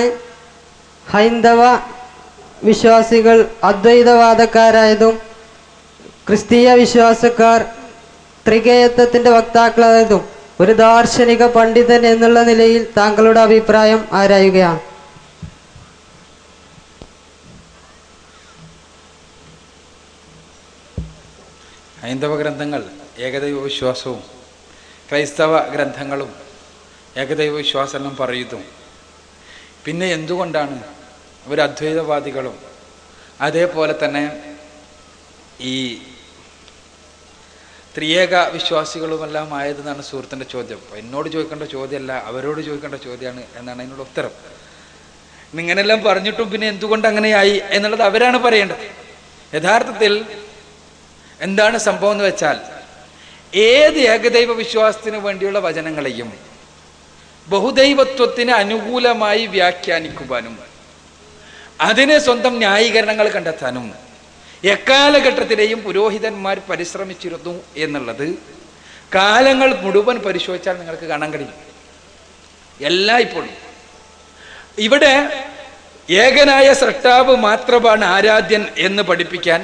ഹൈന്ദവ വിശ്വാസികൾ അദ്വൈതവാദക്കാരായതും ക്രിസ്തീയ വിശ്വാസക്കാർ ത്രികേയത്വത്തിൻ്റെ വക്താക്കളായതും? ഒരു ദാർശനിക പണ്ഡിതൻ എന്നുള്ള നിലയിൽ താങ്കളുടെ അഭിപ്രായം ആരായുകയാണ്. ഹൈന്ദവ ഗ്രന്ഥങ്ങൾ ഏകദൈവ വിശ്വാസവും ക്രൈസ്തവ ഗ്രന്ഥങ്ങളും ഏകദൈവ വിശ്വാസം പറയുന്നു. പിന്നെ എന്തുകൊണ്ടാണ് അവർ അദ്വൈതവാദികളും അതേപോലെ തന്നെ ഈ ത്രിയേക വിശ്വാസികളുമെല്ലാം ആയതെന്നാണ് സുഹൃത്തിൻ്റെ ചോദ്യം. എന്നോട് ചോദിക്കേണ്ട ചോദ്യമല്ല, അവരോട് ചോദിക്കേണ്ട ചോദ്യമാണ് എന്നാണ് അതിനുള്ള ഉത്തരം. ഇങ്ങനെല്ലാം പറഞ്ഞിട്ടും പിന്നെ എന്തുകൊണ്ട് അങ്ങനെയായി എന്നുള്ളത് അവരാണ് പറയേണ്ടത്. യഥാർത്ഥത്തിൽ എന്താണ് സംഭവം എന്ന് വെച്ചാൽ, ഏത് ഏകദൈവ വിശ്വാസത്തിന് വേണ്ടിയുള്ള വചനങ്ങളെയും ബഹുദൈവത്വത്തിന് അനുകൂലമായി വ്യാഖ്യാനിക്കുവാനും അതിന് സ്വന്തം ന്യായീകരണങ്ങൾ കണ്ടെത്താനും എക്കാലഘട്ടത്തിലെയും പുരോഹിതന്മാർ പരിശ്രമിച്ചിരുന്നു എന്നുള്ളത് കാലങ്ങൾ മുഴുവൻ പരിശോധിച്ചാൽ നിങ്ങൾക്ക് കാണാൻ കഴിയും. എല്ലായ്പ്പോഴും ഇവിടെ ഏകനായ സ്രഷ്ടാവ് മാത്രമാണ് ആരാധ്യൻ എന്ന് പഠിപ്പിക്കാൻ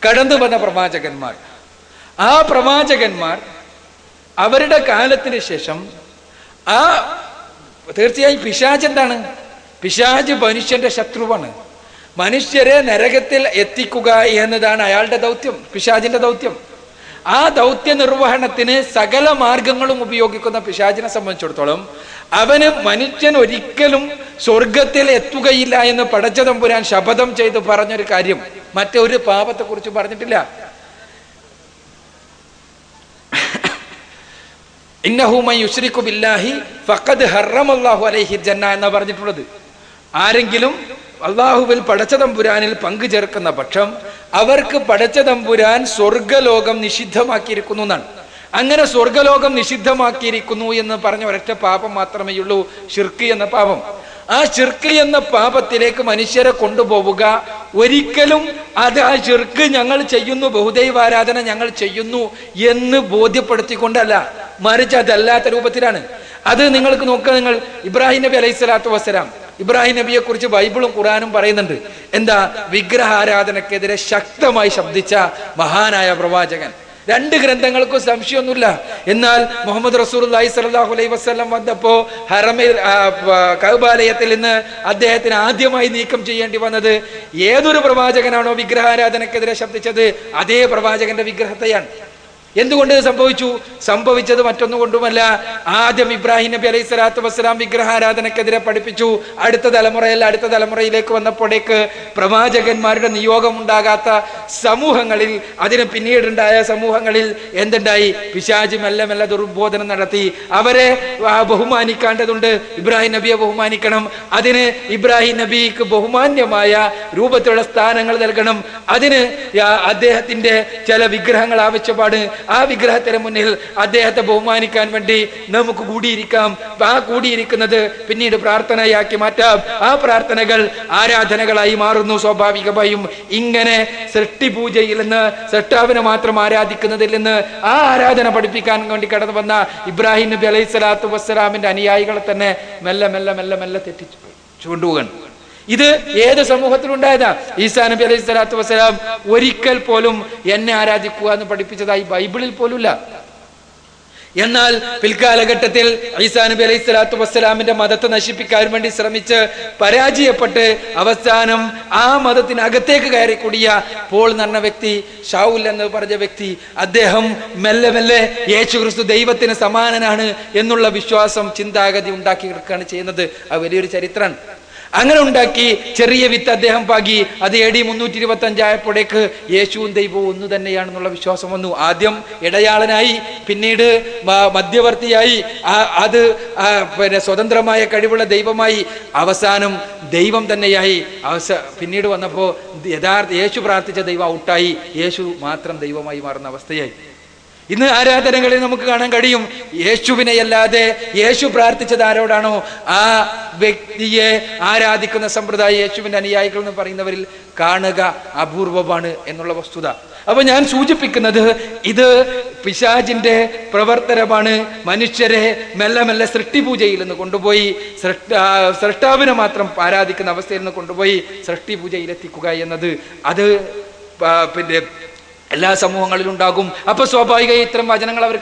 കടന്നു വന്ന പ്രവാചകന്മാർ, ആ പ്രവാചകന്മാർ അവരുടെ കാലത്തിന് ശേഷം തീർച്ചയായും പിശാച് എന്താണ്? പിശാച് മനുഷ്യന്റെ ശത്രുവാണ്. മനുഷ്യരെ നരകത്തിൽ എത്തിക്കുക എന്നതാണ് അയാളുടെ ദൗത്യം, പിശാചിന്റെ ദൗത്യം. ആ ദൗത്യ നിർവഹണത്തിന് സകല മാർഗങ്ങളും ഉപയോഗിക്കുന്ന പിശാചിനെ സംബന്ധിച്ചിടത്തോളം അവന് മനുഷ്യൻ ഒരിക്കലും സ്വർഗത്തിൽ എത്തുകയില്ല എന്ന് പടച്ച തമ്പുരാൻ ശപഥം ചെയ്ത് പറഞ്ഞൊരു കാര്യം മറ്റൊരു പാപത്തെ കുറിച്ച് പറഞ്ഞിട്ടില്ല. ഇന്നഹു മൻ യുശ്രികു ബില്ലാഹി ഫഖദ് ഹറമല്ലാഹു അലൈഹി ജന്ന എന്ന് പറഞ്ഞിട്ടുള്ളത്. ആരെങ്കിലും അള്ളാഹുവിൽ പടച്ച തമ്പുരാനിൽ പങ്കു ചേർക്കുന്ന പക്ഷം അവർക്ക് പടച്ച തമ്പുരാൻ സ്വർഗലോകം നിഷിദ്ധമാക്കിയിരിക്കുന്നു എന്നാണ്. അങ്ങനെ സ്വർഗലോകം നിഷിദ്ധമാക്കിയിരിക്കുന്നു എന്ന് പറഞ്ഞ ഒരൊറ്റ പാപം മാത്രമേ ഉള്ളൂ, ഷിർക്ക് എന്ന പാപം. ആ ഷിർക്ക് എന്ന പാപത്തിലേക്ക് മനുഷ്യരെ കൊണ്ടുപോവുക ഒരിക്കലും അത് ആ ഷിർക്ക് ഞങ്ങൾ ചെയ്യുന്നു, ബഹുദൈവാരാധന ഞങ്ങൾ ചെയ്യുന്നു എന്ന് ബോധ്യപ്പെടുത്തിക്കൊണ്ടല്ല, മറിച്ച് അതല്ലാത്ത രൂപത്തിലാണ്. അത് നിങ്ങൾക്ക് നോക്കുക, നിങ്ങൾ ഇബ്രാഹിം നബി അലൈഹി സ്വലാത്തു വസ്സലാം, ഇബ്രാഹിം നബിയെ കുറിച്ച് ബൈബിളും ഖുറാനും പറയുന്നുണ്ട്. എന്താ? വിഗ്രഹാരാധനക്കെതിരെ ശക്തമായി ശബ്ദിച്ച മഹാനായ പ്രവാചകൻ. 2 ഗ്രന്ഥങ്ങൾക്കും സംശയമൊന്നുമില്ല. എന്നാൽ മുഹമ്മദ് റസൂലുള്ളാഹി സ്വല്ലല്ലാഹു അലൈഹി വസല്ലം വന്നപ്പോ ഹറമിൽ കഅബാലയത്തിൽ നിന്ന് അദ്ദേഹത്തിന് ആദ്യമായി നീക്കം ചെയ്യേണ്ടി വന്നത് ഏതൊരു പ്രവാചകനാണോ വിഗ്രഹാരാധനക്കെതിരെ ശബ്ദിച്ചത് അതേ പ്രവാചകന്റെ വിഗ്രഹത്തെയാണ്. എന്തുകൊണ്ട് സംഭവിച്ചു? സംഭവിച്ചത് മറ്റൊന്നും കൊണ്ടുമല്ല, ആദ്യം ഇബ്രാഹിം നബി അലൈഹി സ്വലാത്തു വസ്സലാം വിഗ്രഹാരാധനക്കെതിരെ പഠിപ്പിച്ചു. അടുത്ത തലമുറയിലേക്ക് വന്നപ്പോഴേക്ക് പ്രവാചകന്മാരുടെ നിയോഗം ഉണ്ടാകാത്ത സമൂഹങ്ങളിൽ, അതിന് പിന്നീടുണ്ടായ സമൂഹങ്ങളിൽ എന്തുണ്ടായി? പിശാച് മെല്ലെ മെല്ലെ ദുർബോധനം നടത്തി. അവരെ ബഹുമാനിക്കേണ്ടതുണ്ട്, ഇബ്രാഹിം നബിയെ ബഹുമാനിക്കണം. അതിന് ഇബ്രാഹിം നബിക്ക് ബഹുമാന്യമായ രൂപത്തിലുള്ള സ്ഥാനങ്ങൾ നൽകണം. അതിന് അദ്ദേഹത്തിന്റെ ചില വിഗ്രഹങ്ങൾ ആവശ്യപ്പാട്. ആ വിഗ്രഹത്തിന് മുന്നിൽ അദ്ദേഹത്തെ ബഹുമാനിക്കാൻ വേണ്ടി നമുക്ക് കൂടിയിരിക്കാം. ആ കൂടിയിരിക്കുന്നത് പിന്നീട് പ്രാർത്ഥനയാക്കി മാറ്റാം. ആ പ്രാർത്ഥനകൾ ആരാധനകളായി മാറുന്നു. സ്വാഭാവികമായും ഇങ്ങനെ സൃഷ്ടിപൂജയിൽ നിന്ന്, സൃഷ്ടാവിനെ മാത്രം ആരാധിക്കുന്നതിൽ നിന്ന് ആ ആരാധന പഠിപ്പിക്കാൻ വേണ്ടി കടന്നു വന്ന ഇബ്രാഹിം നബി അലൈഹി സ്വലാത്തു വസ്സലാമിന്റെ അനുയായികളെ തന്നെ മെല്ലെ മെല്ലെ മെല്ലെ മെല്ലെ തെറ്റിച്ചു കൊണ്ടുപോകണം. ഇത് ഏത് സമൂഹത്തിലുണ്ടായതാ? ഈസാ നബി അലൈഹി സ്വലാത്തു വസ്സലാം ഒരിക്കൽ പോലും എന്നെ ആരാധിക്കുക എന്ന് പഠിപ്പിച്ചതായി ബൈബിളിൽ പോലുമില്ല. എന്നാൽ പിൽക്കാലഘട്ടത്തിൽ ഈസാ നബി അലൈഹി സ്വലാത്തു വസ്സലാമിന്റെ മതത്തെ നശിപ്പിക്കാൻ വേണ്ടി ശ്രമിച്ച് പരാജയപ്പെട്ട് അവസാനം ആ മതത്തിനകത്തേക്ക് കയറിക്കൂടിയ പോൾ എന്ന് പറഞ്ഞ വ്യക്തി, ഷൗൽ എന്ന് പറഞ്ഞ വ്യക്തി, അദ്ദേഹം മെല്ലെ മെല്ലെ യേശു ക്രിസ്തു ദൈവത്തിന് സമാനനാണ് എന്നുള്ള വിശ്വാസം, ചിന്താഗതി ഉണ്ടാക്കിയെടുക്കുകയാണ് ചെയ്യുന്നത്. അത് വലിയൊരു ചരിത്രമാണ്. അങ്ങനെ ഉണ്ടാക്കി ചെറിയ വിത്ത് അദ്ദേഹം പാകി. അത് AD 325 ആയപ്പോഴേക്ക് യേശുവും ദൈവവും ഒന്നു തന്നെയാണെന്നുള്ള വിശ്വാസം വന്നു. ആദ്യം ഇടയാളനായി, പിന്നീട് മധ്യവർത്തിയായി, അത് പിന്നെ സ്വതന്ത്രമായ കഴിവുള്ള ദൈവമായി, അവസാനം ദൈവം തന്നെയായി. പിന്നീട് വന്നപ്പോൾ യഥാർത്ഥ യേശു പ്രാർത്ഥിച്ച ദൈവം ഔട്ടായി, യേശു മാത്രം ദൈവമായി മാറുന്ന അവസ്ഥയായി. ഇന്ന് ആരാധനകളിൽ നമുക്ക് കാണാൻ കഴിയും, യേശുവിനെ അല്ലാതെ യേശു പ്രാർത്ഥിച്ചത് ആരോടാണോ ആ വ്യക്തിയെ ആരാധിക്കുന്ന സമ്പ്രദായം യേശുവിന്റെ അനുയായികൾ എന്ന് പറയുന്നവരിൽ കാണുക അപൂർവമാണ് എന്നുള്ള വസ്തുത. അപ്പൊ ഞാൻ സൂചിപ്പിക്കുന്നത് ഇത് പിശാചിന്റെ പ്രവർത്തനമാണ്. മനുഷ്യരെ മെല്ലെ മെല്ലെ സൃഷ്ടിപൂജയിൽ നിന്ന് കൊണ്ടുപോയി സൃഷ്ടാവിനെ മാത്രം ആരാധിക്കുന്ന അവസ്ഥയിൽ നിന്ന് കൊണ്ടുപോയി സൃഷ്ടിപൂജയിലെത്തിക്കുക എന്നത് അത് പിന്നെ എല്ലാ സമൂഹങ്ങളിലും ഉണ്ടാകും. അപ്പൊ സ്വാഭാവികമായി ഇത്തരം വചനങ്ങൾ അവർ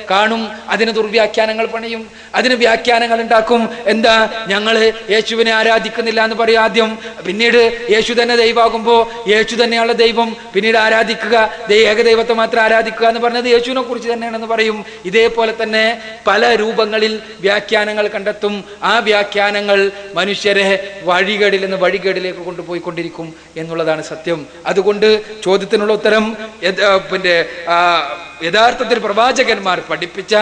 കാണും. അതിന് ദുർവ്യാഖ്യാനങ്ങൾ പണിയും, അതിന് വ്യാഖ്യാനങ്ങൾ ഉണ്ടാക്കും. എന്താ, ഞങ്ങള് യേശുവിനെ ആരാധിക്കുന്നില്ല എന്ന് പറയും ആദ്യം. പിന്നീട് യേശു തന്നെ ദൈവമാകുമ്പോ യേശു തന്നെയുള്ള ദൈവം, പിന്നീട് ആരാധിക്കുക ഏകദൈവത്തെ മാത്രം ആരാധിക്കുക എന്ന് പറഞ്ഞത് യേശുവിനെ കുറിച്ച് തന്നെയാണെന്ന് പറയും. ഇതേപോലെ തന്നെ പല രൂപങ്ങളിൽ വ്യാഖ്യാനങ്ങൾ കണ്ടെത്തും. ആ വ്യാഖ്യാനങ്ങൾ മനുഷ്യരെ വഴികേടിൽ നിന്ന് വഴികേടിലേക്ക് കൊണ്ടുപോയിക്കൊണ്ടിരിക്കും എന്നുള്ളതാണ് സത്യം. അതുകൊണ്ട് ചോദ്യത്തിനുള്ള ഉത്തരം, പിന്നെ യഥാർത്ഥത്തിൽ പ്രവാചകന്മാർ പഠിപ്പിച്ച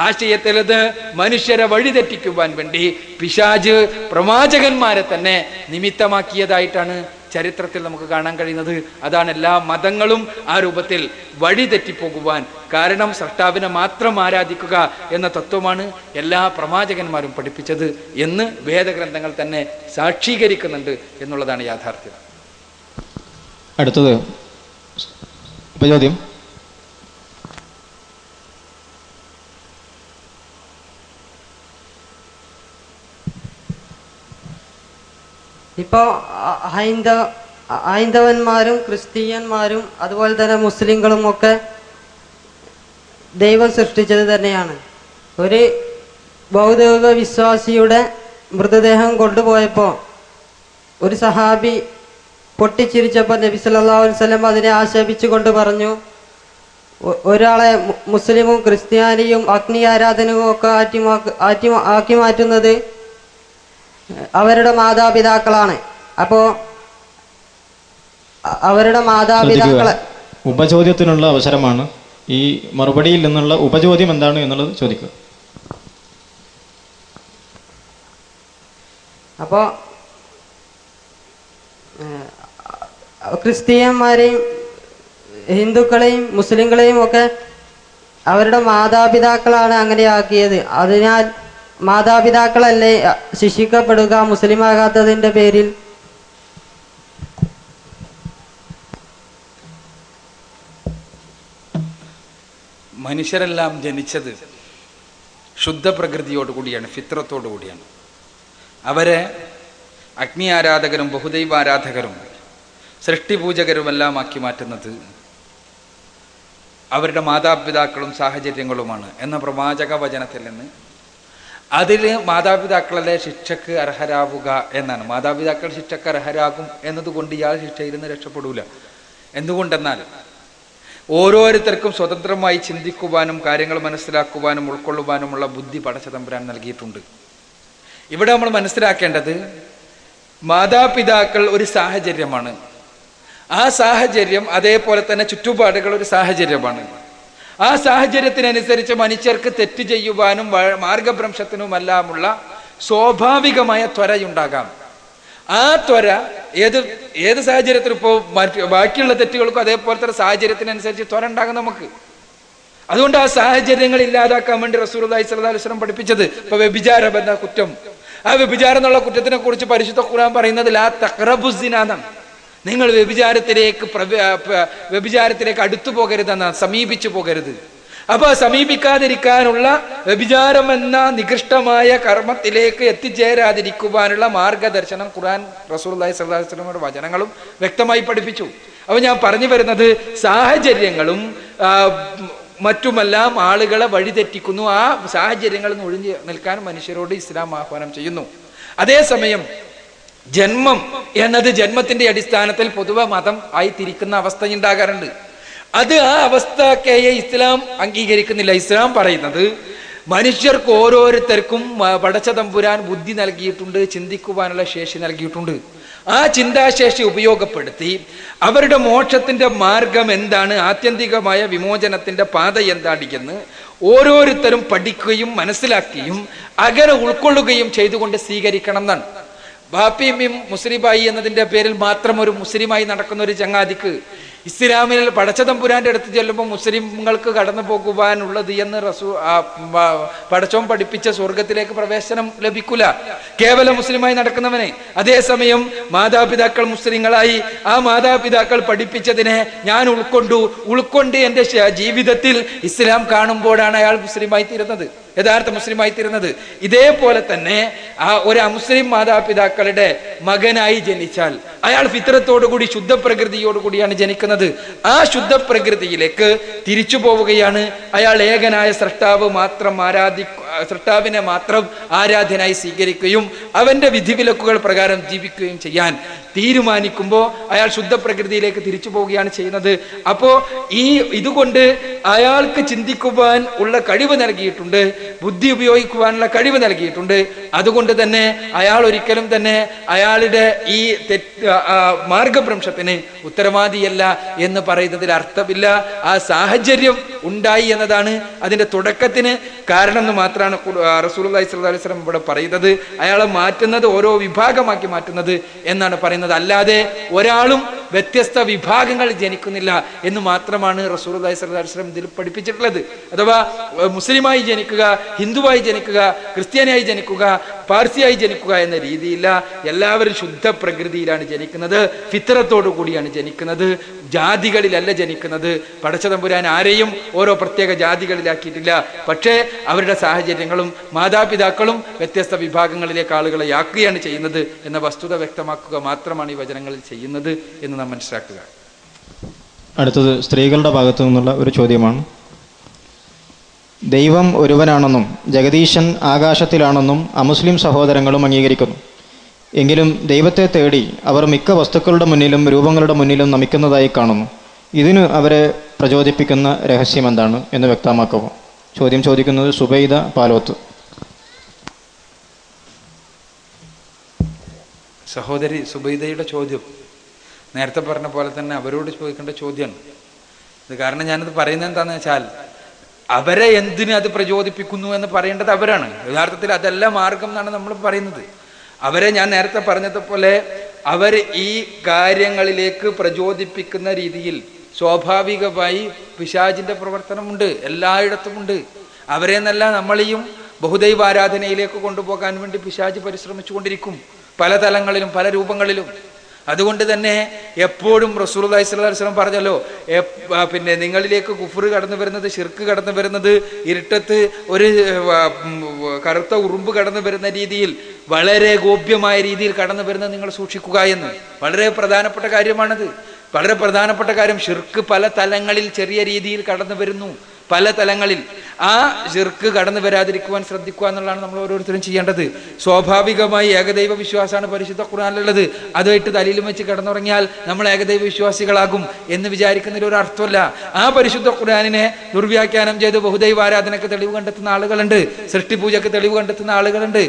ആശയത്തിലത് മനുഷ്യരെ വഴിതെറ്റിക്കുവാൻ വേണ്ടി പിശാച് പ്രവാചകന്മാരെ തന്നെ നിമിത്തമാക്കിയതായിട്ടാണ് ചരിത്രത്തിൽ നമുക്ക് കാണാൻ കഴിയുന്നത്. അതാണ് എല്ലാ മതങ്ങളും ആ രൂപത്തിൽ വഴിതെറ്റിപ്പോകുവാൻ കാരണം. സൃഷ്ടാവിനെ മാത്രം ആരാധിക്കുക എന്ന തത്വമാണ് എല്ലാ പ്രവാചകന്മാരും പഠിപ്പിച്ചത് എന്ന് വേദഗ്രന്ഥങ്ങൾ തന്നെ സാക്ഷീകരിക്കുന്നുണ്ട് എന്നുള്ളതാണ് യാഥാർത്ഥ്യം. അടുത്തത് ചോദ്യം. ഇപ്പോൾ ഹൈന്ദവന്മാരും ക്രിസ്ത്യന്മാരും അതുപോലെ തന്നെ മുസ്ലിങ്ങളും ഒക്കെ ദൈവം സൃഷ്ടിച്ചത് തന്നെയാണ്. ഒരു ബൗദ്ധ വിശ്വാസിയുടെ മൃതദേഹം കൊണ്ടുപോയപ്പോൾ ഒരു സഹാബി പൊട്ടിച്ചിരിച്ചപ്പോൾ നബി സല്ലല്ലാഹു അലൈഹി വസല്ലം അതിനെ ആക്ഷേപിച്ചുകൊണ്ട് പറഞ്ഞു, ഒരാളെ മുസ്ലിമും ക്രിസ്ത്യാനിയും അഗ്നി ആരാധനവും ഒക്കെ ആക്കി മാറ്റുന്നത് അവരുടെ മാതാപിതാക്കളാണ്. അപ്പോ അവരുടെ മാതാപിതാക്കളെ ഉപചോദ്യത്തിനുള്ള അവസരമാണ്. ഈ മറുപടിയിൽ നിന്നുള്ള ഉപചോദ്യം എന്താണ് എന്നുള്ളത് ചോദിക്കുക. അപ്പോ ക്രിസ്ത്യന്മാരെയും ഹിന്ദുക്കളെയും മുസ്ലിങ്ങളെയും ഒക്കെ അവരുടെ മാതാപിതാക്കളാണ് അങ്ങനെയാക്കിയത്. അതിനാൽ മാതാപിതാക്കളല്ലേ ശിക്ഷിക്കപ്പെടുക മുസ്ലിമാകാത്തതിൻ്റെ പേരിൽ? മനുഷ്യരെല്ലാം ജനിച്ചത് ശുദ്ധ പ്രകൃതിയോടുകൂടിയാണ്, ഫിത്രത്തോടു കൂടിയാണ്. അവരെ അഗ്നി ആരാധകരും ബഹുദൈവാരാധകരും സൃഷ്ടിപൂജകരുമെല്ലാം ആക്കി മാറ്റുന്നത് അവരുടെ മാതാപിതാക്കളും സാഹചര്യങ്ങളുമാണ് എന്ന പ്രവാചക വചനത്തിൽ നിന്ന് അതിൽ മാതാപിതാക്കളെ ശിക്ഷക്ക് അർഹരാവുക എന്നാണ്. മാതാപിതാക്കൾ ശിക്ഷക്ക് അർഹരാകും എന്നതുകൊണ്ട് ഇയാൾ ശിക്ഷയിൽ നിന്ന് രക്ഷപ്പെടൂല. എന്തുകൊണ്ടെന്നാൽ ഓരോരുത്തർക്കും സ്വതന്ത്രമായി ചിന്തിക്കുവാനും കാര്യങ്ങൾ മനസ്സിലാക്കുവാനും ഉൾക്കൊള്ളുവാനുമുള്ള ബുദ്ധി പടച്ച തമ്പുരാൻ നൽകിയിട്ടുണ്ട്. ഇവിടെ നമ്മൾ മനസ്സിലാക്കേണ്ടത് മാതാപിതാക്കൾ ഒരു സാഹചര്യമാണ്. ആ സാഹചര്യം അതേപോലെ തന്നെ ചുറ്റുപാടുകൾ ഒരു സാഹചര്യമാണ്. ആ സാഹചര്യത്തിനനുസരിച്ച് മനുഷ്യർക്ക് തെറ്റ് ചെയ്യുവാനും മാർഗഭ്രംശത്തിനുമെല്ലാമുള്ള സ്വാഭാവികമായ ത്വരയുണ്ടാകാം. ആ ത്വര ഏത് സാഹചര്യത്തിൽ ഇപ്പോൾ ബാക്കിയുള്ള തെറ്റുകൾക്കും അതേപോലത്തെ സാഹചര്യത്തിനനുസരിച്ച് ത്വര ഉണ്ടാകും നമുക്ക്. അതുകൊണ്ട് ആ സാഹചര്യങ്ങൾ ഇല്ലാതാക്കാൻ വേണ്ടി റസൂലുള്ളാഹി സ്വല്ലല്ലാഹു അലൈഹി വസല്ലം പഠിപ്പിച്ചത്. ഇപ്പൊ വ്യഭിചാരം എന്ന കുറ്റം, ആ വ്യഭിചാരം എന്നുള്ള കുറ്റത്തിനെ കുറിച്ച് പരിശുദ്ധ ഖുർആൻ പറയുന്നത് ലാ തഖ്റബുസ് സിനാ എന്നാണ്. നിങ്ങൾ വ്യഭിചാരത്തിലേക്ക് അടുത്തു പോകരുതെന്നാണ്, സമീപിച്ചു പോകരുത്. അപ്പൊ സമീപിക്കാതിരിക്കാനുള്ള, വ്യഭിചാരം എന്ന നികൃഷ്ടമായ കർമ്മത്തിലേക്ക് എത്തിച്ചേരാതിരിക്കുവാനുള്ള മാർഗദർശനം ഖുർആൻ റസൂലുള്ളാഹി സ്വല്ലല്ലാഹു അലൈഹി വസല്ലമയുടെ വചനങ്ങളും വ്യക്തമായി പഠിപ്പിച്ചു. അപ്പൊ ഞാൻ പറഞ്ഞു വരുന്നത്, സാഹചര്യങ്ങളും മറ്റുമെല്ലാം ആളുകളെ വഴിതെറ്റിക്കുന്നു. ആ സാഹചര്യങ്ങളിൽ നിന്ന് ഒഴിഞ്ഞു നിൽക്കാൻ മനുഷ്യരോട് ഇസ്ലാം ആഹ്വാനം ചെയ്യുന്നു. അതേസമയം ജന്മം എന്നത് ജന്മത്തിന്റെ അടിസ്ഥാനത്തിൽ പൊതുവെ മതം ആയി തിരിക്കുന്ന അവസ്ഥ ഉണ്ടാകാറുണ്ട്. അത് ആ അവസ്ഥക്കെ ഇസ്ലാം അംഗീകരിക്കുന്നില്ല. ഇസ്ലാം പറയുന്നത് മനുഷ്യർക്ക് ഓരോരുത്തർക്കും പടച്ച തമ്പുരാൻ ബുദ്ധി നൽകിയിട്ടുണ്ട്, ചിന്തിക്കുവാനുള്ള ശേഷി നൽകിയിട്ടുണ്ട്. ആ ചിന്താശേഷി ഉപയോഗപ്പെടുത്തി അവരുടെ മോക്ഷത്തിന്റെ മാർഗം എന്താണ്, ആത്യന്തികമായ വിമോചനത്തിന്റെ പാത എന്താണ് എന്ന് ഓരോരുത്തരും പഠിക്കുകയും മനസ്സിലാക്കുകയും അങ്ങനെ ഉൾക്കൊള്ളുകയും ചെയ്തുകൊണ്ട് സ്വീകരിക്കണം എന്നാണ്. ബാപ്പിയും മുസ്ലിമായി എന്നതിന്റെ പേരിൽ മാത്രം ഒരു മുസ്ലിമായി നടക്കുന്ന ഒരു ചങ്ങാതിക്ക് ഇസ്ലാമിൽ പടച്ചതമ്പുരാന്റെ അടുത്ത് ചെല്ലുമ്പോൾ മുസ്ലിങ്ങൾക്ക് കടന്നു പോകുവാനുള്ളത് എന്ന് പടച്ചോൻ പഠിപ്പിച്ച സ്വർഗത്തിലേക്ക് പ്രവേശനം ലഭിക്കൂല കേവലം മുസ്ലിമായി നടക്കുന്നവനെ. അതേസമയം മാതാപിതാക്കൾ മുസ്ലിങ്ങളായി ആ മാതാപിതാക്കൾ പഠിപ്പിച്ചതിനെ ഞാൻ ഉൾക്കൊണ്ട് എൻ്റെ ജീവിതത്തിൽ ഇസ്ലാം കാണുമ്പോഴാണ് അയാൾ മുസ്ലിമായി തീരുന്നത്, യഥാർത്ഥ മുസ്ലിമായി തീരുന്നത്. ഇതേപോലെ തന്നെ ആ ഒരു അമുസ്ലിം മാതാപിതാക്കളുടെ മകനായി ജനിച്ചാൽ അയാൾ ഫിത്രത്തോടുകൂടി ശുദ്ധപ്രകൃതിയോടുകൂടിയാണ് ജനിക്കുന്നത്. ആ ശുദ്ധപ്രകൃതിയിലേക്ക് തിരിച്ചു പോവുകയാണ്. അയാൾ ഏകനായ സ്രഷ്ടാവിനെ മാത്രം ആരാധ്യനായി സ്വീകരിക്കുകയും അവന്റെ വിധിവിലക്കുകൾ പ്രകാരം ജീവിക്കുകയും ചെയ്യാൻ തീരുമാനിക്കുമ്പോൾ അയാൾ ശുദ്ധപ്രകൃതിയിലേക്ക് തിരിച്ചു പോവുകയാണ് ചെയ്യുന്നത്. അപ്പോ ഇതുകൊണ്ട് അയാൾക്ക് ചിന്തിക്കുവാൻ ഉള്ള കഴിവ് നൽകിയിട്ടുണ്ട്, ബുദ്ധി ഉപയോഗിക്കുവാനുള്ള കഴിവ് നൽകിയിട്ടുണ്ട്. അതുകൊണ്ട് തന്നെ അയാൾ ഒരിക്കലും തന്നെ അയാളുടെ ഈ മാർഗഭ്രംശത്തിന് ഉത്തരവാദിയല്ല എന്ന് പറയുന്നതിൽ അർത്ഥമില്ല. ആ സാഹചര്യം ഉണ്ടായി എന്നതാണ് അതിന്റെ തുടക്കത്തിന് കാരണം എന്ന് മാത്രമാണ് റസൂലുള്ളാഹി സ്വല്ലല്ലാഹു അലൈഹി വസല്ലം ഇവിടെ പറയുന്നത്. അയാളെ മാറ്റുന്നത്, ഓരോ വിഭാഗമാക്കി മാറ്റുന്നത് എന്നാണ് പറയുന്നത്. അല്ലാതെ ഒരാളും വ്യത്യസ്ത വിഭാഗങ്ങൾ ജനിക്കുന്നില്ല എന്ന് മാത്രമാണ് റസൂലുള്ളാഹി സ്വല്ലല്ലാഹു അലൈഹി വസല്ലം ഇതിൽ പഠിപ്പിച്ചിട്ടുള്ളത്. അഥവാ മുസ്ലിമായി ജനിക്കുക, ഹിന്ദുവായി ജനിക്കുക, ക്രിസ്ത്യാനിയായി ജനിക്കുക, പാർസിയായി ജനിക്കുക എന്ന രീതിയില്ല. എല്ലാവരും ശുദ്ധ പ്രകൃതിയിലാണ് ജനിക്കുന്നത്, ഫിത്രത്തോടു കൂടിയാണ് ജനിക്കുന്നത്, ജാതികളിലല്ല ജനിക്കുന്നത്. പടച്ചതമ്പുരാൻ ആരെയും ഓരോ പ്രത്യേക ജാതികളിലാക്കിയിട്ടില്ല. പക്ഷേ അവരുടെ സാഹചര്യങ്ങളും മാതാപിതാക്കളും വ്യത്യസ്ത വിഭാഗങ്ങളിലേക്ക് ആളുകളെ ആക്കുകയാണ് ചെയ്യുന്നത് എന്ന വസ്തുത വ്യക്തമാക്കുക മാത്രമാണ് ഈ വചനങ്ങളിൽ ചെയ്യുന്നത് എന്ന് നാം മനസ്സിലാക്കുക. അടുത്തത് സ്ത്രീകളുടെ ഭാഗത്തു നിന്നുള്ള ഒരു ചോദ്യമാണ്. ദൈവം ഒരുവനാണെന്നും ജഗദീശൻ ആകാശത്തിലാണെന്നും അമുസ്ലിം സഹോദരങ്ങളും അംഗീകരിക്കുന്നു. എങ്കിലും ദൈവത്തെ തേടി അവർ മിക്ക വസ്തുക്കളുടെ മുന്നിലും രൂപങ്ങളുടെ മുന്നിലും നമിക്കുന്നതായി കാണുന്നു. ഇതിന് അവരെ പ്രചോദിപ്പിക്കുന്ന രഹസ്യം എന്താണ് എന്ന് വ്യക്തമാക്കുക. ചോദ്യം ചോദിക്കുന്നത് സുബൈദ പാലോത്ത്. സഹോദരി സുബൈദയുടെ ചോദ്യം നേരത്തെ പറഞ്ഞ പോലെ തന്നെ അവരോട് ചോദിക്കേണ്ട ചോദ്യമാണ് ഇത്. കാരണം ഞാനത് പറയുന്നത് എന്താണെന്ന് വെച്ചാൽ, അവരെ എന്തിന് അത് പ്രചോദിപ്പിക്കുന്നു എന്ന് പറയേണ്ടത് അവരാണ്. യഥാർത്ഥത്തിൽ അതല്ല മാർഗം എന്നാണ് നമ്മൾ പറയുന്നത്. അവരെ ഞാൻ നേരത്തെ പറഞ്ഞതുപോലെ അവർ ഈ കാര്യങ്ങളിലേക്ക് പ്രചോദിപ്പിക്കുന്ന രീതിയിൽ സ്വാഭാവികമായി പിശാചിന്റെ പ്രവർത്തനമുണ്ട്, എല്ലായിടത്തുമുണ്ട്. അവരെ എന്നല്ല, നമ്മളെയും ബഹുദൈവാരാധനയിലേക്ക് കൊണ്ടുപോകാൻ വേണ്ടി പിശാച് പരിശ്രമിച്ചുകൊണ്ടിരിക്കും, പല തലങ്ങളിലും പല രൂപങ്ങളിലും. അതുകൊണ്ട് തന്നെ എപ്പോഴും റസൂലുള്ളാഹി സ്വല്ലല്ലാഹു അലൈഹി വസല്ലം പറഞ്ഞല്ലോ, പിന്നെ നിങ്ങളിലേക്ക് കുഫ്ർ കടന്നു വരുന്നത്, ശിർക്ക് കടന്നു വരുന്നത്, ഇരുട്ടത്ത് ഒരു കറുത്ത ഉറുമ്പ് കടന്നു വരുന്ന രീതിയിൽ, വളരെ ഗോപ്യമായ രീതിയിൽ കടന്നു വരുന്നത് നിങ്ങൾ സൂക്ഷിക്കുക എന്ന്. വളരെ പ്രധാനപ്പെട്ട കാര്യമാണത്, വളരെ പ്രധാനപ്പെട്ട കാര്യം. ശിർക്ക് പല തലങ്ങളിൽ ചെറിയ രീതിയിൽ കടന്നു വരുന്നു, പല തലങ്ങളിൽ. ആ ശിർക്ക് കടന്നു വരാതിരിക്കുവാൻ ശ്രദ്ധിക്കുക എന്നുള്ളതാണ് നമ്മൾ ഓരോരുത്തരും ചെയ്യേണ്ടത്. സ്വാഭാവികമായി ഏകദൈവ വിശ്വാസമാണ് പരിശുദ്ധ ഖുർആനിലുള്ളത്. അതുമായിട്ട് തലയിലും വെച്ച് കിടന്നുറങ്ങിയാൽ നമ്മൾ ഏകദൈവ വിശ്വാസികളാകും എന്ന് വിചാരിക്കുന്നതിൽ ഒരു അർത്ഥമല്ല. ആ പരിശുദ്ധ ഖുർആനിനെ ദുർവ്യാഖ്യാനം ചെയ്ത് ബഹുദൈവ ആരാധനക്ക് തെളിവ് കണ്ടെത്തുന്ന ആളുകളുണ്ട്, സൃഷ്ടിപൂജക്ക് തെളിവ് കണ്ടെത്തുന്ന ആളുകളുണ്ട്.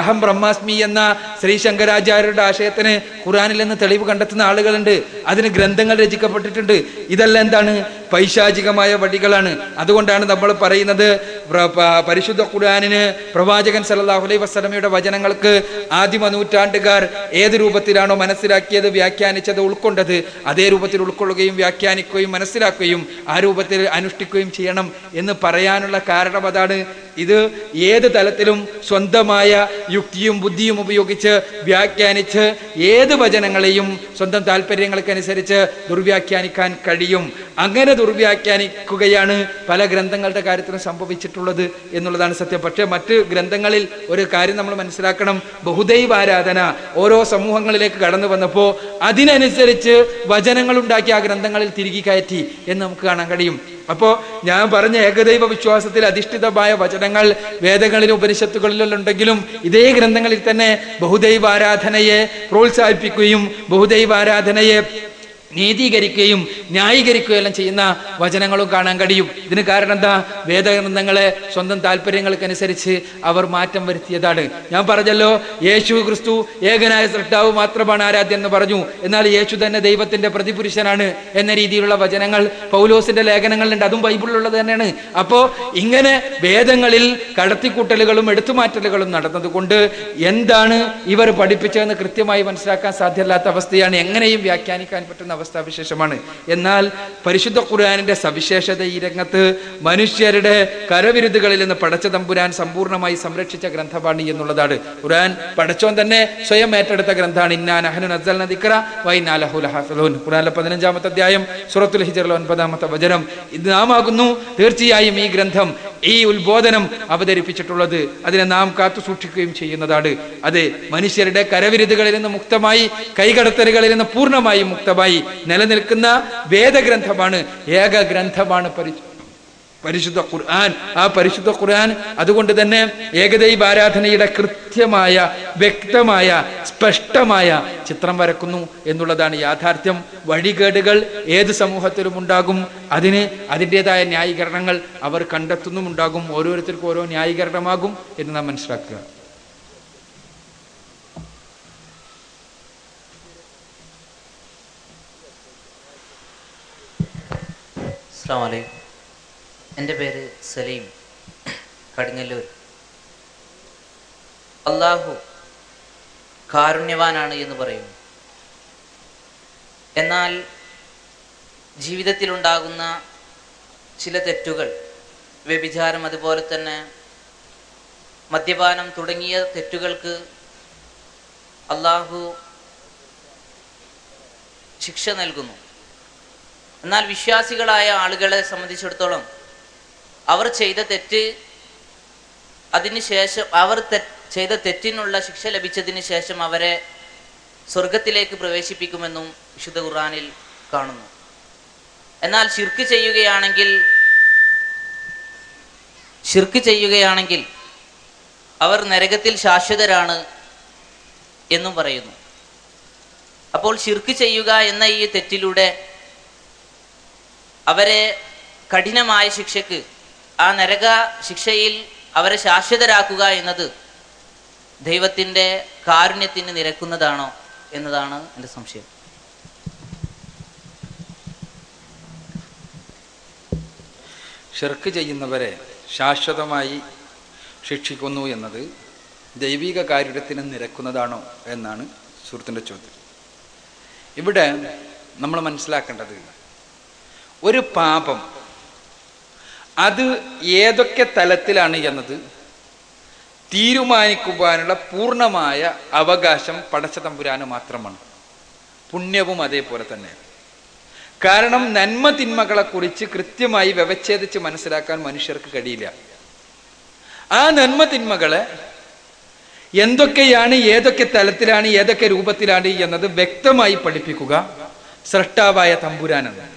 അഹം ബ്രഹ്മാസ്മി എന്ന ശ്രീ ശങ്കരാചാര്യരുടെ ആശയത്തിന് ഖുർആനിൽ നിന്ന് തെളിവ് കണ്ടെത്തുന്ന ആളുകളുണ്ട്. അതിന് ഗ്രന്ഥങ്ങൾ രചിക്കപ്പെട്ടിട്ടുണ്ട്. ഇതെല്ലാം എന്താണ്? പൈശാചികമായ വടികളാണ്. അതുകൊണ്ടാണ് നമ്മൾ പറയുന്നത് പരിശുദ്ധ ഖുർആനിന് പ്രവാചകൻ സല്ലല്ലാഹു അലൈഹി വസല്ലമയുടെ വചനങ്ങൾക്ക് ആദിമ നൂറ്റാണ്ടുകാർ ഏത് രൂപത്തിലാണോ മനസ്സിലാക്കിയത്, വ്യാഖ്യാനിച്ചത്, ഉൾക്കൊണ്ടത്, അതേ രൂപത്തിൽ ഉൾക്കൊള്ളുകയും വ്യാഖ്യാനിക്കുകയും മനസ്സിലാക്കുകയും ആ രൂപത്തിൽ അനുഷ്ഠിക്കുകയും ചെയ്യണം എന്ന് പറയാനുള്ള കാരണം അതാണ്. ഇത് ഏത് തലത്തിലും സ്വന്തമായ യുക്തിയും ബുദ്ധിയും ഉപയോഗിച്ച് വ്യാഖ്യാനിച്ച് ഏത് വചനങ്ങളെയും സ്വന്തം താല്പര്യങ്ങൾക്കനുസരിച്ച് ദുർവ്യാഖ്യാനിക്കാൻ കഴിയും. അങ്ങനെ ദുർവ്യാഖ്യാനിക്കുകയാണ് പല ഗ്രന്ഥങ്ങളുടെ കാര്യത്തിലും സംഭവിച്ചിട്ടുള്ളത് എന്നുള്ളതാണ് സത്യം. പക്ഷേ മറ്റ് ഗ്രന്ഥങ്ങളിൽ ഒരു കാര്യം നമ്മൾ മനസ്സിലാക്കണം. ബഹുദൈവ ആരാധന ഓരോ സമൂഹങ്ങളിലേക്ക് കടന്നു വന്നപ്പോൾ അതിനനുസരിച്ച് വചനങ്ങൾ ഉണ്ടാക്കി ആ ഗ്രന്ഥങ്ങളിൽ തിരികെ കയറ്റി എന്ന് നമുക്ക് കാണാൻ കഴിയും. അപ്പോൾ ഞാൻ പറഞ്ഞ ഏകദൈവ വിശ്വാസത്തിൽ അധിഷ്ഠിതമായ വചനങ്ങൾ വേദങ്ങളിലും ഉപനിഷത്തുകളിലും ഉണ്ടെങ്കിലും ഇതേ ഗ്രന്ഥങ്ങളിൽ തന്നെ ബഹുദൈവ ആരാധനയെ പ്രോത്സാഹിപ്പിക്കുകയും ബഹുദൈവ ആരാധനയെ നീതീകരിക്കുകയും ന്യായീകരിക്കുകയും എല്ലാം ചെയ്യുന്ന വചനങ്ങളും കാണാൻ കഴിയും. ഇതിന് കാരണം എന്താ? വേദഗ്രന്ഥങ്ങളെ സ്വന്തം താല്പര്യങ്ങൾക്കനുസരിച്ച് അവർ മാറ്റം വരുത്തിയതാണ്. ഞാൻ പറഞ്ഞല്ലോ, യേശു ക്രിസ്തു ഏകനായ സൃഷ്ടാവ് മാത്രമാണ് ആരാധ്യൻ എന്ന് പറഞ്ഞു. എന്നാൽ യേശു തന്നെ ദൈവത്തിന്റെ പ്രതിപുരുഷനാണ് എന്ന രീതിയിലുള്ള വചനങ്ങൾ പൗലോസിന്റെ ലേഖനങ്ങളിലുണ്ട്. അതും ബൈബിളിലുള്ളത് തന്നെയാണ്. അപ്പോൾ ഇങ്ങനെ വേദങ്ങളിൽ കടത്തിക്കൂട്ടലുകളും എടുത്തുമാറ്റലുകളും നടന്നതുകൊണ്ട് എന്താണ് ഇവർ പഠിപ്പിച്ചതെന്ന് കൃത്യമായി മനസ്സിലാക്കാൻ സാധ്യമല്ലാത്ത അവസ്ഥയാണ്. എങ്ങനെയും വ്യാഖ്യാനിക്കാൻ പറ്റുന്ന അവസ്ഥാവിശേഷമാണ്. എന്നാൽ പരിശുദ്ധ ഖുർആനിന്റെ സവിശേഷത ഈ രംഗത്ത് മനുഷ്യരുടെ കരവിരുതുകളിൽ നിന്ന് പടച്ച തമ്പുരാൻ സമ്പൂർണ്ണമായി സംരക്ഷിച്ച ഗ്രന്ഥമാണ് എന്നുള്ളതാണ്. ഖുർആൻ പടച്ചോൻ തന്നെ സ്വയം ഏറ്റെടുത്ത ഗ്രന്ഥമാണ്. ഇന്നാ നഹ്നു നസ്സൽനാ ദിക്റ വ ഇന്നാ ലഹു ലഹാഫിളൂൻ. ഖുർആനിലെ 15-ാമത്തെ അധ്യായം സൂറത്തുൽ ഹിജ്റിലെ 9-ാമത്തെ വചനം. ഇത് നാം ആകുന്നു തീർച്ചയായും ഈ ഗ്രന്ഥം, ഈ ഉത്ബോധനം അവതരിപ്പിച്ചിട്ടുള്ളത്. അതിനെ നാം കാത്തു സൂക്ഷിക്കുകയും ചെയ്യുന്നതാണ്. അത് മനുഷ്യരുടെ കരവിരുതുകളിൽ നിന്ന് മുക്തമായി, കൈകടത്തലുകളിൽ നിന്ന് പൂർണ്ണമായും മുക്തമായി നിലനിൽക്കുന്ന വേദഗ്രന്ഥമാണ്, ഏക ഗ്രന്ഥമാണ് പരിശുദ്ധ ഖുർആൻ. ആ പരിശുദ്ധ ഖുർആൻ അതുകൊണ്ട് തന്നെ ഏകദൈവ ആരാധനയുടെ കൃത്യമായ, വ്യക്തമായ, സ്പഷ്ടമായ ചിത്രം വരക്കുന്നു എന്നുള്ളതാണ് യാഥാർത്ഥ്യം. വഴികേടുകൾ ഏത് സമൂഹത്തിലും ഉണ്ടാകും. അതിന് അതിൻ്റെതായ ന്യായീകരണങ്ങൾ അവർ കണ്ടെത്തുന്നുമുണ്ടാകും. ഓരോരുത്തർക്കും ഓരോ ന്യായീകരണമാകും എന്ന് നാം മനസ്സിലാക്കുക. അസ്സലാമു അലൈക്കും. എൻ്റെ പേര് സലീം, കടുങ്ങല്ലൂർ. അള്ളാഹു കാരുണ്യവാനാണ് എന്ന് പറയുന്നു. എന്നാൽ ജീവിതത്തിലുണ്ടാകുന്ന ചില തെറ്റുകൾ, വ്യഭിചാരം, അതുപോലെ തന്നെ മദ്യപാനം തുടങ്ങിയ തെറ്റുകൾക്ക് അള്ളാഹു ശിക്ഷ നൽകുന്നു. എന്നാൽ വിശ്വാസികളായ ആളുകളെ സംബന്ധിച്ചിടത്തോളം അവർ ചെയ്ത തെറ്റ്, അതിനുശേഷം അവർ ചെയ്ത തെറ്റിനുള്ള ശിക്ഷ ലഭിച്ചതിന് ശേഷം അവരെ സ്വർഗത്തിലേക്ക് പ്രവേശിപ്പിക്കുമെന്നും വിശുദ്ധ ഖുർആനിൽ കാണുന്നു. എന്നാൽ ശിർക്ക് ചെയ്യുകയാണെങ്കിൽ അവർ നരകത്തിൽ ശാശ്വതരാണ് എന്നും പറയുന്നു. അപ്പോൾ ശിർക്ക് ചെയ്യുക എന്ന ഈ തെറ്റിലൂടെ അവരെ കഠിനമായ ശിക്ഷയ്ക്ക്, ആ നരക ശിക്ഷയിൽ അവരെ ശാശ്വതരാക്കുക എന്നത് ദൈവത്തിൻ്റെ കാരുണ്യത്തിന് നിരക്കുന്നതാണോ എന്നതാണ് എൻ്റെ സംശയം. ഷിർക്ക് ചെയ്യുന്നവരെ ശാശ്വതമായി ശിക്ഷിക്കുന്നു എന്നത് ദൈവിക കാരുണ്യത്തിന് നിരക്കുന്നതാണോ എന്നാണ് സുഹൃത്തിൻ്റെ ചോദ്യം. ഇവിടെ നമ്മൾ മനസ്സിലാക്കേണ്ടത്, ഒരു പാപം അത് ഏതൊക്കെ തലത്തിലാണ് എന്നത് തീരുമാനിക്കുവാനുള്ള പൂർണ്ണമായ അവകാശം പടച്ച തമ്പുരാന് മാത്രമാണ്. പുണ്യവും അതേപോലെ തന്നെ. കാരണം നന്മ തിന്മകളെക്കുറിച്ച് കൃത്യമായി വ്യവച്ഛേദിച്ച് മനസ്സിലാക്കാൻ മനുഷ്യർക്ക് കഴിയില്ല. ആ നന്മ തിന്മകളെ എന്തൊക്കെയാണ്, ഏതൊക്കെ തലത്തിലാണ്, ഏതൊക്കെ രൂപത്തിലാണ് എന്നത് വ്യക്തമായി പഠിപ്പിക്കുക സ്രഷ്ടാവായ തമ്പുരാനാണ്.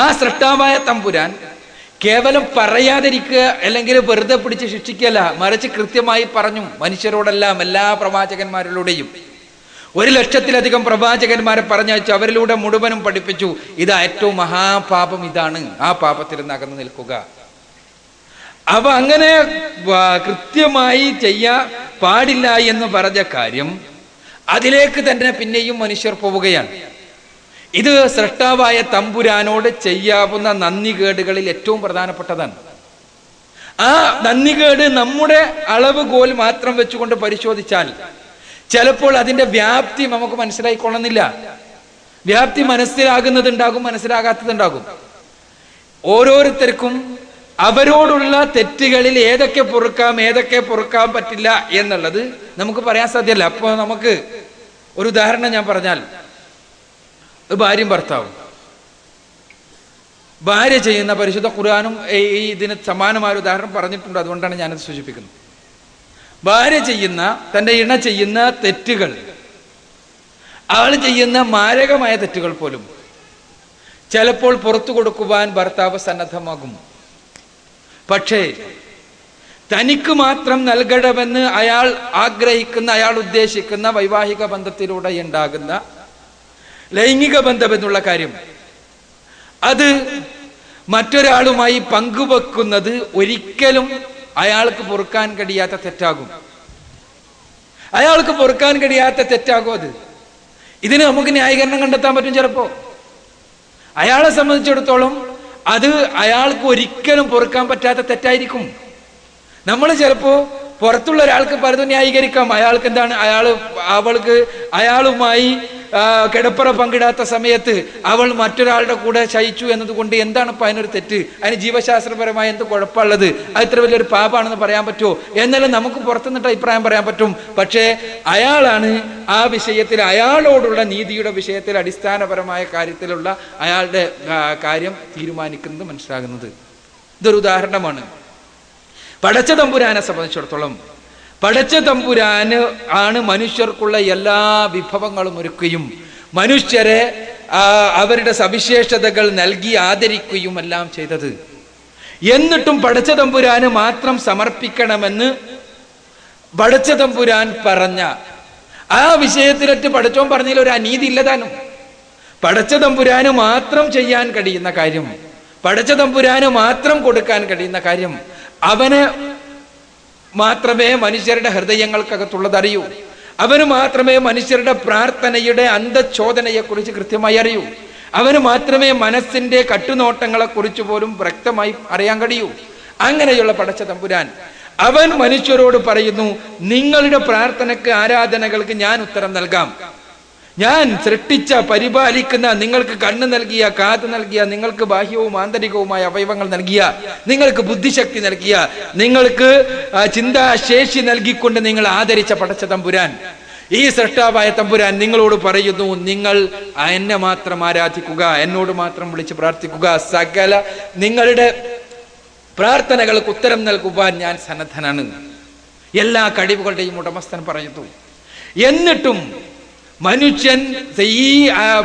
ആ സ്രഷ്ടാവായ തമ്പുരാൻ കേവലം പറയാതിരിക്കുക അല്ലെങ്കിൽ വെറുതെ പിടിച്ച് ശിക്ഷിക്കല്ല, മറിച്ച് കൃത്യമായി പറഞ്ഞു. മനുഷ്യരോടെല്ലാം, എല്ലാ പ്രവാചകന്മാരിലൂടെയും 1,00,000-ലധികം പ്രവാചകന്മാരെ പറഞ്ഞയച്ചു. അവരിലൂടെ മുഴുവനും പഠിപ്പിച്ചു, ഇതാ ഏറ്റവും മഹാപാപം ഇതാണ്, ആ പാപത്തിൽ നിന്ന് അകന്നു നിൽക്കുക. അവ അങ്ങനെ കൃത്യമായി ചെയ്യാൻ പാടില്ല എന്ന് പറഞ്ഞ കാര്യം, അതിലേക്ക് തന്നെ പിന്നെയും മനുഷ്യർ പോവുകയാണ്. ഇത് സൃഷ്ടാവായ തമ്പുരാനോട് ചെയ്യാവുന്ന നന്ദികേടുകളിൽ ഏറ്റവും പ്രധാനപ്പെട്ടതാണ്. ആ നന്ദികേട് നമ്മുടെ അളവുകോൽ മാത്രം വെച്ചുകൊണ്ട് പരിശോധിച്ചാൽ ചിലപ്പോൾ അതിന്റെ വ്യാപ്തി നമുക്ക് മനസ്സിലായിക്കൊള്ളുന്നില്ല. വ്യാപ്തി മനസ്സിലാകുന്നതുണ്ടാകും, മനസ്സിലാകാത്തതുണ്ടാകും. ഓരോരുത്തർക്കും അവരോടുള്ള തെറ്റുകളിൽ ഏതൊക്കെ പൊറുക്കാം, ഏതൊക്കെ പൊറുക്കാൻ പറ്റില്ല എന്നുള്ളത് നമുക്ക് പറയാൻ സാധ്യമല്ല. അപ്പോൾ നമുക്ക് ഒരു ഉദാഹരണം ഞാൻ പറഞ്ഞാൽ, ഭാര്യയും ഭർത്താവും, ഭാര്യ ചെയ്യുന്ന, പരിശുദ്ധ ഖുർആനും ഇതിന് സമാനമായ ഉദാഹരണം പറഞ്ഞിട്ടുണ്ട്, അതുകൊണ്ടാണ് ഞാനത് സൂചിപ്പിക്കുന്നത്. ഭാര്യ ചെയ്യുന്ന, തൻ്റെ ഇണ ചെയ്യുന്ന തെറ്റുകൾ, ആൾ ചെയ്യുന്ന മാരകമായ തെറ്റുകൾ പോലും ചിലപ്പോൾ പുറത്തു കൊടുക്കുവാൻ ഭർത്താവ് സന്നദ്ധമാകും. പക്ഷേ തനിക്ക് മാത്രം നൽകണമെന്ന് അയാൾ ആഗ്രഹിക്കുന്ന, അയാൾ ഉദ്ദേശിക്കുന്ന വൈവാഹിക ബന്ധത്തിലൂടെ ഉണ്ടാകുന്ന ലൈംഗിക ബന്ധം എന്നുള്ള കാര്യം, അത് മറ്റൊരാളുമായി പങ്കുവെക്കുന്നത് ഒരിക്കലും അയാൾക്ക് പൊറുക്കാൻ കഴിയാത്ത തെറ്റാകും. അയാൾക്ക് പൊറുക്കാൻ കഴിയാത്ത തെറ്റാകും അത്. ഇതിന് നമുക്ക് ന്യായീകരണം കണ്ടെത്താൻ പറ്റും. ചിലപ്പോ അയാളെ സംബന്ധിച്ചിടത്തോളം അത് അയാൾക്ക് ഒരിക്കലും പൊറുക്കാൻ പറ്റാത്ത തെറ്റായിരിക്കും. നമ്മൾ ചിലപ്പോ പുറത്തുള്ള ഒരാൾക്ക് പലതും ന്യായീകരിക്കാം. അയാൾക്ക് എന്താണ്, അവൾക്ക് അയാളുമായി കിടപ്പറ പങ്കിടാത്ത സമയത്ത് അവൾ മറ്റൊരാളുടെ കൂടെ ശയിച്ചു എന്നതുകൊണ്ട് എന്താണ് ഇപ്പം അതിനൊരു തെറ്റ്, അതിന് ജീവശാസ്ത്രപരമായ എന്ത് കുഴപ്പമുള്ളത്, അത് ഇത്ര വലിയൊരു പാപാണെന്ന് പറയാൻ പറ്റുമോ എന്നെല്ലാം നമുക്ക് പുറത്തുനിന്നിട്ട് അഭിപ്രായം പറയാൻ പറ്റും. പക്ഷേ അയാളാണ് ആ വിഷയത്തിൽ, അയാളോടുള്ള നീതിയുടെ വിഷയത്തിൽ, അടിസ്ഥാനപരമായ കാര്യത്തിലുള്ള അയാളുടെ കാര്യം തീരുമാനിക്കുന്നത്, മനസ്സിലാകുന്നത്. ഇതൊരു ഉദാഹരണമാണ്. പടച്ച തമ്പുരാനെ സംബന്ധിച്ചിടത്തോളം പടച്ച തമ്പുരാന് ആണ് മനുഷ്യർക്കുള്ള എല്ലാ വിഭവങ്ങളും ഒരുക്കുകയും മനുഷ്യരെ അവരുടെ സവിശേഷതകൾ നൽകി ആദരിക്കുകയും എല്ലാം ചെയ്തത്. എന്നിട്ടും പടച്ച തമ്പുരാന് മാത്രം സമർപ്പിക്കണമെന്ന് പടച്ച തമ്പുരാൻ പറഞ്ഞ ആ വിഷയത്തിലൊട്ട് പടച്ചോൻ പറഞ്ഞതിൽ ഒരു അനീതി ഇല്ലതാനും. പടച്ച തമ്പുരാന് മാത്രം ചെയ്യാൻ കഴിയുന്ന കാര്യം, പടച്ച തമ്പുരാന് മാത്രം കൊടുക്കാൻ കഴിയുന്ന കാര്യം, അവന് മാത്രമേ മനുഷ്യരുടെ ഹൃദയങ്ങൾക്കകത്തുള്ളത് അറിയൂ. അവന് മാത്രമേ മനുഷ്യരുടെ പ്രാർത്ഥനയുടെ അന്തഃശോധനയെക്കുറിച്ച് കൃത്യമായി അറിയൂ. അവന് മാത്രമേ മനസ്സിന്റെ കട്ടുനോട്ടങ്ങളെ കുറിച്ച് പോലും വ്യക്തമായി അറിയാൻ കഴിയൂ. അങ്ങനെയുള്ള പടച്ച തമ്പുരാൻ അവൻ മനുഷ്യരോട് പറയുന്നു, നിങ്ങളുടെ പ്രാർത്ഥനയ്ക്ക്, ആരാധനകൾക്ക് ഞാൻ ഉത്തരം നൽകാം. ഞാൻ സൃഷ്ടിച്ച, പരിപാലിക്കുന്ന, നിങ്ങൾക്ക് കണ്ണ് നൽകിയ, കാത് നൽകിയ, നിങ്ങൾക്ക് ബാഹ്യവും ആന്തരികവുമായ അവയവങ്ങൾ നൽകിയ, നിങ്ങൾക്ക് ബുദ്ധിശക്തി നൽകിയ, നിങ്ങൾക്ക് ചിന്താശേഷി നൽകിക്കൊണ്ട് നിങ്ങൾ ആദരിച്ച പടച്ച തമ്പുരാൻ, ഈ സൃഷ്ടാവായ തമ്പുരാൻ നിങ്ങളോട് പറയുന്നു, നിങ്ങൾ എന്നെ മാത്രം ആരാധിക്കുക, എന്നോട് മാത്രം വിളിച്ച് പ്രാർത്ഥിക്കുക, സകല നിങ്ങളുടെ പ്രാർത്ഥനകൾക്ക് ഉത്തരം നൽകുവാൻ ഞാൻ സന്നദ്ധനാണ്. എല്ലാ കഴിവുകളുടെയും ഉടമസ്ഥൻ പറയുന്നു. എന്നിട്ടും മനുഷ്യൻ ഈ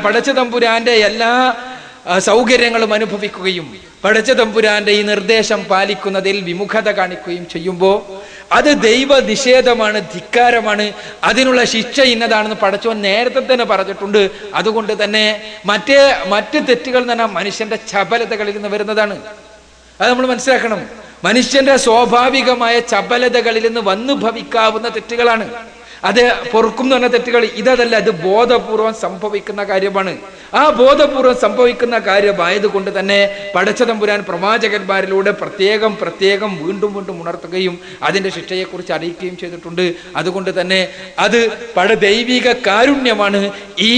പടച്ച തമ്പുരാന്റെ എല്ലാ സൗകര്യങ്ങളും അനുഭവിക്കുകയും പടച്ച തമ്പുരാന്റെ ഈ നിർദ്ദേശം പാലിക്കുന്നതിൽ വിമുഖത കാണിക്കുകയും ചെയ്യുമ്പോൾ അത് ദൈവ നിഷേധമാണ്, ധിക്കാരമാണ്, അതിനുള്ള ശിക്ഷ ഇന്നതാണെന്ന് പടച്ചോൻ നേരത്തെ തന്നെ പറഞ്ഞിട്ടുണ്ട്. അതുകൊണ്ട് തന്നെ മറ്റ് തെറ്റുകൾ എന്ന് പറഞ്ഞാൽ മനുഷ്യന്റെ ചപലതകളിൽ നിന്ന് വരുന്നതാണ്. അത് നമ്മൾ മനസ്സിലാക്കണം. മനുഷ്യന്റെ സ്വാഭാവികമായ ചപലതകളിൽ നിന്ന് വന്നു ഭവിക്കാവുന്ന തെറ്റുകളാണ്. അത് പൊറുക്കും എന്ന് പറഞ്ഞ തെറ്റുകൾ ഇതല്ല, അത് ബോധപൂർവം സംഭവിക്കുന്ന കാര്യമാണ്. ആ ബോധപൂർവം സംഭവിക്കുന്ന കാര്യമായതുകൊണ്ട് തന്നെ പടച്ച തമ്പുരാൻ പ്രവാചകന്മാരിലൂടെ പ്രത്യേകം വീണ്ടും ഉണർത്തുകയും അതിന്റെ ശിക്ഷയെക്കുറിച്ച് അറിയിക്കുകയും ചെയ്തിട്ടുണ്ട്. അതുകൊണ്ട് തന്നെ അത് ദൈവിക കാരുണ്യമാണ്. ഈ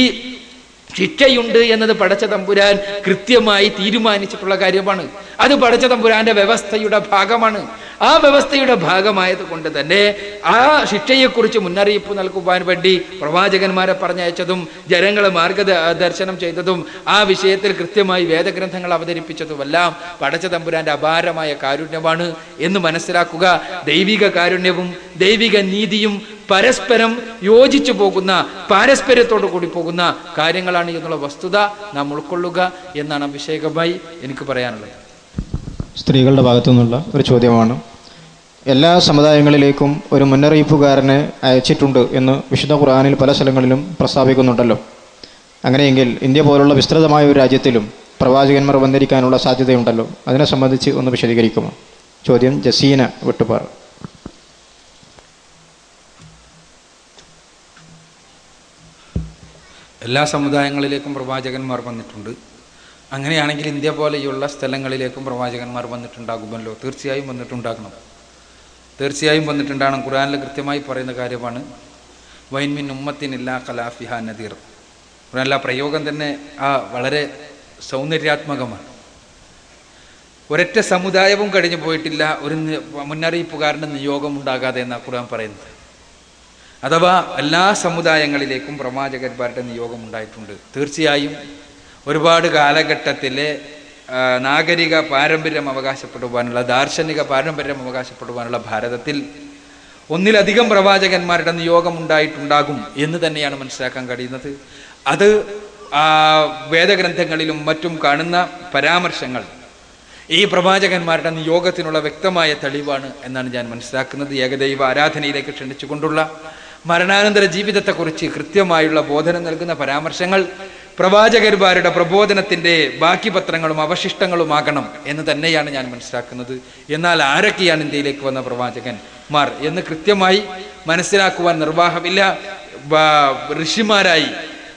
ശിക്ഷയുണ്ട് എന്നത് പടച്ച തമ്പുരാൻ കൃത്യമായി തീരുമാനിച്ചിട്ടുള്ള കാര്യമാണ്. അത് പടച്ച തമ്പുരാന്റെ വ്യവസ്ഥയുടെ ഭാഗമാണ്. ആ വ്യവസ്ഥയുടെ ഭാഗമായത് കൊണ്ട് തന്നെ ആ ശിക്ഷയെക്കുറിച്ച് മുന്നറിയിപ്പ് നൽകുവാൻ വേണ്ടി പ്രവാചകന്മാരെ പറഞ്ഞയച്ചതും ജനങ്ങളെ മാർഗദർശനം ചെയ്തതും ആ വിഷയത്തിൽ കൃത്യമായി വേദഗ്രന്ഥങ്ങൾ അവതരിപ്പിച്ചതുമെല്ലാം പടച്ച തമ്പുരാന്റെ അപാരമായ കാരുണ്യമാണ് എന്ന് മനസ്സിലാക്കുക. ദൈവിക കാരുണ്യവും ദൈവിക നീതിയും പരസ്പരം യോജിച്ചു പോകുന്ന, പാരസ്പര്യത്തോടു കൂടി പോകുന്ന കാര്യങ്ങളാണ് എന്നുള്ള വസ്തുത നാം ഉൾക്കൊള്ളുക എന്നാണ് വിഷയകമായി എനിക്ക് പറയാനുള്ളത്. സ്ത്രീകളുടെ ഭാഗത്തു നിന്നുള്ള ഒരു ചോദ്യമാണ്. എല്ലാ സമുദായങ്ങളിലേക്കും ഒരു മുന്നറിയിപ്പുകാരനെ അയച്ചിട്ടുണ്ട് എന്ന് വിശുദ്ധ ഖുർആനിൽ പല സ്ഥലങ്ങളിലും പ്രസ്താവിക്കുന്നുണ്ടല്ലോ. അങ്ങനെയെങ്കിൽ ഇന്ത്യ പോലുള്ള വിസ്തൃതമായ ഒരു രാജ്യത്തിലും പ്രവാചകന്മാർ വന്നിരിക്കാനുള്ള സാധ്യതയുണ്ടല്ലോ. അതിനെ സംബന്ധിച്ച് ഒന്ന് വിശദീകരിക്കുമോ? ചോദ്യം ജസീന വെട്ടുപാറ. എല്ലാ സമുദായങ്ങളിലേക്കും പ്രവാചകന്മാർ വന്നിട്ടുണ്ട്. അങ്ങനെയാണെങ്കിൽ ഇന്ത്യ പോലെയുള്ള സ്ഥലങ്ങളിലേക്കും പ്രവാചകന്മാർ വന്നിട്ടുണ്ടാകുമല്ലോ. തീർച്ചയായും വന്നിട്ടുണ്ടാകണം, തീർച്ചയായും വന്നിട്ടുണ്ടാകണം. ഖുർആനിൽ കൃത്യമായി പറയുന്ന കാര്യമാണ്, വൈൻമിൻ ഉമ്മത്തിനില്ല ഖലാഫിഹ നദീർ. ഖുർആനിലെ പ്രയോഗം തന്നെ വളരെ സൗന്ദര്യാത്മകമാണ്. ഒരൊറ്റ സമുദായവും കഴിഞ്ഞു പോയിട്ടില്ല ഒരു മുന്നറിയിപ്പുകാരൻ്റെ നിയോഗം ഉണ്ടാകാതെ എന്നാണ് ഖുർആൻ പറയുന്നത്. അഥവാ എല്ലാ സമുദായങ്ങളിലേക്കും പ്രവാചകന്മാരുടെ നിയോഗം ഉണ്ടായിട്ടുണ്ട്. തീർച്ചയായും ഒരുപാട് കാലഘട്ടത്തിലെ നാഗരിക പാരമ്പര്യം അവകാശപ്പെടുവാനുള്ള, ദാർശനിക പാരമ്പര്യം അവകാശപ്പെടുവാനുള്ള ഭാരതത്തിൽ ഒന്നിലധികം പ്രവാചകന്മാരുടെ നിയോഗം ഉണ്ടായിട്ടുണ്ടാകും എന്ന് തന്നെയാണ് മനസ്സിലാക്കാൻ കഴിയുന്നത്. അത് വേദഗ്രന്ഥങ്ങളിലും മറ്റും കാണുന്ന പരാമർശങ്ങൾ ഈ പ്രവാചകന്മാരുടെ നിയോഗത്തിനുള്ള വ്യക്തമായ തെളിവാണ് എന്നാണ് ഞാൻ മനസ്സിലാക്കുന്നത്. ഏകദൈവ ആരാധനയിലേക്ക് ക്ഷണിച്ചുകൊണ്ടുള്ള മരണാനന്തര ജീവിതത്തെക്കുറിച്ച് കൃത്യമായുള്ള ബോധനം നൽകുന്ന പരാമർശങ്ങൾ പ്രവാചകന്മാരുടെ പ്രബോധനത്തിൻ്റെ ബാക്കി പത്രങ്ങളും അവശിഷ്ടങ്ങളുമാകണം എന്ന് തന്നെയാണ് ഞാൻ മനസ്സിലാക്കുന്നത്. എന്നാൽ ആരൊക്കെയാണ് ഇന്ത്യയിലേക്ക് വന്ന പ്രവാചകന്മാർ എന്ന് കൃത്യമായി മനസ്സിലാക്കുവാൻ നിർവാഹമില്ല. ഋഷിമാരായി,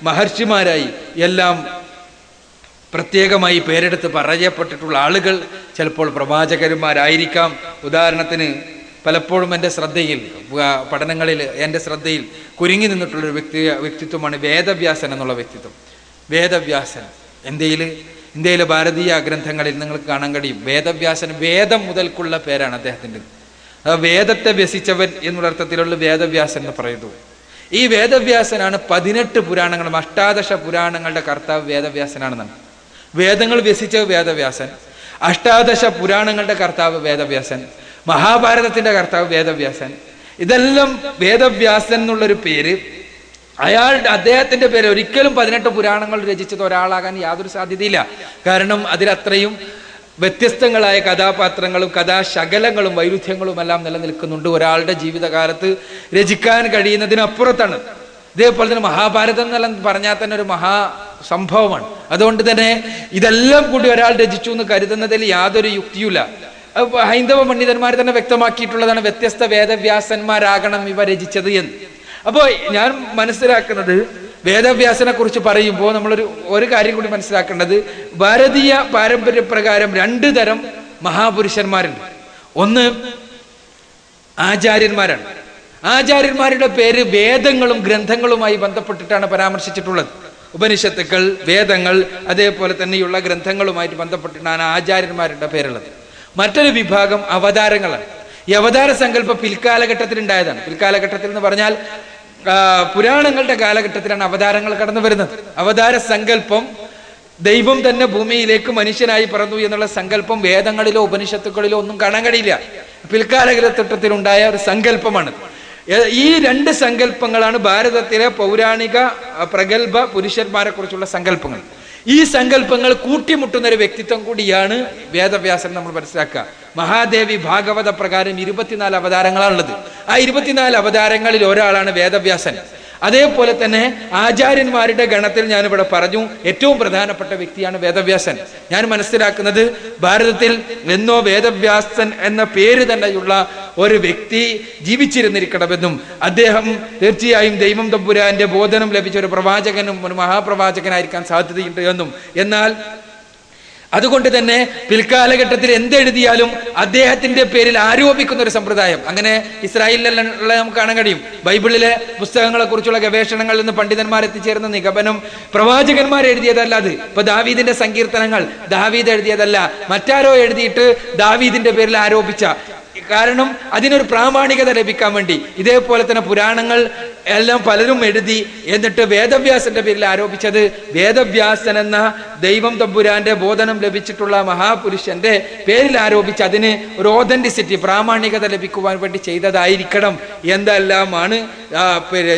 മഹർഷിമാരായി എല്ലാം പ്രത്യേകമായി പേരെടുത്ത് പറയപ്പെട്ടിട്ടുള്ള ആളുകൾ ചിലപ്പോൾ പ്രവാചകന്മാരായിരിക്കാം. ഉദാഹരണത്തിന് പലപ്പോഴും എൻ്റെ ശ്രദ്ധയിൽ, പഠനങ്ങളിൽ എൻ്റെ ശ്രദ്ധയിൽ കുരുങ്ങി നിന്നിട്ടുള്ളൊരു വ്യക്തിത്വമാണ് വേദവ്യാസൻ എന്നുള്ള വ്യക്തിത്വം. വേദവ്യാസൻ ഇന്ത്യയിലെ ഭാരതീയ ഗ്രന്ഥങ്ങളിൽ നിങ്ങൾക്ക് കാണാൻ കഴിയും. വേദവ്യാസൻ വേദം മുതൽക്കുള്ള പേരാണ് അദ്ദേഹത്തിൻ്റെ. വേദത്തെ വ്യസിച്ചവൻ എന്നുള്ള അർത്ഥത്തിലുള്ള വേദവ്യാസൻ എന്ന് പറയുന്നു. ഈ വേദവ്യാസനാണ് 18 പുരാണങ്ങളും 18 പുരാണങ്ങളുടെ കർത്താവ് വേദവ്യാസനാണെന്നാണ്. വേദങ്ങൾ വ്യസിച്ച വേദവ്യാസൻ, 18 പുരാണങ്ങളുടെ കർത്താവ് വേദവ്യാസൻ, മഹാഭാരതത്തിന്റെ കർത്താവ് വേദവ്യാസൻ. ഇതെല്ലാം വേദവ്യാസൻ എന്നുള്ളൊരു പേര്, അദ്ദേഹത്തിന്റെ പേര് ഒരിക്കലും 18 പുരാണങ്ങൾ രചിച്ചത് ഒരാളാകാൻ യാതൊരു സാധ്യതയില്ല. കാരണം അതിലത്രയും വ്യത്യസ്തങ്ങളായ കഥാപാത്രങ്ങളും കഥാശകലങ്ങളും വൈരുദ്ധ്യങ്ങളും എല്ലാം നിലനിൽക്കുന്നുണ്ട്. ഒരാളുടെ ജീവിതകാലത്ത് രചിക്കാൻ കഴിയുന്നതിനപ്പുറത്താണ്. ഇതേപോലെ തന്നെ മഹാഭാരതം എന്നെല്ലാം പറഞ്ഞാൽ തന്നെ ഒരു മഹാസംഭവമാണ്. അതുകൊണ്ട് തന്നെ ഇതെല്ലാം കൂടി ഒരാൾ രചിച്ചു എന്ന് കരുതുന്നതിൽ യാതൊരു യുക്തിയുമില്ല. ഹൈന്ദവ പണ്ഡിതന്മാർ തന്നെ വ്യക്തമാക്കിയിട്ടുള്ളതാണ്, വ്യത്യസ്ത വേദവ്യാസന്മാരാകണം ഇവ രചിച്ചത് എന്ന്. അപ്പോൾ ഞാൻ മനസ്സിലാക്കുന്നത്, വേദവ്യാസനെ കുറിച്ച് പറയുമ്പോൾ ഒരു കാര്യം കൂടി മനസ്സിലാക്കേണ്ടത്, ഭാരതീയ പാരമ്പര്യപ്രകാരം 2 തരം മഹാപുരുഷന്മാരുണ്ട്. ഒന്ന് ആചാര്യന്മാരാണ്. ആചാര്യന്മാരുടെ പേര് വേദങ്ങളും ഗ്രന്ഥങ്ങളുമായി ബന്ധപ്പെട്ടിട്ടാണ് പരാമർശിച്ചിട്ടുള്ളത്. ഉപനിഷത്തുക്കൾ, വേദങ്ങൾ, അതേപോലെ തന്നെയുള്ള ഗ്രന്ഥങ്ങളുമായിട്ട് ബന്ധപ്പെട്ടിട്ടാണ് ആചാര്യന്മാരുടെ പേരുള്ളത്. മറ്റൊരു വിഭാഗം അവതാരങ്ങളാണ്. ഈ അവതാര സങ്കല്പം പിൽക്കാലഘട്ടത്തിൽ ഉണ്ടായതാണ്. പിൽക്കാലഘട്ടത്തിൽ എന്ന് പറഞ്ഞാൽ പുരാണങ്ങളുടെ കാലഘട്ടത്തിലാണ് അവതാരങ്ങൾ കടന്നു വരുന്നത്. അവതാര സങ്കല്പം, ദൈവം തന്നെ ഭൂമിയിലേക്ക് മനുഷ്യനായി പിറന്നു എന്നുള്ള സങ്കല്പം വേദങ്ങളിലോ ഉപനിഷത്തുക്കളിലോ ഒന്നും കാണാൻ കഴിയില്ല. പിൽക്കാലഘട്ടത്തിലുണ്ടായ ഒരു സങ്കല്പമാണ്. ഈ 2 സങ്കല്പങ്ങളാണ് ഭാരതത്തിലെ പൗരാണിക പ്രഗത്ഭ പുരുഷന്മാരെ കുറിച്ചുള്ള സങ്കല്പങ്ങൾ. ഈ സങ്കല്പങ്ങൾ കൂട്ടിമുട്ടുന്ന ഒരു വ്യക്തിത്വം കൂടിയാണ് വേദവ്യാസൻ. നമ്മൾ മനസ്സിലാക്കുക, മഹാദേവി ഭാഗവത പ്രകാരം 24 അവതാരങ്ങളാണുള്ളത്. ആ 24 അവതാരങ്ങളിൽ ഒരാളാണ് വേദവ്യാസൻ. അതേപോലെ തന്നെ ആചാര്യന്മാരുടെ ഗണത്തിൽ ഞാനിവിടെ പറഞ്ഞു ഏറ്റവും പ്രധാനപ്പെട്ട വ്യക്തിയാണ് വേദവ്യാസൻ. ഞാൻ മനസ്സിലാക്കുന്നത്, ഭാരതത്തിൽ എന്നോ വേദവ്യാസൻ എന്ന പേര് തന്നെയുള്ള ഒരു വ്യക്തി ജീവിച്ചിരുന്നിരിക്കണമെന്നും അദ്ദേഹം തീർച്ചയായും ദൈവം തമ്പുരാന്റെ ബോധനം ലഭിച്ച ഒരു പ്രവാചകനും ഒരു മഹാപ്രവാചകനായിരിക്കാൻ സാധ്യതയുണ്ട് എന്നും, എന്നാൽ അതുകൊണ്ട് തന്നെ പിൽക്കാലഘട്ടത്തിൽ എന്തെഴുതിയാലും അദ്ദേഹത്തിന്റെ പേരിൽ ആരോപിക്കുന്ന ഒരു സമ്പ്രദായം അങ്ങനെ ഇസ്രായേലിലുള്ള നമുക്ക് കാണാൻ കഴിയും. ബൈബിളിലെ പുസ്തകങ്ങളെ കുറിച്ചുള്ള ഗവേഷണങ്ങളിൽ നിന്ന് പണ്ഡിതന്മാർ എത്തിച്ചേർന്ന നിഗമനം, പ്രവാചകന്മാർ എഴുതിയതല്ല അത്. ഇപ്പൊ ദാവീദിന്റെ സങ്കീർത്തനങ്ങൾ ദാവീദ് എഴുതിയതല്ല, മറ്റാരോ എഴുതിയിട്ട് ദാവീദിന്റെ പേരിൽ ആരോപിച്ച. കാരണം അതിനൊരു പ്രാമാണികത ലഭിക്കാൻ വേണ്ടി ഇതേപോലെ തന്നെ പുരാണങ്ങൾ എല്ലാം പലരും എഴുതി എന്നിട്ട് വേദവ്യാസന്റെ പേരിൽ ആരോപിച്ചത് വേദവ്യാസൻ എന്ന ദൈവം തമ്പുരാന്റെ ബോധനം ലഭിച്ചിട്ടുള്ള മഹാപുരുഷന്റെ പേരിൽ ആരോപിച്ച് അതിന് ഒരു ഓതന്റിസിറ്റി, പ്രാമാണികത ലഭിക്കുവാൻ വേണ്ടി ചെയ്തതായിരിക്കണം എന്തെല്ലാമാണ്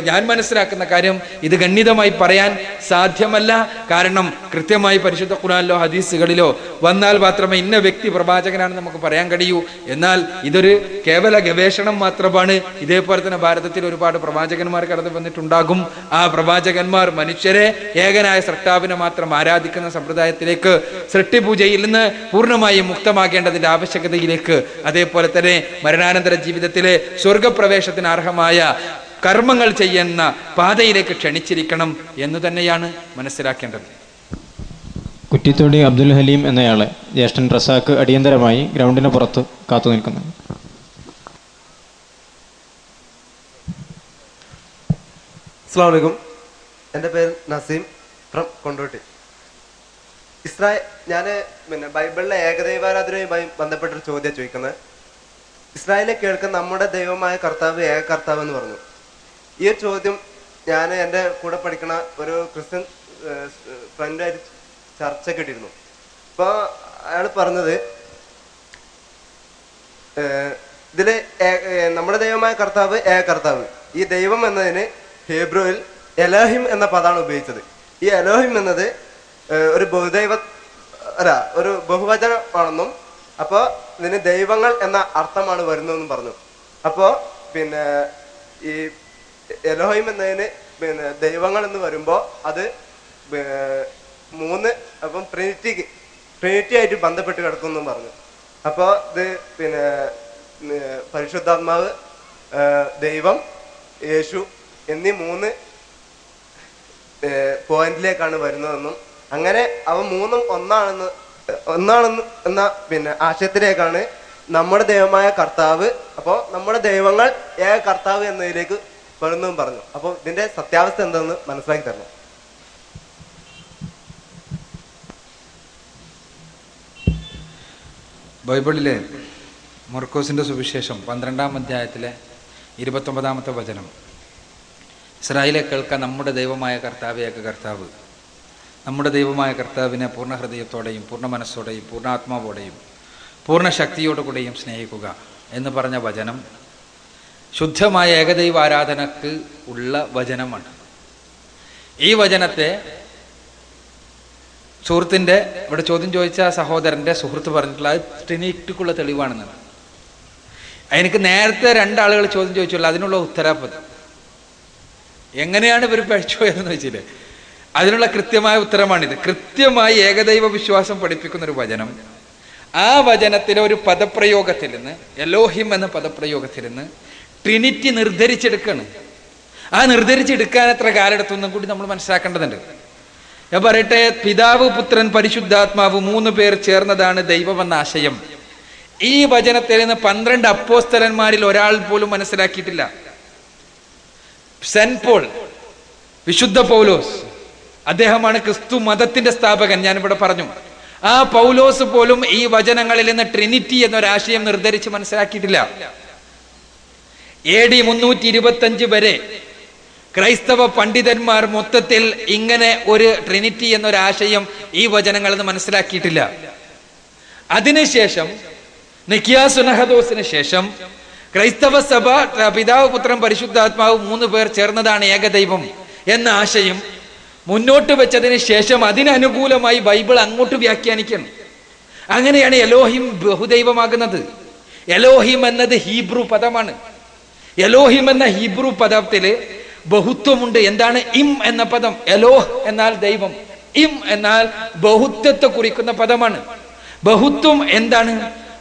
ഞാൻ മനസ്സിലാക്കുന്ന കാര്യം. ഇത് ഗണ്യതമായി പറയാൻ സാധ്യമല്ല. കാരണം കൃത്യമായി പരിശുദ്ധ ഖുർആനിലോ ഹദീസുകളിലോ വന്നാൽ മാത്രമേ ഇന്ന വ്യക്തി പ്രവാചകനാണെന്ന് നമുക്ക് പറയാൻ കഴിയൂ. എന്നാൽ ഇതൊരു കേവല ഗവേഷണം മാത്രമാണ്. ഇതേപോലെ തന്നെ ഭാരതത്തിൽ ഒരുപാട് പ്രവാചകന്മാർ കടന്നു വന്നിട്ടുണ്ടാകും. ആ പ്രവാചകന്മാർ മനുഷ്യരെ ഏകനായ സൃഷ്ടാവിനെ മാത്രം ആരാധിക്കുന്ന സമ്പ്രദായത്തിലേക്ക്, സൃഷ്ടിപൂജയിൽ നിന്ന് പൂർണ്ണമായും മുക്തമാകേണ്ടതിന്റെ ആവശ്യകതയിലേക്ക്, അതേപോലെ തന്നെ മരണാനന്തര ജീവിതത്തിലെ സ്വർഗപ്രവേശത്തിന് അർഹമായ കർമ്മങ്ങൾ ചെയ്യുന്ന പാതയിലേക്ക് ക്ഷണിച്ചിരിക്കണം എന്ന് തന്നെയാണ് മനസ്സിലാക്കേണ്ടത്. കുറ്റിത്തോടി അബ്ദുൽ ഹലീം എന്നയാളെ ജ്യേഷ്ഠൻ റസാക്ക് അടിയന്തരമായി ഗ്രൗണ്ടിന് പുറത്ത് കാത്തു നിൽക്കുന്നു. അസ്സലാമു അലൈക്കും. എൻ്റെ പേര് നസീം ഫ്രം കൊണ്ടോട്ടി. ഞാൻ ബൈബിളിലെ ഏകദൈവാരാധനയുമായി ബന്ധപ്പെട്ടൊരു ചോദ്യം ചോദിക്കുന്നത്. ഇസ്രായേലിനെ കേൾക്കുന്ന നമ്മുടെ ദൈവമായ കർത്താവ് ഏക കർത്താവ് എന്ന് പറഞ്ഞു. ഈ ഒരു ചോദ്യം ഞാൻ എൻ്റെ കൂടെ പഠിക്കണ ഒരു ക്രിസ്ത്യൻ ഫ്രണ്ടായിട്ട് ചർച്ചയ്ക്ക് ഇട്ടിരുന്നു. അപ്പോൾ അയാൾ പറഞ്ഞത് ഇതിൽ നമ്മുടെ ദൈവമായ കർത്താവ് ഏക കർത്താവ്. ഈ ദൈവം എന്നതിന് ഹീബ്രുവിൽ എലോഹിം എന്ന പദമാണ് ഉപയോഗിച്ചത്. ഈ എലോഹിം എന്നത് ഒരു ഒരു ബഹുവചനമാണെന്നും അപ്പോൾ ഇതിന് ദൈവങ്ങൾ എന്ന അർത്ഥമാണ് വരുന്നതെന്നും പറഞ്ഞു. അപ്പോൾ ഈ എലോഹിം എന്നതിന് ദൈവങ്ങൾ എന്ന് വരുമ്പോൾ അത് 3 അപ്പം ട്രിനിറ്റി ആയിട്ട് ബന്ധപ്പെട്ട് കിടക്കുമെന്നും പറഞ്ഞു. അപ്പോൾ ഇത് പരിശുദ്ധാത്മാവ്, ദൈവം, യേശു എന്നീ 3 പോയിന്റിലേക്കാണ് വരുന്നതെന്നും അങ്ങനെ അവ 3ഉം ഒന്നാണെന്ന് എന്ന ആശയത്തിലേക്കാണ് നമ്മുടെ ദൈവമായ കർത്താവ്, അപ്പോൾ നമ്മുടെ ദൈവങ്ങൾ ഏക കർത്താവ് എന്നതിലേക്ക് വരുന്നതും പറഞ്ഞു. അപ്പോൾ ഇതിന്റെ സത്യാവസ്ഥ എന്താണെന്ന് മനസ്സിലാക്കി തരണം. ബൈബിളിലെ മർക്കോസിന്റെ സുവിശേഷം 12-ാം അധ്യായത്തിലെ 29-ാമത്തെ വചനം, ഇസ്രായേലെ കേൾക്കാൻ നമ്മുടെ ദൈവമായ കർത്താവ് ഏക കർത്താവ്. നമ്മുടെ ദൈവമായ കർത്താവിനെ പൂർണ്ണ ഹൃദയത്തോടെയും പൂർണ്ണ മനസ്സോടെയും പൂർണ്ണ ആത്മാവോടെയും പൂർണ്ണ ശക്തിയോടുകൂടെയും സ്നേഹിക്കുക എന്ന് പറഞ്ഞ വചനം ശുദ്ധമായ ഏകദൈവ ആരാധനക്ക് ഉള്ള വചനമാണ്. ഈ വചനത്തെ സുഹൃത്തിൻ്റെ ഇവിടെ ചോദ്യം ചോദിച്ച സഹോദരൻ്റെ സുഹൃത്ത് പറഞ്ഞിട്ടുള്ള ട്രിനിറ്റിക്കുള്ള തെളിവാണെന്നാണ്. എനിക്ക് നേരത്തെ 2 ആളുകൾ ചോദ്യം ചോദിച്ചുള്ളൂ, അതിനുള്ള ഉത്തരാപത് എങ്ങനെയാണ് ഇവർ പഴിച്ചുപോയതെന്ന് വെച്ചില്ലേ, അതിനുള്ള കൃത്യമായ ഉത്തരമാണിത്. കൃത്യമായി ഏകദൈവ വിശ്വാസം പഠിപ്പിക്കുന്ന ഒരു വചനം, ആ വചനത്തിലെ ഒരു പദപ്രയോഗത്തിൽ നിന്ന്, എലോഹിം എന്ന പദപ്രയോഗത്തിൽ നിന്ന് ട്രിനിറ്റി നിർദ്ധരിച്ചെടുക്കുകയാണ്. ആ നിർദ്ധരിച്ചെടുക്കാൻ എത്ര കാലെടുത്തൊന്നും കൂടി നമ്മൾ മനസ്സിലാക്കേണ്ടതുണ്ട്. ഞാൻ പറയട്ടെ, പിതാവ്, പുത്രൻ, പരിശുദ്ധാത്മാവ് 3 പേർ ചേർന്നതാണ് ദൈവമെന്ന ആശയം ഈ വചനത്തിൽ നിന്ന് 12 അപ്പോസ്തലന്മാരിൽ ഒരാൾ പോലും മനസ്സിലാക്കിയിട്ടില്ല. സെന്റ് പോൾ, വിശുദ്ധ പൗലോസ്, അദ്ദേഹമാണ് ക്രിസ്തു മതത്തിന്റെ സ്ഥാപകൻ, ഞാനിവിടെ പറഞ്ഞു. ആ പൗലോസ് പോലും ഈ വചനങ്ങളിൽ നിന്ന് ട്രിനിറ്റി എന്നൊരാശയം നിർദ്ധരിച്ച് മനസ്സിലാക്കിയിട്ടില്ല. AD 325 വരെ ക്രൈസ്തവ പണ്ഡിതന്മാർ മൊത്തത്തിൽ ഇങ്ങനെ ഒരു ട്രിനിറ്റി എന്നൊരാശയം ഈ വചനങ്ങളിൽ നിന്ന് മനസ്സിലാക്കിയിട്ടില്ല. അതിനുശേഷം നിക്കിയ സുനഹദോസിന് ശേഷം ക്രൈസ്തവ സഭ പിതാവ്, പുത്രൻ, പരിശുദ്ധാത്മാവ് 3 പേർ ചേർന്നതാണ് ഏകദൈവം എന്ന ആശയം മുന്നോട്ട് വെച്ചതിന് ശേഷം അതിനനുകൂലമായി ബൈബിൾ അങ്ങോട്ട് വ്യാഖ്യാനിക്കണം. അങ്ങനെയാണ് എലോഹിം ബഹുദൈവമാകുന്നത്. എലോഹിം എന്നത് ഹീബ്രു പദമാണ്. എലോഹിം എന്ന ഹീബ്രു പദത്തില് ബഹുത്വമുണ്ട്. എന്താണ് ഇം എന്ന പദം? എലോഹ് എന്നാൽ ദൈവം, ഇം എന്നാൽ ബഹുത്വത്തെ കുറിക്കുന്ന പദമാണ്. ബഹുത്വം എന്താണ്?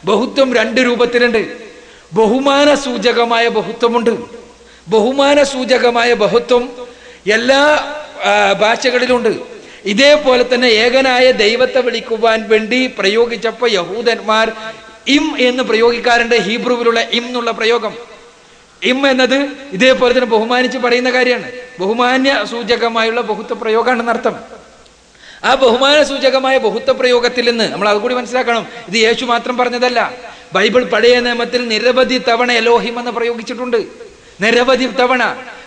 ബഹുത്വം 2 രൂപത്തിലുണ്ട്. ബഹുമാന സൂചകമായ ബഹുത്വമുണ്ട്. ബഹുമാന സൂചകമായ ബഹുത്വം എല്ലാ ഭാഷകളിലുണ്ട്. ഇതേപോലെ തന്നെ ഏകനായ ദൈവത്തെ വിളിക്കുവാൻ വേണ്ടി പ്രയോഗിച്ചപ്പോൾ യഹൂദന്മാർ ഇം എന്ന് പ്രയോഗിക്കാറുണ്ട്. ഹീബ്രുവിലുള്ള ഇം എന്നുള്ള പ്രയോഗം, ഇം എന്നത് ഇതേപോലെ തന്നെ ബഹുമാനിച്ച് പറയുന്ന കാര്യമാണ്. ബഹുമാന്യ സൂചകമായുള്ള ബഹുത്വ പ്രയോഗമാണെന്ന് അർത്ഥം. ആ ബഹുമാന സൂചകമായ ബഹുത്വ പ്രയോഗത്തിൽ നിന്ന് നമ്മൾ അതുകൂടി മനസ്സിലാക്കണം. ഇത് യേശു മാത്രം പറഞ്ഞതല്ല. ബൈബിൾ പഴയ നിയമത്തിൽ നിരവധി തവണ എലോഹിം എന്ന് പ്രയോഗിച്ചിട്ടുണ്ട്, നിരവധി തവണ.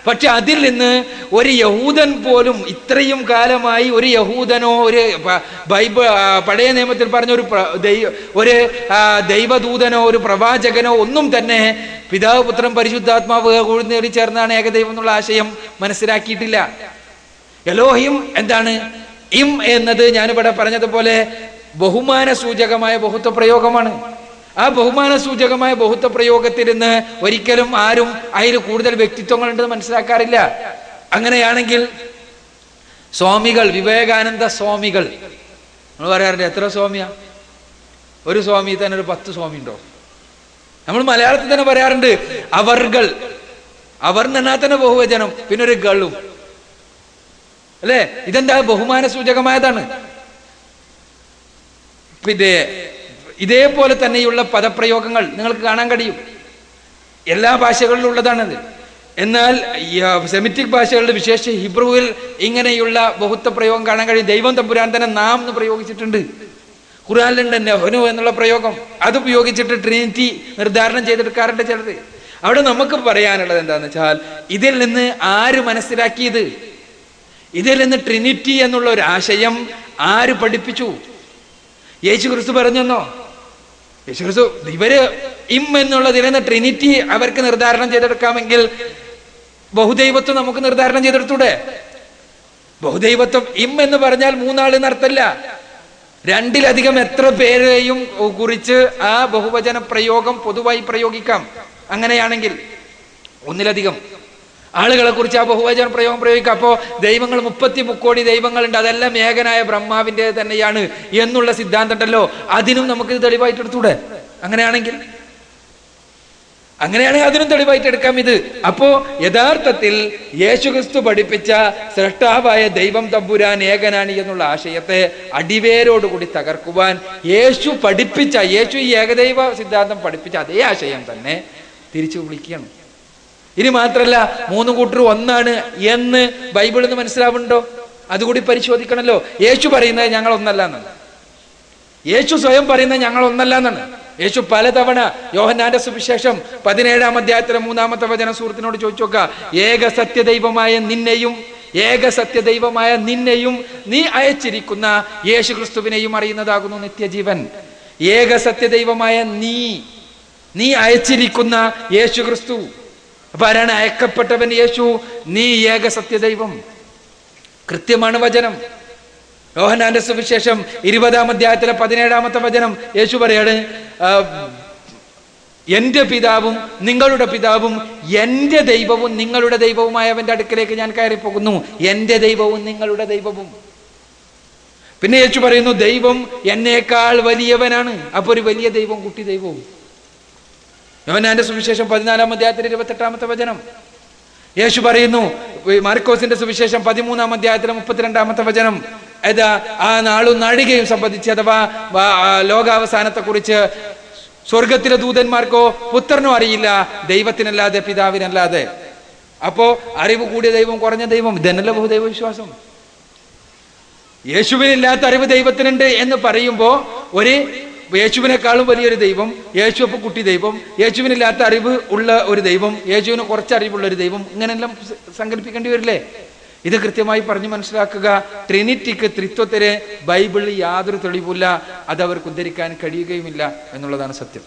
പക്ഷെ അതിൽ നിന്ന് ഒരു യഹൂദൻ പോലും ഇത്രയും കാലമായി ഒരു യഹൂദനോ ഒരു ബൈബിൾ പഴയ നിയമത്തിൽ പറഞ്ഞ ഒരു ദൈവദൂതനോ ഒരു പ്രവാചകനോ ഒന്നും തന്നെ പിതാവ്, പുത്രൻ, പരിശുദ്ധാത്മാവ് കൂടി ചേർന്നാണ് ഏകദൈവം എന്നുള്ള ആശയം മനസ്സിലാക്കിയിട്ടില്ല. എലോഹിം എന്താണ്? ഇം എന്നത് ഞാനിവിടെ പറഞ്ഞതുപോലെ ബഹുമാന സൂചകമായ ബഹുത്വ പ്രയോഗമാണ്. ആ ബഹുമാന സൂചകമായ ബഹുത്വ പ്രയോഗത്തിൽ നിന്ന് ഒരിക്കലും ആരും അതിൽ കൂടുതൽ വ്യക്തിത്വങ്ങൾ ഉണ്ടെന്ന് മനസ്സിലാക്കാറില്ല. അങ്ങനെയാണെങ്കിൽ സ്വാമികൾ, വിവേകാനന്ദ സ്വാമികൾ, നമ്മൾ പറയാറുണ്ട് എത്ര സ്വാമിയാ? ഒരു സ്വാമി തന്നെ ഒരു 10 സ്വാമി ഉണ്ടോ? നമ്മൾ മലയാളത്തിൽ തന്നെ പറയാറുണ്ട് അവർകൾ. അവർ എന്നാൽ തന്നെ ബഹുവചനം, പിന്നെ ഒരു ഗളും അല്ലേ? ഇതെന്താ? ബഹുമാന സൂചകമായതാണ്. പിന്നെ ഇതേപോലെ തന്നെയുള്ള പദപ്രയോഗങ്ങൾ നിങ്ങൾക്ക് കാണാൻ കഴിയും, എല്ലാ ഭാഷകളിലും ഉള്ളതാണത്. എന്നാൽ സെമിറ്റിക് ഭാഷകളുടെ വിശേഷ ഹിബ്രുവിൽ ഇങ്ങനെയുള്ള ബഹുത്വ പ്രയോഗം കാണാൻ കഴിയും. ദൈവം തമ്പുരാൻ തന്നെ നാം എന്ന് പ്രയോഗിച്ചിട്ടുണ്ട്. ഖുർആനിലുണ്ട് നെഹ്നു എന്നുള്ള പ്രയോഗം, അത് ഉപയോഗിച്ചിട്ട് ട്രിനിറ്റി നിർദ്ധാരണം ചെയ്തെടുക്കാറുണ്ട് ചിലർ. അവിടെ നമുക്ക് പറയാനുള്ളത് എന്താണെന്ന് വെച്ചാൽ, ഇതിൽ നിന്ന് ആര് മനസ്സിലാക്കിയത്? ഇതിൽ നിന്ന് ട്രിനിറ്റി എന്നുള്ള ഒരു ആശയം ആര് പഠിപ്പിച്ചു? യേശു ക്രിസ്തു പറഞ്ഞെന്നോ? യേശു ക്രിസ്തു ഇവര് എന്നുള്ളതിൽ നിന്ന് ട്രിനിറ്റി അവർക്ക് നിർദ്ധാരണം ചെയ്തെടുക്കാമെങ്കിൽ ബഹുദൈവത്വം നമുക്ക് നിർദ്ധാരണം ചെയ്തെടുത്തൂടെ? ബഹുദൈവത്വം എന്ന് പറഞ്ഞാൽ മൂന്നാളെന്ന് അർത്ഥമല്ല, രണ്ടിലധികം എത്ര പേരെയും കുറിച്ച് ആ ബഹുവചന പ്രയോഗം പൊതുവായി പ്രയോഗിക്കാം. അങ്ങനെയാണെങ്കിൽ ഒന്നിലധികം ആളുകളെ കുറിച്ച് ആ ബഹുവചന പ്രയോഗം പ്രയോഗിക്കാം. അപ്പോ ദൈവങ്ങൾ 33 കോടി ദൈവങ്ങളുണ്ട്, അതെല്ലാം ഏകനായ ബ്രഹ്മാവിന്റെ തന്നെയാണ് എന്നുള്ള സിദ്ധാന്തം ഉണ്ടല്ലോ, അതിനും നമുക്ക് തെളിവായിട്ട് എടുത്തൂടെ? അങ്ങനെയാണെങ്കിൽ അതിനും തെളിവായിട്ട് എടുക്കാം ഇത്. അപ്പോ യഥാർത്ഥത്തിൽ യേശുക്രിസ്തു പഠിപ്പിച്ച സ്രഷ്ടാവായ ദൈവം തമ്പുരാൻ ഏകനാണ് എന്നുള്ള ആശയത്തെ അടിവേരോടുകൂടി തകർക്കുവാൻ യേശു ഈ ഏകദൈവ സിദ്ധാന്തം പഠിപ്പിച്ച അതേ ആശയം തന്നെ തിരിച്ചു വിളിക്കുകയാണ്. ഇനി മാത്രല്ല, 3 കൂട്ടർ ഒന്നാണ് എന്ന് ബൈബിളിൽ നിന്ന് മനസ്സിലാവുന്നുണ്ടോ? അതുകൂടി പരിശോധിക്കണല്ലോ. യേശു പറയുന്നത് ഞങ്ങൾ ഒന്നല്ല എന്നാണ്. യേശു സ്വയം പറയുന്നത് ഞങ്ങൾ ഒന്നല്ല എന്നാണ്. യേശു പലതവണ യോഹന്നാന്റെ സുവിശേഷം 17-ാം അധ്യായത്തിലെ 3-ാമത്തെ വചനം സുഹൃത്തിനോട് ചോദിച്ചു നോക്കുക. ഏക സത്യദൈവമായ നിന്നെയും നീ അയച്ചിരിക്കുന്ന യേശു ക്രിസ്തുവിനെയും അറിയുന്നതാകുന്നു നിത്യജീവൻ. ഏക സത്യദൈവമായ നീ അയച്ചിരിക്കുന്ന യേശു ക്രിസ്തു. അപ്പൊ ആരാണ് അയക്കപ്പെട്ടവൻ? യേശു. നീ ഏക സത്യദൈവം. കൃത്യമാണ് വചനം. യോഹന്നാന്റെ സുവിശേഷം 20-ാം അധ്യായത്തിലെ 17-ാമത്തെ വചനം യേശു പറയാണ്, എന്റെ പിതാവും നിങ്ങളുടെ പിതാവും എന്റെ ദൈവവും നിങ്ങളുടെ ദൈവവുമായവന്റെ അടുക്കലേക്ക് ഞാൻ കയറി പോകുന്നു. എന്റെ ദൈവവും നിങ്ങളുടെ ദൈവവും. പിന്നെ യേശു പറയുന്നു, ദൈവം എന്നേക്കാൾ വലിയവനാണ്. അപ്പൊ ഒരു വലിയ ദൈവം, കുട്ടി ദൈവവും. യോഹന്നാന്റെ സുവിശേഷം 14-ാം അധ്യായത്തിലെ 28-ാമത്തെ വചനം യേശു പറയുന്നു. മാർക്കോസിന്റെ സുവിശേഷം 13-ാം അധ്യായത്തിലെ 32-ാമത്തെ വചനം, ആ നാളും നാഴികയും സംബന്ധിച്ച്, അഥവാ ലോകാവസാനത്തെ കുറിച്ച് സ്വർഗത്തിലെ ദൂതന്മാർക്കോ പുത്രനോ അറിയില്ല, ദൈവത്തിനല്ലാതെ പിതാവിനല്ലാതെ. അപ്പോ അറിവ് കൂടിയ ദൈവം, കുറഞ്ഞ ദൈവം, ഇതന്നല്ല ബഹുദൈവ വിശ്വാസം. യേശുവിനില്ലാത്ത അറിവ് ദൈവത്തിനുണ്ട് എന്ന് പറയുമ്പോ യേശുവിനേക്കാളും വലിയൊരു ദൈവം, യേശു അപ്പൊ കുട്ടി ദൈവം, യേശുവിനില്ലാത്ത അറിവ് ഉള്ള ഒരു ദൈവം, യേശുവിന് കുറച്ച് അറിവുള്ള ഒരു ദൈവം, ഇങ്ങനെല്ലാം സങ്കല്പിക്കേണ്ടി വരില്ലേ? ഇത് കൃത്യമായി പറഞ്ഞു മനസ്സിലാക്കുക. ട്രിനിറ്റിക്ക്, ത്രിത്വത്തിന് ബൈബിളിൽ യാതൊരു തെളിവുമില്ല, അത് അവർക്ക് ഉദ്ധരിക്കാൻ കഴിയുകയുമില്ല എന്നുള്ളതാണ് സത്യം.